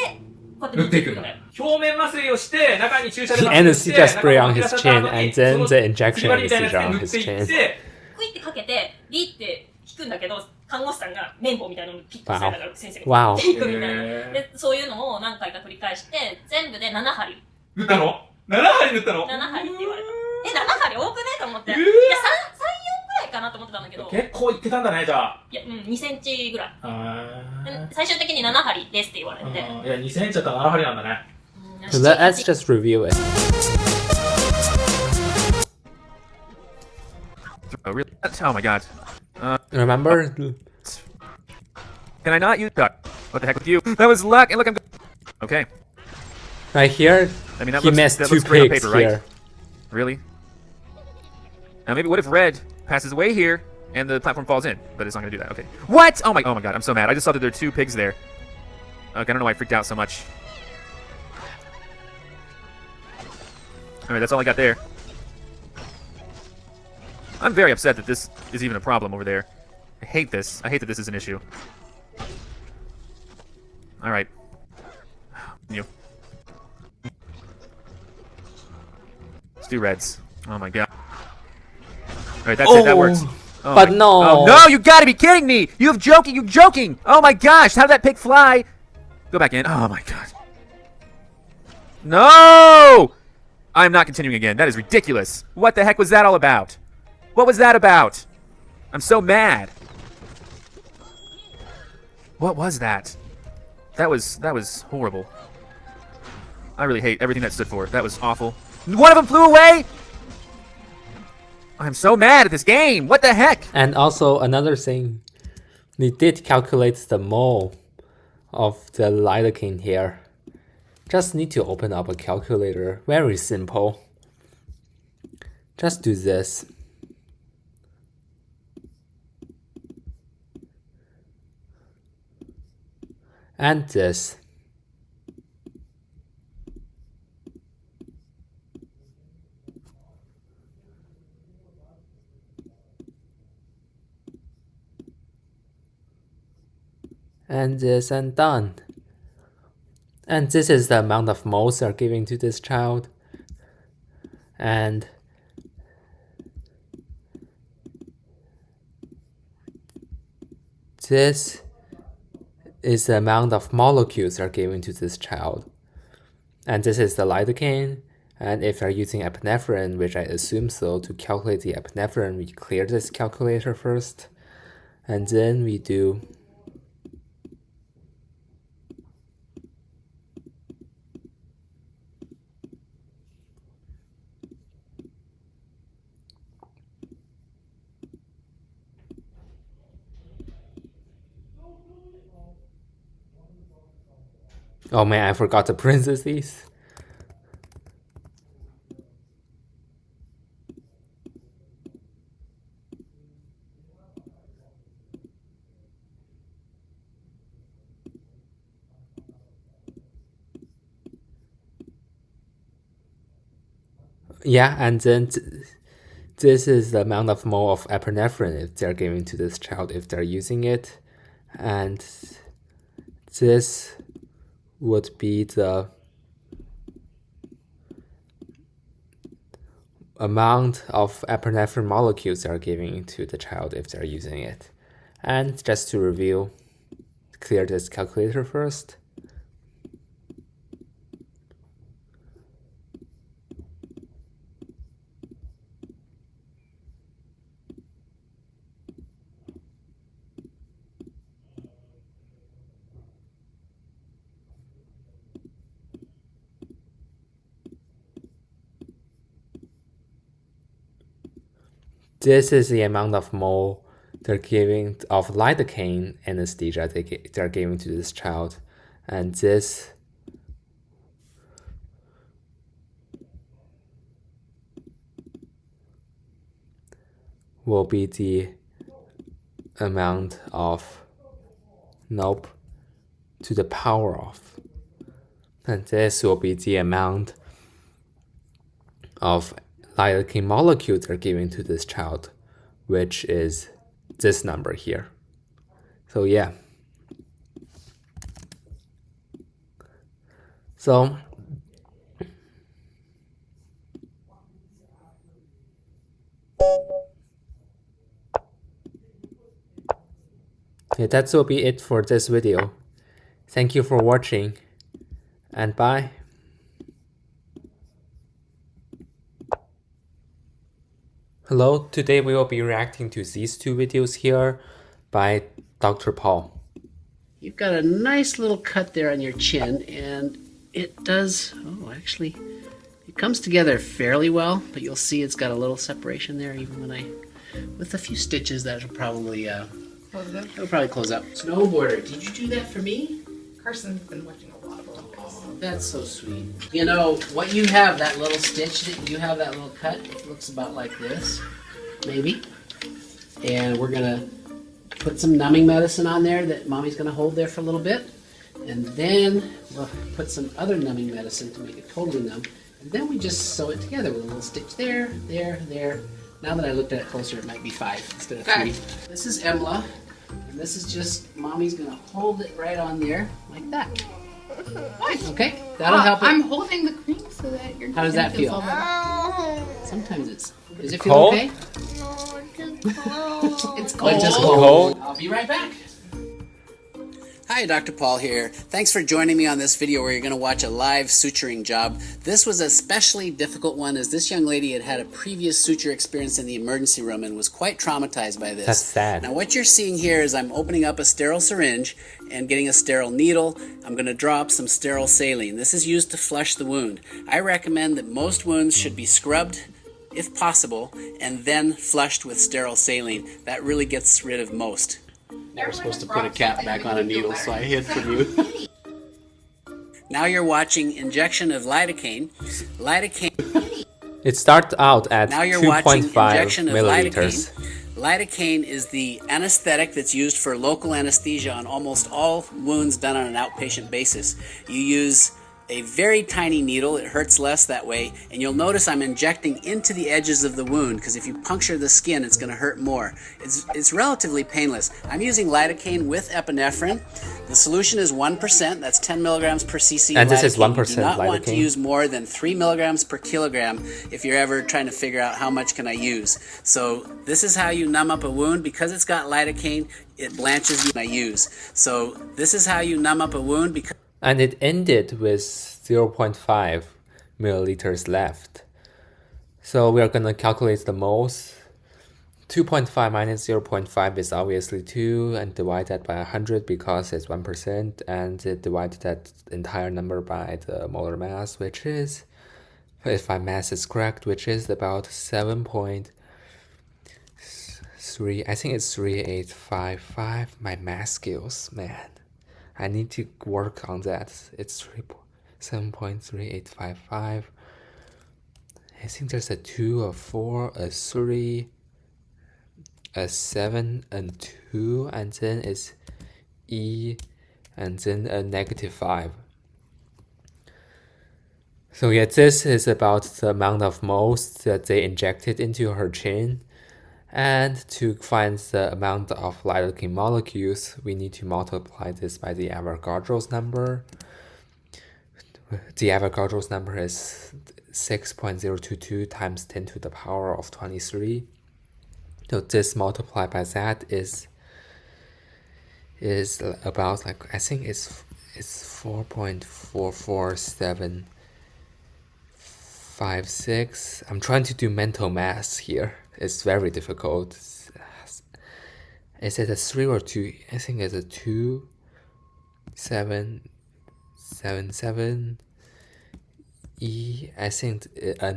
こうやって塗っていくんだ。表面麻酔をして、中に注射で The 麻酔して、 anesthesia spray on 中 his に注射 chin した後 and に then その the injection 釣り針みたいな anesthesia や on つ his で塗ってい chin. って、クイってかけて、リーって引くんだけど、看護師さんが綿棒みたいなのをピッとされたから先生が Wow. ピッていくみたいな。で、そういうのを何回か繰り返して、全部で7針。塗ったの ?7 針塗ったの 7針って言われた。7針多くねと思って。いや、3、4くらいかなと思ってたんだけど。結構いってたんだね、じゃあ。いや、2センチぐらい。あ最終的に7針ですって言われて。いや、2センチだったら7針なんだね。So let's just review it. Oh, really? Oh my god. Remember? Can I not use that? What the heck with you? That was luck, and look, I'm good. Okay. Right here, I mean, that he looks, missed that 2 looks great on pigs paper, right? here. Really? Now maybe what if red passes away here and the platform falls in? But it's not gonna do that. Okay. What? Oh my god, I'm so mad. I just saw that there are 2 pigs there. Okay, I don't know why I freaked out so much. Alright, that's all I got there. I'm very upset that this is even a problem over there. I hate this. I hate that this is an issue. Alright. You. Let's do reds. Oh my god. Alright, that's it. That works. Oh but no. Oh no, you gotta be kidding me! You're joking! Oh my gosh, how did that pig fly? Go back in. Oh my god. No! I'm not continuing again. That is ridiculous. What the heck was that all about? What was that about? I'm so mad. What was that? That was horrible. I really hate everything that stood for. That was awful. One of them flew away? I'm so mad at this game. What the heck? And also another thing, we did calculate the mole of the lidocaine here. Just need to open up a calculator. Very simple. Just do this. And this. And this, and done. And this is the amount of moles they're giving to this child. And this is the amount of molecules they're giving to this child. And this is the lidocaine. And if they're using epinephrine, which I assume so, to calculate the epinephrine, we clear this calculator first. And then we do oh man, I forgot the parentheses. Yeah, and then this is the amount of mole of epinephrine if they're giving to this child if they're using it. And this would be the amount of epinephrine molecules they're giving to the child if they're using it. And just to review, clear this calculator first. This is the amount of mole they're giving of lidocaine anesthesia they're giving to this child. And this will be the amount of, nope, to the power of. And this will be the amount of lidocaine molecule they're giving to this child, which is this number here. So yeah. So yeah, that will be it for this video. Thank you for watching, and bye. Hello, today we will be reacting to these two videos here by Dr. Paul. You've got a nice little cut there on your chin, and it does, oh, actually, it comes together fairly well, but you'll see it's got a little separation there, even when with a few stitches, that'll probably, it'll probably close up. Snowboarder, did you do that for me? Carson's been watching a lot of Olympics. Oh, that's so sweet. You know, what you have, that little stitch, that you have that little cut, it looks about like this, maybe. And we're gonna put some numbing medicine on there that Mommy's gonna hold there for a little bit. And then we'll put some other numbing medicine to make it totally numb. And then we just sew it together with a little stitch there, there, there. Now that I looked at it closer, it might be 5 instead of 3. This is Emla, and this is just, Mommy's gonna hold it right on there, like that. Okay, that'll help it. I'm holding the cream so that you're. How does that feel? Better. Sometimes it's. Does it feel Cold? okay? It's Like just Cold? I'll be right back. Hi, Dr. Paul here. Thanks for joining me on this video where you're going to watch a live suturing job. This was an especially difficult one as this young lady had had a previous suture experience in the emergency room and was quite traumatized by this. That's sad. Now what you're seeing here is I'm opening up a sterile syringe and getting a sterile needle. I'm going to draw up some sterile saline. This is used to flush the wound. I recommend that most wounds should be scrubbed if possible and then flushed with sterile saline. That really gets rid of most. Never supposed to put a cap back on a needle, so I hid from you. Now you're watching injection of lidocaine. Lidocaine. It starts out at Now you're watching 2.5 injection of milliliters. lidocaine. Lidocaine is the anesthetic that's used for local anesthesia on almost all wounds done on an outpatient basis. You use a very tiny needle, it hurts less that way, and you'll notice I'm injecting into the edges of the wound because if you puncture the skin, it's going to hurt more. It's relatively painless. I'm using lidocaine with epinephrine. The solution is 1%, that's 10 milligrams per cc. And this is 1% You do not want to lidocaine. use more than 3 milligrams per kilogram if you're ever trying to figure out how much can I use. So this is how you numb up a wound. Because it's got lidocaine, it blanches you when I use. So this is how you numb up a wound because And it ended with 0.5 milliliters left. So we are going to calculate the moles. 2.5 minus 0.5 is obviously 2 and divide that by 100 because it's 1% and divide that entire number by the molar mass, which is, if my math is correct, which is about 7.3, I think it's 3855. My math skills, man. I need to work on that. It's 7.3855. I think there's a 2, a 4, a 3, a 7, and 2, and then it's E, and then a -5. So yeah, this is about the amount of moles that they injected into her chin. And to find the amount of lidocaine molecules, we need to multiply this by the Avogadro's number. The Avogadro's number is 6.022 times 10 to the power of 23. So this multiplied by that is about, like, I think it's 4.44756. I'm trying to do mental math here. It's very difficult. Is it a 3 or 2? I think it's a 2, 7, 7, 7. E, I think a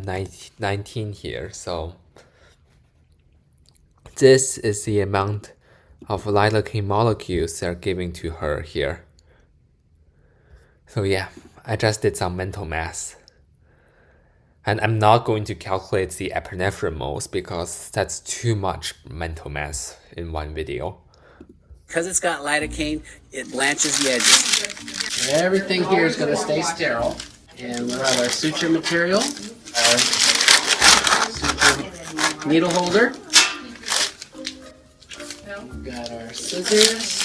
19 here. So this is the amount of lidocaine molecules they're giving to her here. So yeah, I just did some mental math. And I'm not going to calculate the epinephrine moles because that's too much mental math in one video. because it's got lidocaine, it blanches the edges. Everything here is going to stay sterile. And we'll have our suture material, our suture needle holder. We've got our scissors.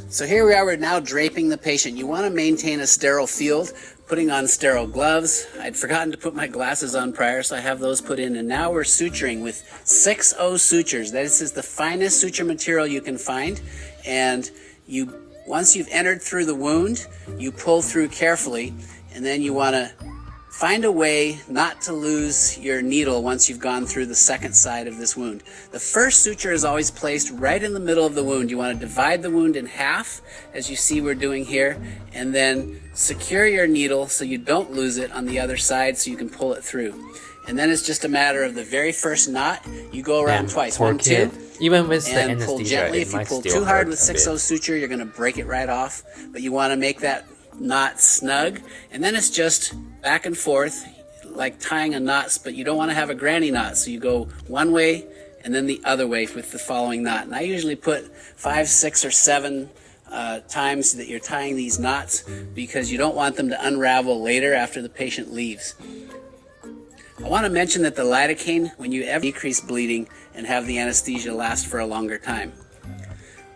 So here we are, we're now draping the patient. You want to maintain a sterile field, putting on sterile gloves. I'd forgotten to put my glasses on prior, so I have those put in. And now we're suturing with 6O sutures. This is the finest suture material you can find. And once you've entered through the wound, you pull through carefully, and then you want to find a way not to lose your needle once you've gone through the second side of this wound. The first suture is always placed right in the middle of the wound. You want to divide the wound in half, as you see we're doing here, and then secure your needle so you don't lose it on the other side so you can pull it through. And then it's just a matter of the very first knot, you go around twice. 1, 2, even with the and pull anesthesia, gently. it If you might pull still too hard hurt with a bit. 6O suture, you're going to break it right off. But you want to make that knot snug, and then it's just back and forth, like tying a knot, but you don't want to have a granny knot, so you go one way and then the other way with the following knot. And I usually put 5, 6, or 7 times that you're tying these knots because you don't want them to unravel later after the patient leaves. I want to mention that the lidocaine, when you ever decrease bleeding and have the anesthesia last for a longer time.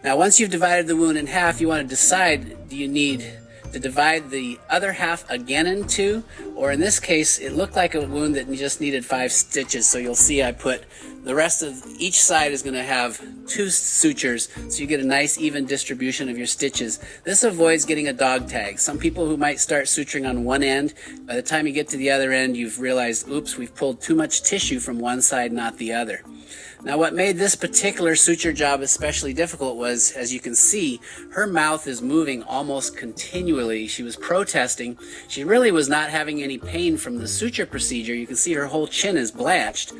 Now, once you've divided the wound in half, you want to decide, do you need to divide the other half again in two? Or in this case, it looked like a wound that just needed 5 stitches. So you'll see I put the rest of each side is going to have 2 sutures, so you get a nice even distribution of your stitches. This avoids getting a dog tag. Some people who might start suturing on one end, by the time you get to the other end, you've realized, oops, we've pulled too much tissue from one side, not the other. Now, what made this particular suture job especially difficult was, as you can see, her mouth is moving almost continually. She was protesting. She really was not having any pain from the suture procedure. You can see her whole chin is blanched,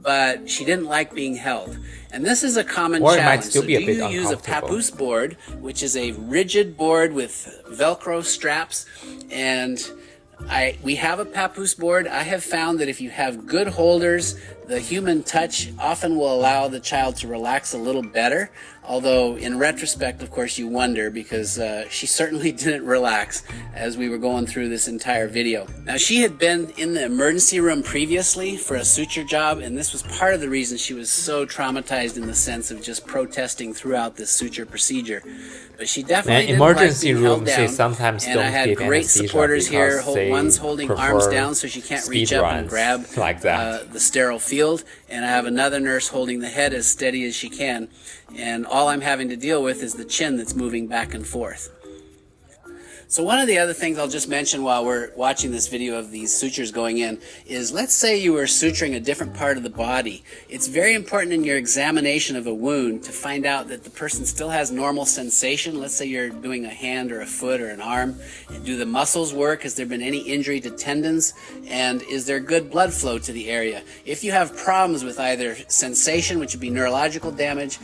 but she didn't like being held. And this is a common Or it challenge. might still So be a do bit you use a uncomfortable. papoose board, which is a rigid board with Velcro straps, and we have a papoose board. I have found that if you have good holders, the human touch often will allow the child to relax a little better. Although in retrospect, of course, you wonder, because she certainly didn't relax as we were going through this entire video. Now, she had been in the emergency room previously for a suture job, and this was part of the reason she was so traumatized in the sense of just protesting throughout this suture procedure. But she definitely didn't emergency like being held rooms, they down, sometimes and I don't had give great anesthesia supporters here. because they One's holding prefer arms down so she can't reach speed up and runs grab like that. the sterile field, and I have another nurse holding the head as steady as she can, and all I'm having to deal with is the chin that's moving back and forth. So one of the other things I'll just mention while we're watching this video of these sutures going in is, let's say you were suturing a different part of the body. It's very important in your examination of a wound to find out that the person still has normal sensation. Let's say you're doing a hand or a foot or an arm. Do the muscles work? Has there been any injury to tendons? And is there good blood flow to the area? If you have problems with either sensation, which would be neurological damage,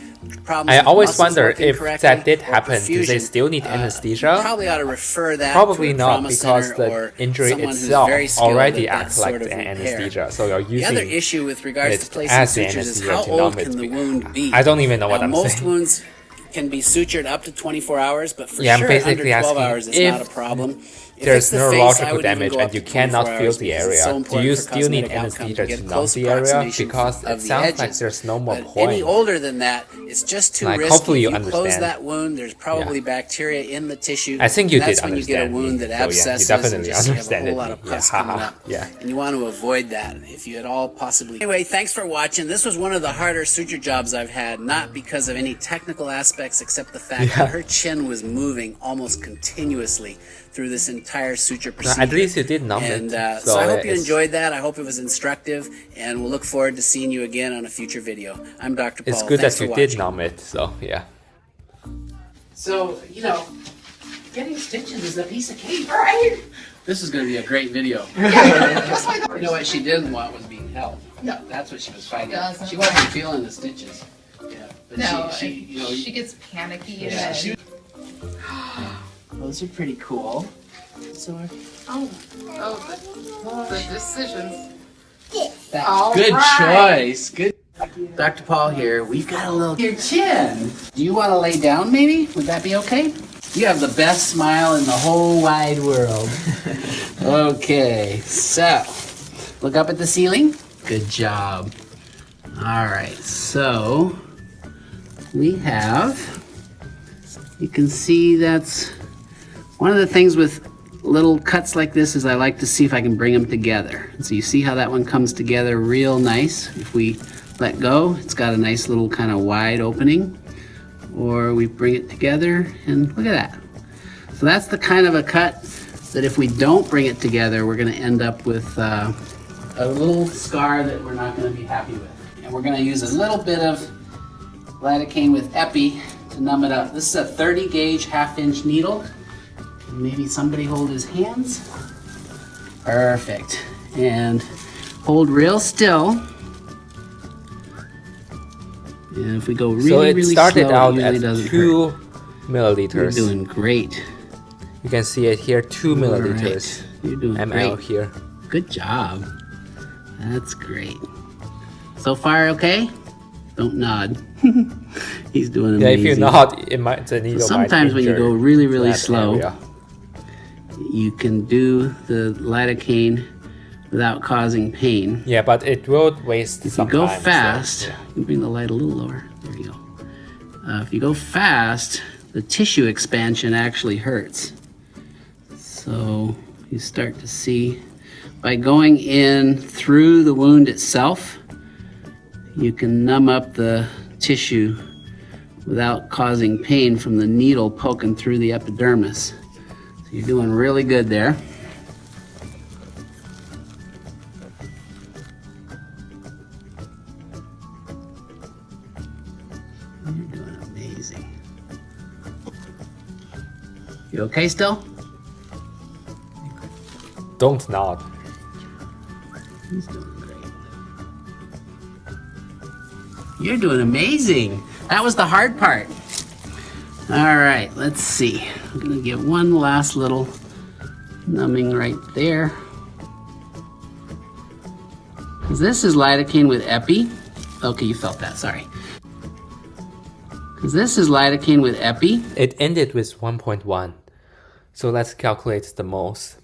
problems I with always muscles wonder working if correctly, that did or happen. Do they perfusion, still need you anesthesia? probably ought to refer that Probably to a not, trauma because center the or injury someone who's itself very skilled already at that acts like sort of the repair. anesthesia. So you're The other using issue with regards to it placing as the sutures is anesthesia how to old numb it. can the wound be? I don't even know what Now, I'm most saying. wounds can be sutured up to 24 hours, but for Yeah, I'm sure under basically 12 asking hours it's if not a problem. If there's it's the face, I neurological would even damage go up and you to 24 cannot feel hours the because it's area. so Do important you for still need cosmetic outcome anesthesia get to numb close the area? approximation Because of it the sounds like edges. there's no more But point. any older than that, it's just too Like, risky. hopefully you if you close understand. that wound, there's probably bacteria in the tissue. I think you and that's did when you get a understand wound me. that So, yeah, you abscesses definitely and just you have a understand whole it. lot of pus Yeah, coming haha, up. yeah. And you want to avoid that if you at all possibly. Anyway, thanks for watching. This was one of the harder suture jobs I've had, not because of any technical aspects except the fact that her chin was moving almost continuously through this entire suture procedure. At least you did numb it. And So so I hope you it's- enjoyed that. I hope it was instructive, and we'll look forward to seeing you again on a future video. I'm Dr. Paul. It's good Thanks that you for did watching. numb it. So yeah. So, getting stitches is a piece of cake. Right? This is going to be a great video. You know what she didn't want was being held. No. That's what she was fighting. Doesn't. She wasn't feeling the stitches. Yeah. But No, she gets panicky and yeah, then... she, those are pretty cool. So the decisions. good choice. Good. Dr. Paul here. We've got a little your chin. Do you want to lay down maybe? Would that be okay? You have the best smile in the whole wide world. Okay, so look up at the ceiling. Good job. All right, so we have, you can see that's one of the things with little cuts like this is I like to see if I can bring them together. So you see how that one comes together real nice. If we let go, it's got a nice little kind of wide opening, or we bring it together and look at that. So that's the kind of a cut that if we don't bring it together, we're going to end up with a little scar that we're not going to be happy with. And we're going to use a little bit of lidocaine with epi to numb it up. This is a 30 gauge 1/2 inch needle. Maybe somebody hold his hands. Perfect. And hold real still. And if we go really, So it really started slow, out it usually at doesn't 2 hurt. milliliters. You're doing great. You can see it here, 2 milliliters. Right. You're doing ml great. here. Good job. That's great. So far, okay? Don't nod. He's doing amazing. Yeah, if you nod, the needle So sometimes might when you injure go really, really that slow, area. you can do the lidocaine without causing pain. Yeah, but it will waste If some you go time, so, fast, yeah. you can bring the light a little lower. There you go. If you go fast, the tissue expansion actually hurts. So you start to see, by going in through the wound itself, you can numb up the tissue without causing pain from the needle poking through the epidermis. So you're doing really good there. You're doing amazing. You okay still? Don't nod. He's doing great. You're doing amazing. That was the hard part. All right, let's see. I'm gonna get one last little numbing right there. Because this is lidocaine with epi. Okay, you felt that, sorry. Because this is lidocaine with epi. It ended with 1.1. So let's calculate the moles.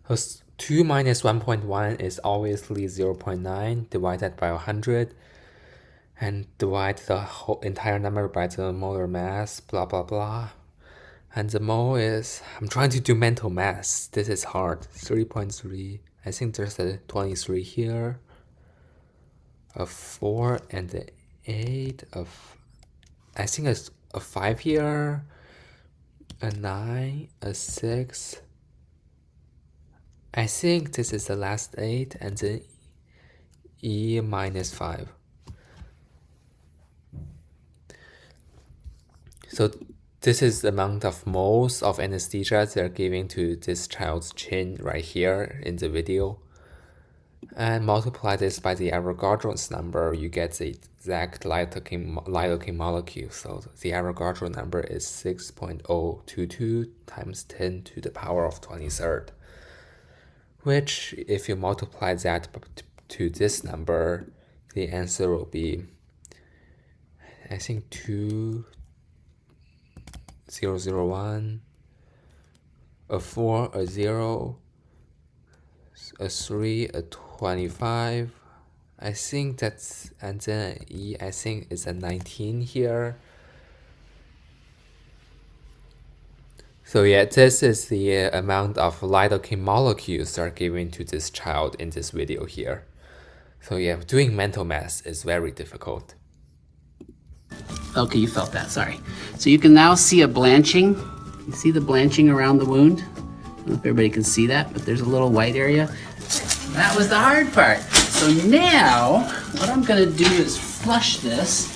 Because 2 minus 1.1 is obviously 0.9 divided by 100 and divide the whole entire number by the molar mass, blah blah blah. And the mole is, I'm trying to do mental math. This is hard. 3.3. I think there's a 23 here, a 4 and an 8, I think it's a 5 here, a 9, a 6. I think this is the last 8 and then E minus 5. So this is the amount of moles of anesthesia they're giving to this child's chin right here in the video. And multiply this by the Avogadro's number, you get the exact lidocaine molecule. So the Avogadro number is 6.022 times 10 to the power of 23rd. Which, if you multiply that to this number, the answer will be, I think 2001, a 4, a 0, a 3, a 25. I think that's, and then E, I think it's a 19 here. So yeah, this is the amount of lidocaine molecules are given to this child in this video here. So yeah, doing mental math is very difficult. Okay, you felt that, sorry. So you can now see a blanching. You see the blanching around the wound? I don't know if everybody can see that, but there's a little white area. That was the hard part. So now, what I'm gonna do is flush this.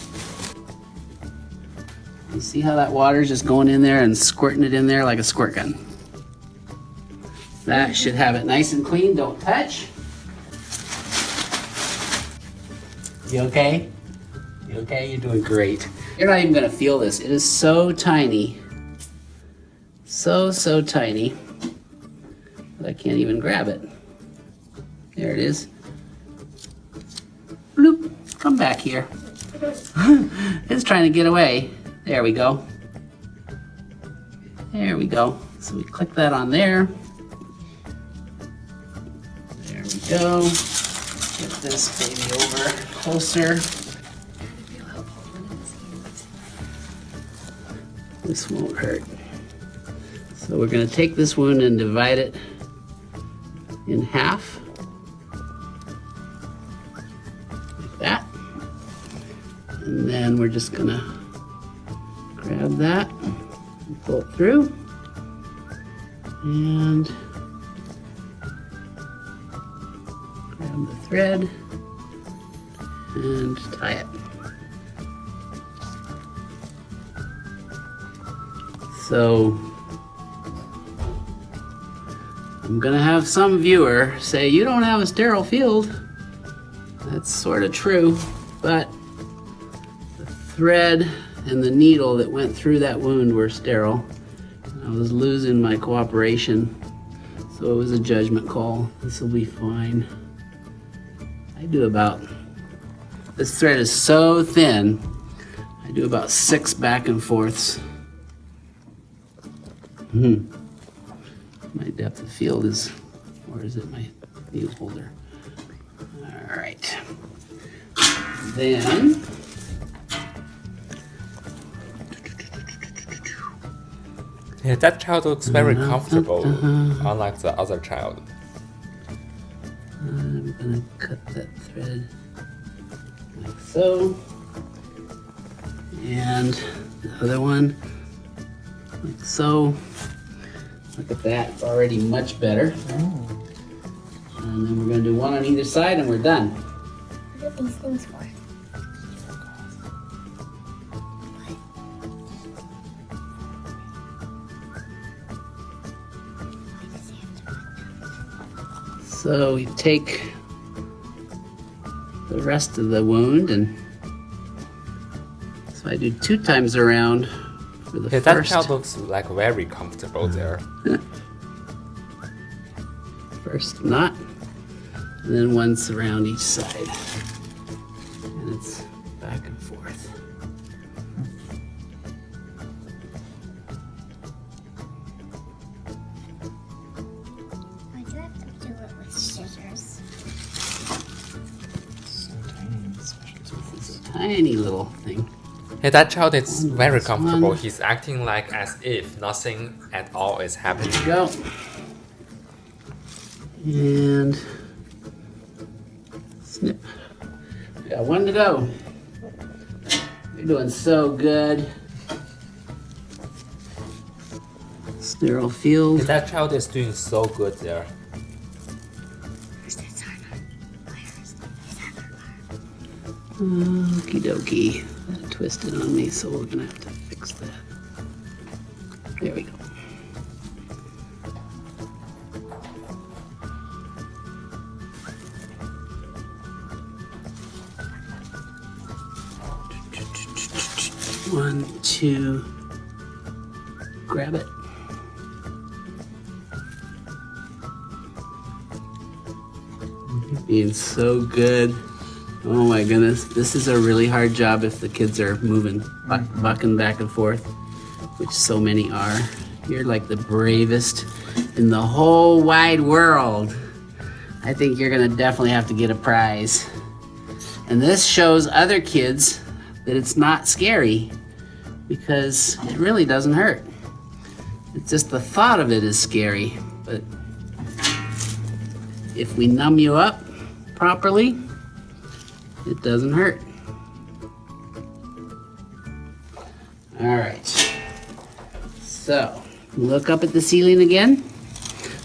You see how that water's just going in there and squirting it in there like a squirt gun? That should have it nice and clean, don't touch. You okay? You okay? You're doing great. You're not even gonna feel this. It is so tiny. So tiny that I can't even grab it. There it is. Bloop, come back here. It's trying to get away. There we go. There we go. So we click that on there. There we go. Get this baby over closer. This won't hurt. So we're going to take this wound and divide it in half. Like that. And then we're just going to grab that and pull it through. And grab the thread and tie it. So I'm gonna have some viewer say, you don't have a sterile field. That's sort of true, but the thread and the needle that went through that wound were sterile. I was losing my cooperation, so it was a judgment call. This will be fine. I do about, this thread is so thin, I do about 6 back and forths. My depth of field is, or is it my needle holder? All right. Then yeah, that child looks very comfortable, unlike the other child. I'm gonna cut that thread like so, and the other one like so. Look at that, it's already much better. And then we're gonna do one on either side and we're done. What are these things for? So we take the rest of the wound, and so I do 2 times around for the Yeah, first. that child looks like very comfortable there. First knot, and then once around each side. And it's back and forth. Why do you have to do it with scissors? This is a tiny little thing. Yeah, that child is very comfortable. He's acting like as if nothing at all is happening. Go. And snip. We got 1 to go. You're doing so good. Sterile field. Yeah, that child is doing so good there. Okie dokie. That twisted on me, so we're gonna have to fix that. There we go. One, two, grab it. Being so good. Oh my goodness, this is a really hard job if the kids are moving, bucking back and forth, which so many are. You're like the bravest in the whole wide world. I think you're gonna definitely have to get a prize. And this shows other kids that it's not scary because it really doesn't hurt. It's just the thought of it is scary, but if we numb you up properly, it doesn't hurt. All right, so look up at the ceiling again.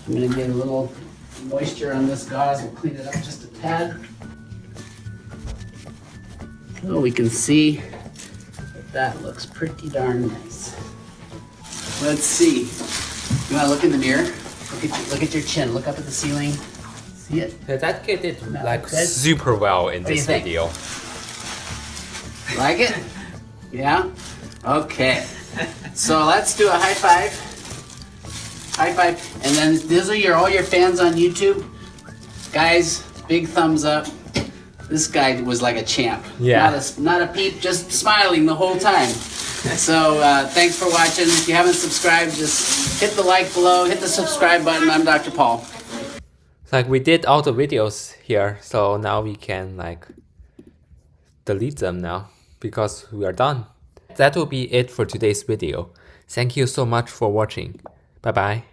I'm gonna get a little moisture on this gauze. We'll clean it up just a tad. So we can see that that looks pretty darn nice. Let's see. You wanna look in the mirror? Look at your chin. Look up at the ceiling. See it? Yeah, that kid did No, like good. super well in What do you this think? video. Like it? Yeah? Okay. So let's do a high five. High five. And then these are all your fans on YouTube. Guys, big thumbs up. This guy was like a champ. Yeah. Not a peep, just smiling the whole time. So thanks for watching. If you haven't subscribed, just hit the like below, hit the subscribe button. I'm Dr. Paul. Like we did all the videos here, so now we can like delete them now because we are done. That will be it for today's video. Thank you so much for watching. Bye bye.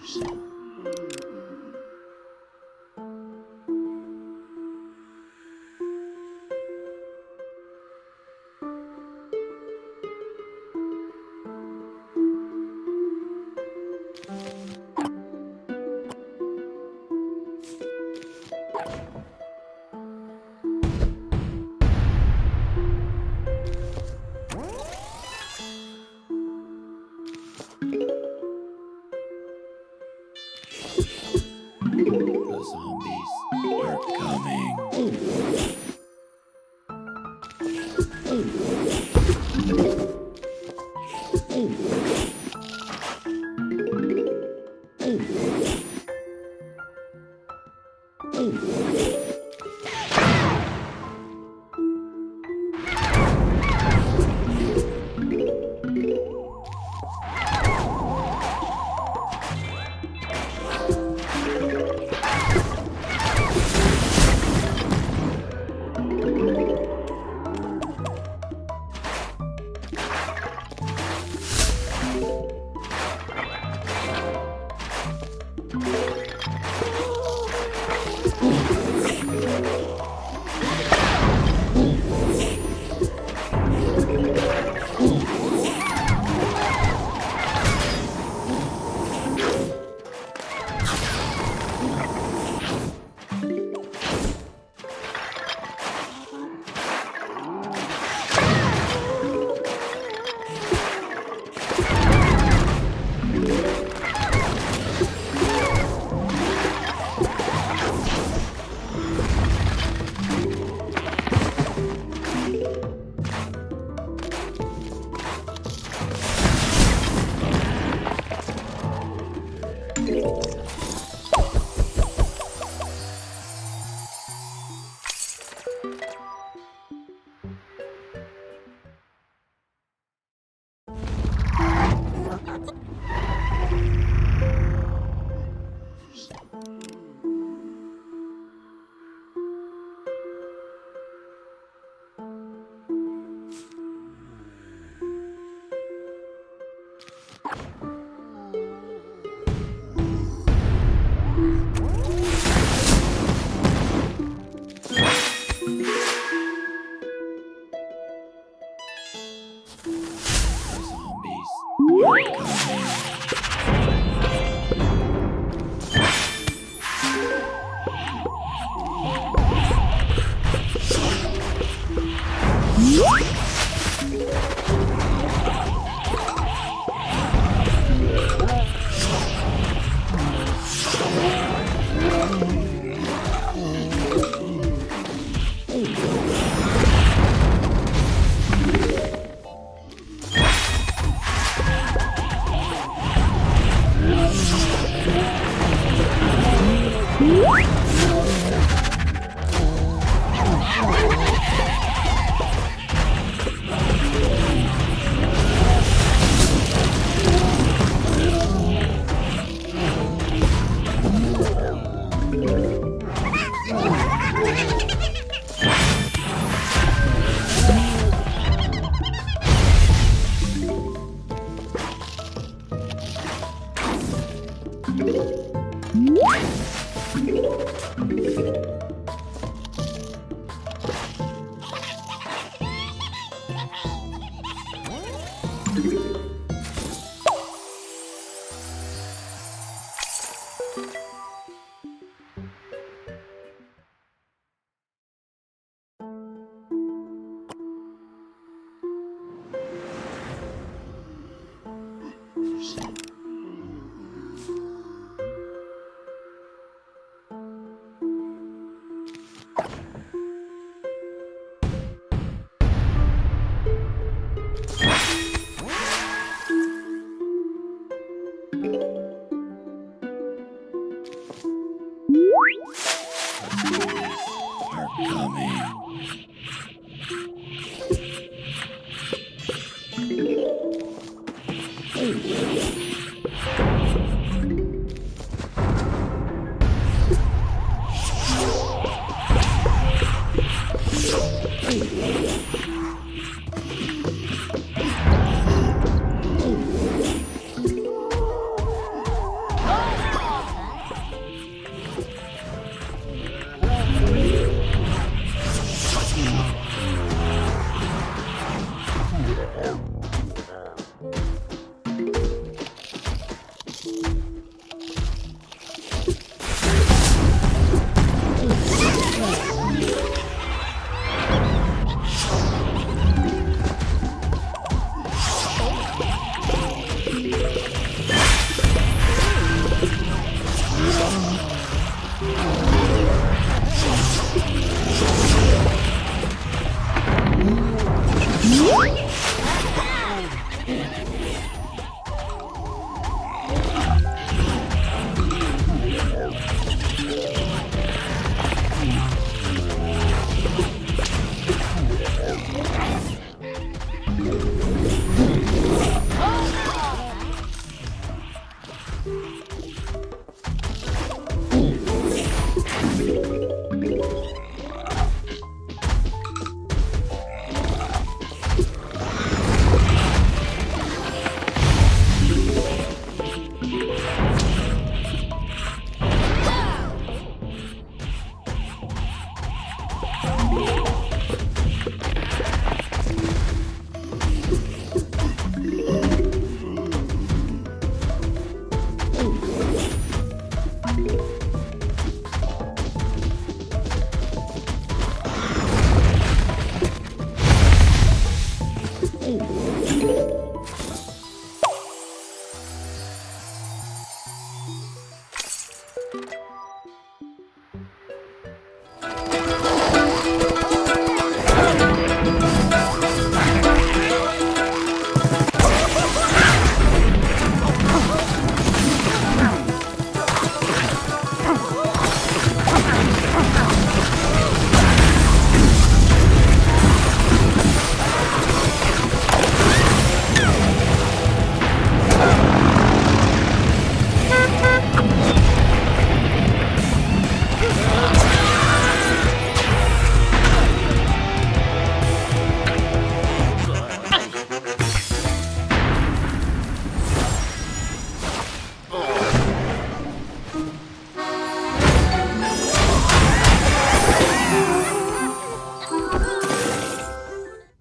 The zombies are coming.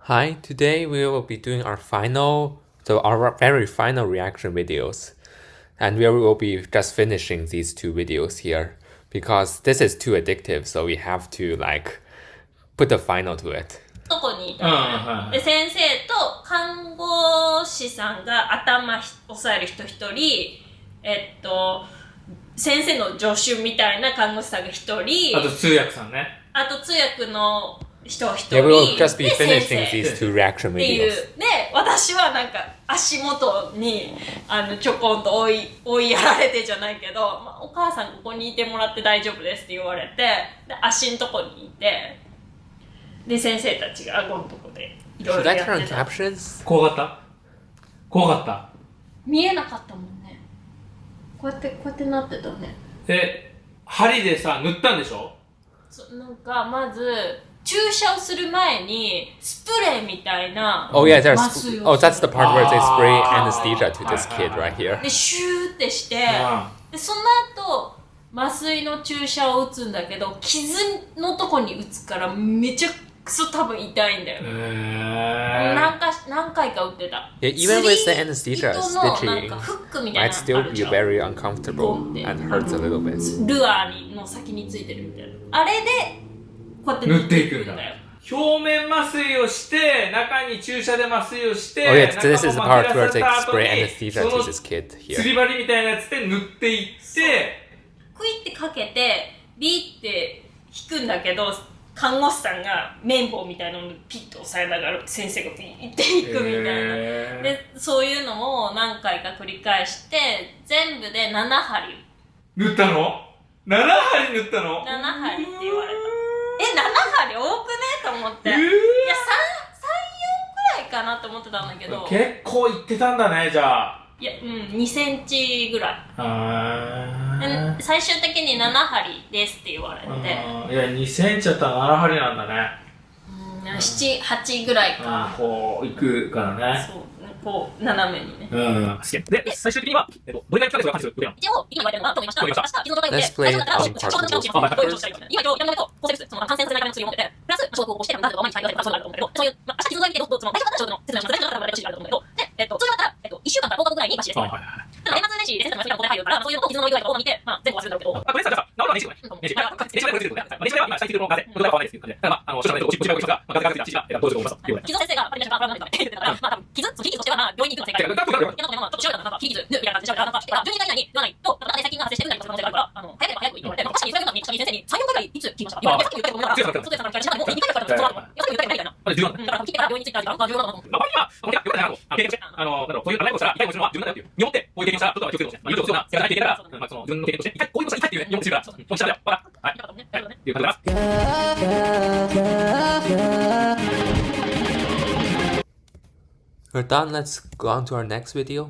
Hi, today we will be doing our very final reaction videos. And we will be just finishing these 2 videos here because this is too addictive, so we have to like put a final to it. とこにいたのね。で、先生と看護師さんが頭押さえる人一人、先生の助手みたいな看護師さんが一人、あと通訳さんね。あと通訳の人一人、 Yeah, we will just be finishing these 2 reaction っていう。 videos. で、私はなんか足元にちょこんと追いやられてじゃないけど、まあ、お母さんここにいてもらって大丈夫ですって言われて、で足のとこにいて、で先生たちが顎のとこでいろいろやってた。怖かった？怖かった？見えなかったもんね。こうやってなってたね。針でさ塗ったんでしょ？なんかまず注射をする前にスプレーみたいな Oh yeah, that's the part where they spray anesthesia to this kid right here. でシューってして、でその後麻酔の注射を打つんだけど、傷のとこに打つからめちゃくそ多分痛いんだよ。何回か打ってた。Yeah, even with the anesthesia, stitching might still be very uncomfortable and hurts a little bit. ルアーの先についてるみたいな。あれでこうやって塗っていくんだよ。表面麻酔をして中に注射で麻酔をして、 Oh yeah, this is the part where they spray anesthesia to this kid here. 釣り針みたいなやつで塗っていって、クイってかけてビーって引くんだけど、看護師さんが綿棒みたいなのをピッと押さえながら先生がピーって引くみたいな、でそういうのを何回か繰り返して全部で7針塗ったの？7針塗ったの？ 7針って言われた。7針多くねと思って、いや 3、4くらいかなと思ってたんだけど、結構いってたんだね。じゃあいや、2センチぐらい。最終的に7針ですって言われて、いや2センチだったら7針なんだね。7、8ぐらいか。こういくからね。そう、こう斜めにね。で、最終的にはどれぐらいかかるかですよ。一応今言われてるのはと思いました。明日傷の状態で、 Let's play it on どういう状態か。今一応やめないと抗生物質、感染させないための薬を持ってて、プラス消毒をして、まず毎日対応されるからそうなると思うんだけど、そういう明日傷の状態で大丈夫だったら説明します。大丈夫だったら大丈夫だと思うんだけど、で、通常だったら1週間から10日後ぐらいに抜歯です。ただ年末年始で先生の麻酔がここで入るから、そういうのと傷の具合とかを見て、まあ全部忘れるんだけど。とりあえずじゃあ治るのは年始ぐらい。年始は今下についてるのがね、これは変わらないですけどね。だからまあ少しのね、落ちがガタガタガタガタどうしようと思います。傷の先生がパリメーションからなんか言ってたから、まあ多分傷としては病院に行くのが正解。いやなんかちょっと白いなんか切り傷みたいな感じで調べたらなんか12時間以内に言わないと、また細菌が発生してるみたいな可能性があるから、早ければ早く言われて、確かにそれが先生に3、4回ぐらいいつ聞きました。さっき言ったこともないから、外でさんから聞いたらもう2回からそうなの。さっき言ったみたいな。だから聞いてから病院に着いたら重要だなと思って。まあこれはよかったなと経験してこういう長いことしたら痛いことするのは自分だよっていう日本ってこういう経験したらちょっと気をつけてほしい。言うとそうな世界的にからまあその自分の経験としてこういうことしたいっていう日本人がそうしたんだよ。はい。っていう感じです。We're done. Let's go on to our next video.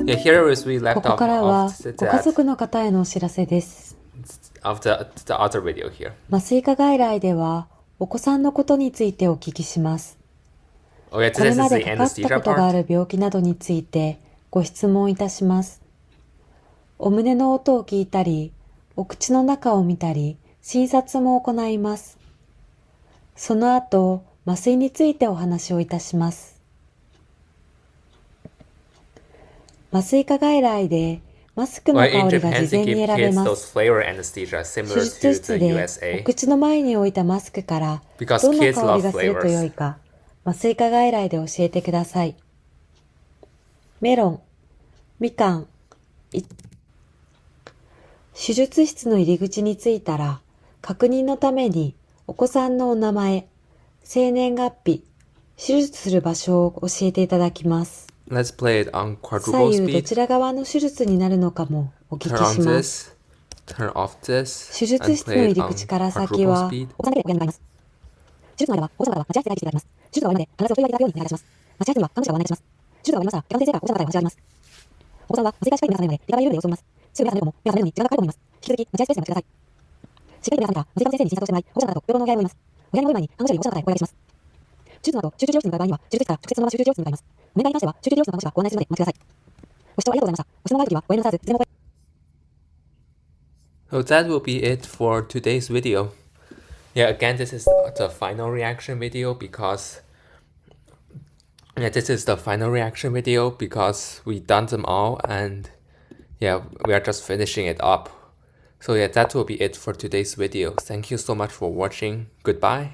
Yeah, here is we こ left こ off からは of ご家族の方へのお知らせです。of the other video here. 麻酔科外来ではお子さんのことについてお聞きします。Oh, yeah, これ this ま is で the かかった anesthesia ことがあ part. る病気などについてご質問いたします。お胸の音を聞いたり、お口の中を見たり、診察も行います。その後、麻酔についてお話をいたします。麻酔科外来でマスクの Well, 香 in りが Japan, 事 they 前に give 選べ kids ま those す。 flavor anesthesia 手 similar 術 to 室 the でお USA. 口の前に置いたマスクからど Because んな kids 香り love がすると良い flavors. か麻酔科外来で教えてください。メロン、みかん、手術室の入り口に着いたら確認のためにお子さんのお名前、生年月日、手術する場所を教えていただきます。 Let's play it on 左 quadruple 右ど speed. ちら側の手術になるのかもお聞き Turn on します。 this, turn off this, 手術 and 室の play 入 it り on 口から先 quadruple は speed. お子さんだけでお願いします。手術の間は保護者の方は待合室でいただきます。手術が終わるまで必ずお問い合わせいただくようにお願いします。待合室には看護師がご案内いたします。手術が終わりましたら、外科の先生が保護者の方へお話があります。お子さんは麻酔開始会議の皆さんのようで、手軽に緩んで様子を見ます。すぐ目が覚めるのも、目が覚めるのに時間がかかると思います。引き続き、待合スペースにお待ちください。しっかりと皆さんには麻酔科の先生に診察をしてもらい、保護者の方と病棟のお部屋に戻ります。お部屋に戻る前に看護師より保護者の方へお願いします。手術の後、集中治療室に向かう場合には、手術室から直接そのまま集中治療室に向かいます。お願いに関しては、集中治療室の看護師がご案内するのでお待ちください。ご視聴ありがとうございました。ご質問があるときは、ご遠慮なさらず、いつでもお声 So that will be it for today's video. Yeah, again, this is the final reaction video because we done them all and yeah, we are just finishing it up. So yeah, that will be it for today's video. Thank you so much for watching. Goodbye.